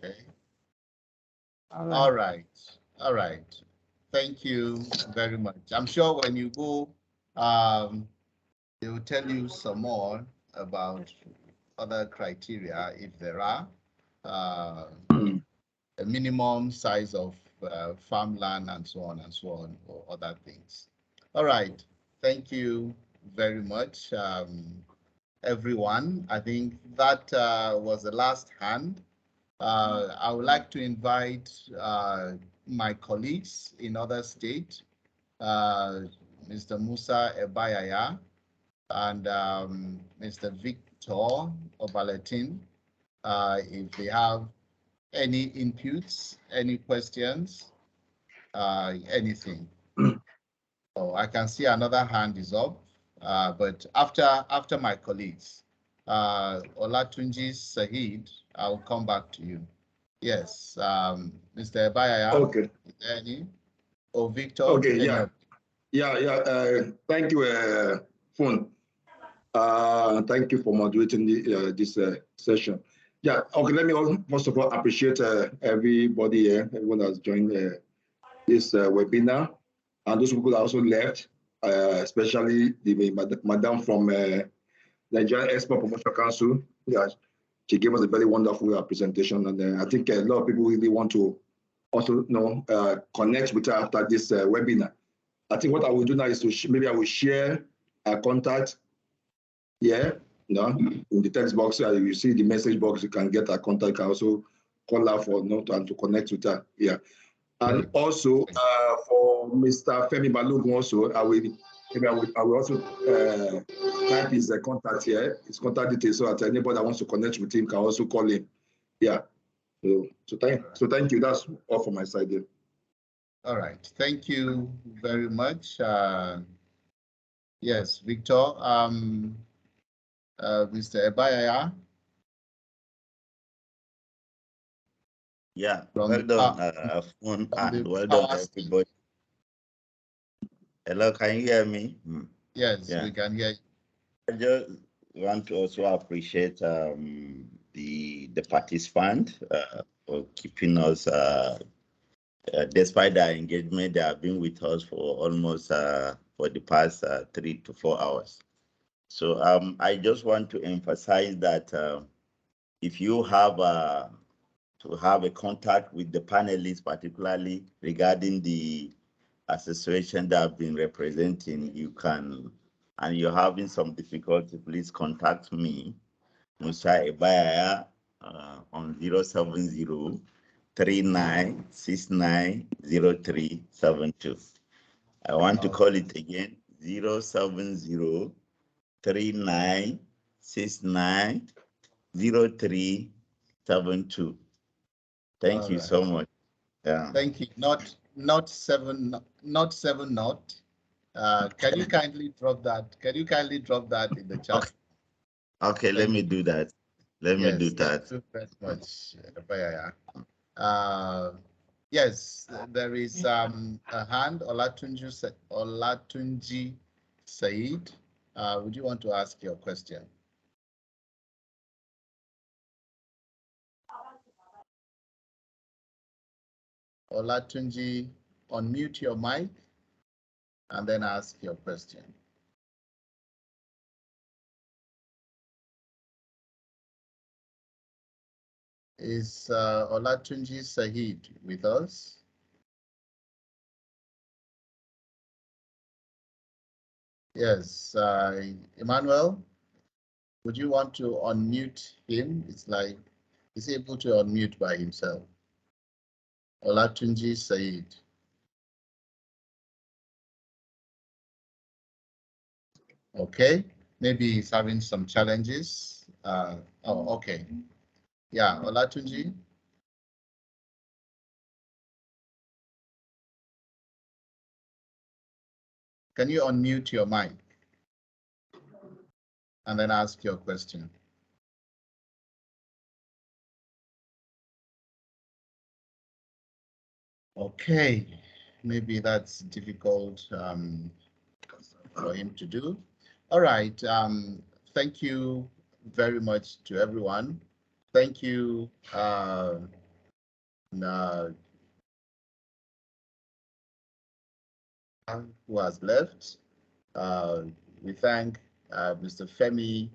All right. Thank you very much. I'm sure when you go, they will tell you some more about other criteria, if there are, a minimum size of farmland and so on, or other things. All right. Thank you very much, everyone. I think that was the last hand. I would like to invite my colleagues in other states, Mr. Musa Ebayaya and Mr. Victor Obaletin, if they have any inputs, any questions, anything. Oh, I can see another hand is up, but after my colleagues, Olatunji Saheed, I'll come back to you. Yes, Mr. Ebayaya. Okay. Is there any? Oh, Victor. Okay. Yeah. Yeah. Thank you, Fun. Thank you for moderating this session. Yeah. Okay. Let me first of all appreciate everybody here, everyone that's joined this webinar, and those people that also left, especially the madam from Nigerian Export Promotion Council. Yeah, she gave us a very wonderful presentation, and I think a lot of people really want to also connect with her after this webinar. I think what I will do now is to maybe I will share her contact here. In the text box, you see the message box. You can get her contact. You can also call her for and to connect with her. Yeah. And also for Mr. Femi Balogun, also I will also type his contact here, his contact details, so that anybody that wants to connect with him can also call him. Yeah. So thank you. That's all from my side here. All right. Thank you very much. Yes, Victor. Mr. Ebayaya. Yeah, well done, Fun, and well done, everybody. Hello, can you hear me? Yes, we can hear you. I just want to also appreciate the participant for keeping us, despite their engagement, they have been with us for almost for the past 3 to 4 hours. So I just want to emphasize that if you have to have a contact with the panelists, particularly regarding the association that have been representing, you can, and you're having some difficulty, please contact me, Musa Ebayaya, on 070-3969-0372. I want to call it again, 070-3969-0372. Thank you so much. Yeah. Thank you. Not 7 not. Can you kindly drop that? Can you kindly drop that in the chat? Okay, let me do that. Let me do that. Thank you very much. Yes, there is a hand, Olatunji Said. Would you want to ask your question? Olatunji, unmute your mic and then ask your question. Is Olatunji Said with us? Yes, Emmanuel, would you want to unmute him? It's like he's able to unmute by himself. Olatunji Said. Okay, maybe he's having some challenges. Oh, okay. Yeah, Olatunji. Can you unmute your mic and then ask your question? Okay, maybe that's difficult for him to do. All right, thank you very much to everyone. Thank you, who has left. We thank Mr. Femi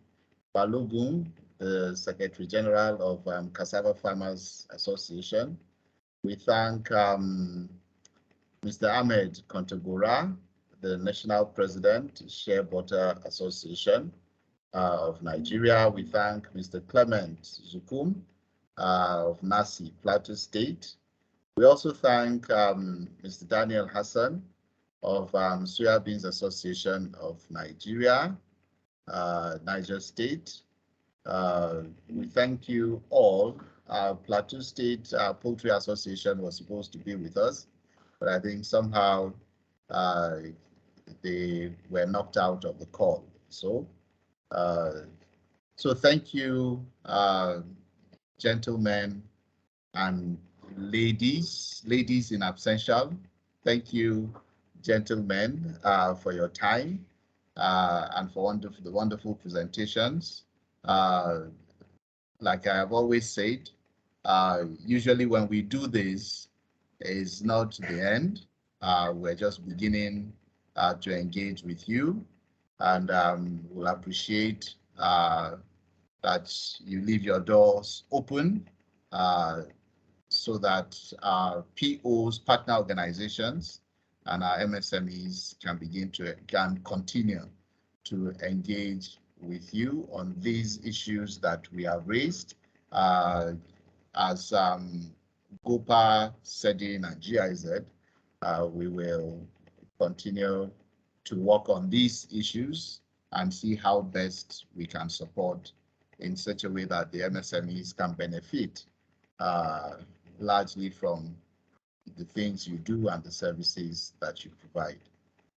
Balogun, the Secretary General of Cassava Farmers Association. We thank Mr. Ahmed Kontagora, the National President, Shea Butter Association of Nigeria. We thank Mr. Clement Zukum of Nasi, Plateau State. We also thank Mr. Daniel Hassan of Soya Beans Association of Nigeria, Niger State. We thank you all. Plateau State Poultry Association was supposed to be with us, but I think somehow they were knocked out of the call. So thank you, gentlemen and ladies in absentia. Thank you, gentlemen, for your time and for the wonderful presentations. Like I have always said, usually when we do this, it's not the end. We're just beginning to engage with you, and we'll appreciate that you leave your doors open so that our POs, partner organizations, and our MSMEs can continue to engage with you on these issues that we have raised. As GOPA, SEDIN, and GIZ, we will continue to work on these issues and see how best we can support in such a way that the MSMEs can benefit largely from the things you do and the services that you provide.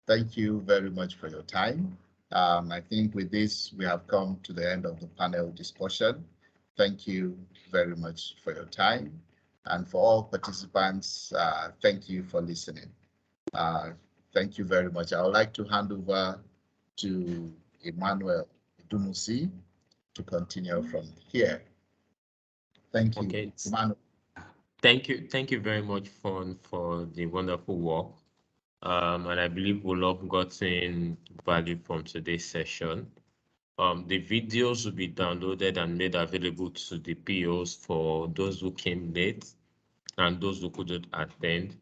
Thank you very much for your time. I think with this, we have come to the end of the panel discussion. Thank you very much for your time. And for all participants, thank you for listening. Thank you very much. I would like to hand over to Emmanuel Dumusi to continue from here. Thank you, Okay. Emmanuel. Thank you very much for the wonderful work. And I believe we'll have gotten value from today's session. The videos will be downloaded and made available to the POs for those who came late and those who couldn't attend.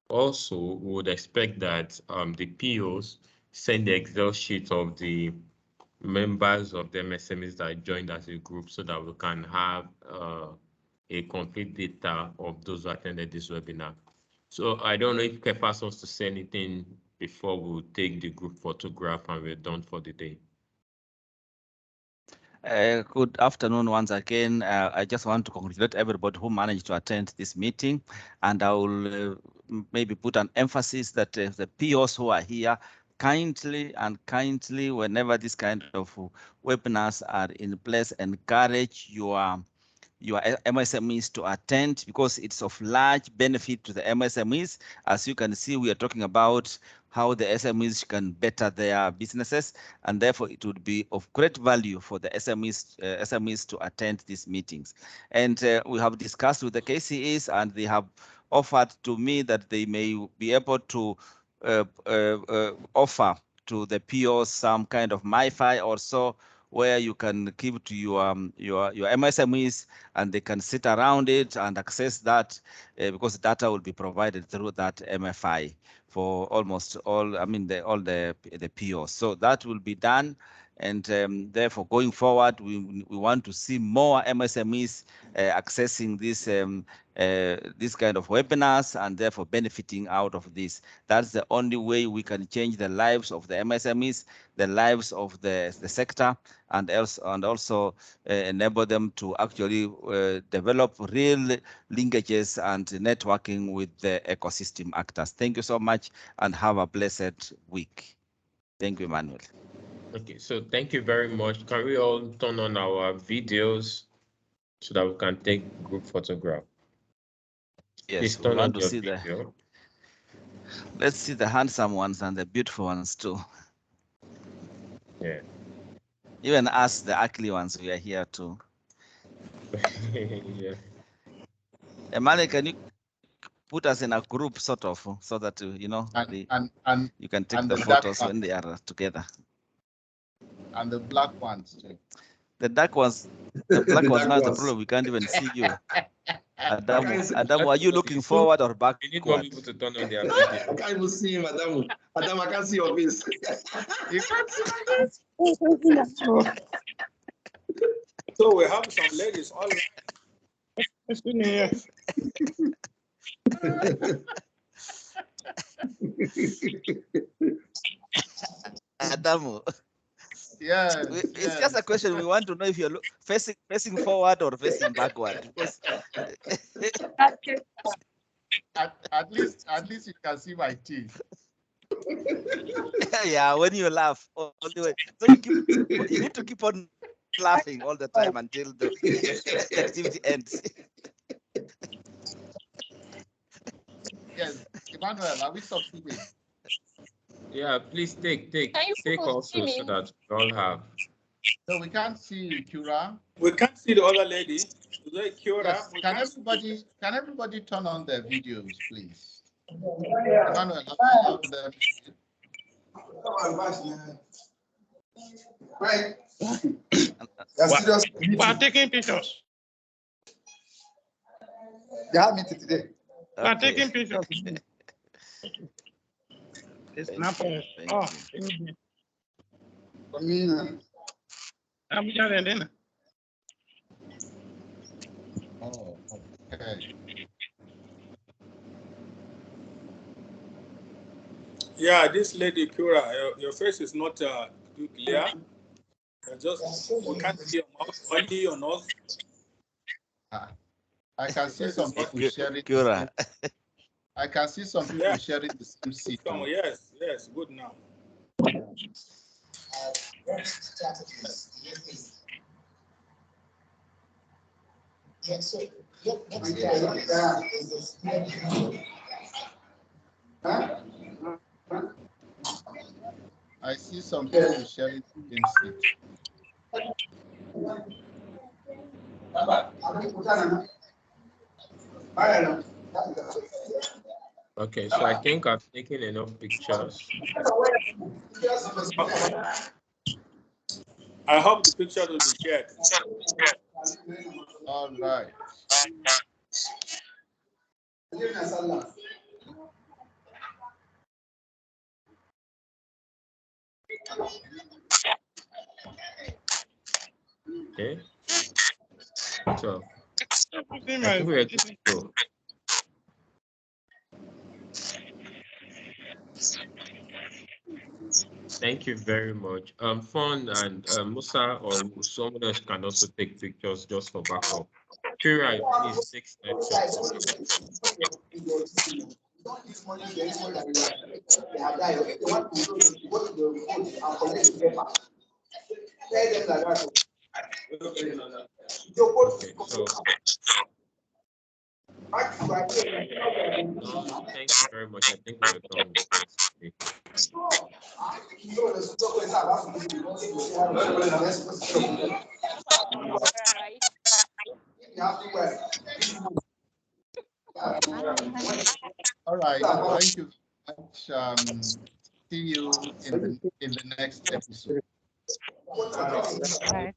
Also, we would expect that the POs send the Excel sheet of the members of the MSMEs that joined as a group so that we can have a complete data of those who attended this webinar. So I don't know if Kepas wants to say anything before we take the group photograph and we're done for the day. Good afternoon once again. I just want to congratulate everybody who managed to attend this meeting, and I will maybe put an emphasis that the POs who are here kindly, whenever this kind of webinars are in place, encourage your MSMEs to attend, because it's of large benefit to the MSMEs. As you can see, we are talking about how the SMEs can better their businesses, and therefore it would be of great value for the SMEs to attend these meetings. And we have discussed with the KCEs, and they have offered to me that they may be able to offer to the POs some kind of MiFi or so, where you can give to your MSMEs and they can sit around it and access that, because data will be provided through that MFI for almost all, all the POs. So that will be done. And therefore, going forward, we want to see more MSMEs accessing this kind of webinars and therefore benefiting out of this. That's the only way we can change the lives of the MSMEs, the lives of the sector, and also enable them to actually develop real linkages and networking with the ecosystem actors. Thank you so much and have a blessed week. Thank you, Emmanuel. Okay, so thank you very much. Can we all turn on our videos so that we can take group photograph? Yes, please we turn on want to your see video. Let's see the handsome ones and the beautiful ones too. Yeah. Even us, the ugly ones, we are here too. Yeah. Emmanuel, can you put us in a group sort of, so that you know you can take the photos when they are together. And the black ones too. The dark ones, the black ones. Now the problem, we can't even see you. Adamu, are you looking forward or backward? We need more people to turn on their video. I can't even see him, Adamu. Adamu, I can't see your face. You can't see my face. So we have some ladies all. Adamu. Yeah, it's just a question. We want to know if you're facing forward or facing backward. Because at least you can see my teeth. Yeah, when you laugh all the way. So you need to keep on laughing all the time until the activity ends. Yes, Emmanuel, are we succeeding? Yeah, please take see also me? so that we all have. No, we can't see you, Kura. We can't see the other lady. Is that Kura? Yes. We Can can't see. everybody turn on their videos, please? Emmanuel, have any of them? Right. We're taking pictures. They have meeting today. We're taking pictures. It's not for me. I'm just Oh, okay. Yeah, this lady Kura, your face is not too clear. We can't see your mouth, only your nose. I can see some people sharing. Kura. I can see some people sharing the same seat. Yes, good now. I see some people sharing the same seat. Okay, so I think I've taken enough pictures. I hope the picture will be shared. All right. Okay. So I think we're good to go. Thank you very much. Fon and Musa or someone else can also take pictures just for backup. Kira, please take snapshots. Okay, so thank you very much. I think we're done with this. All right. Thank you very much. See you in the next episode. Right.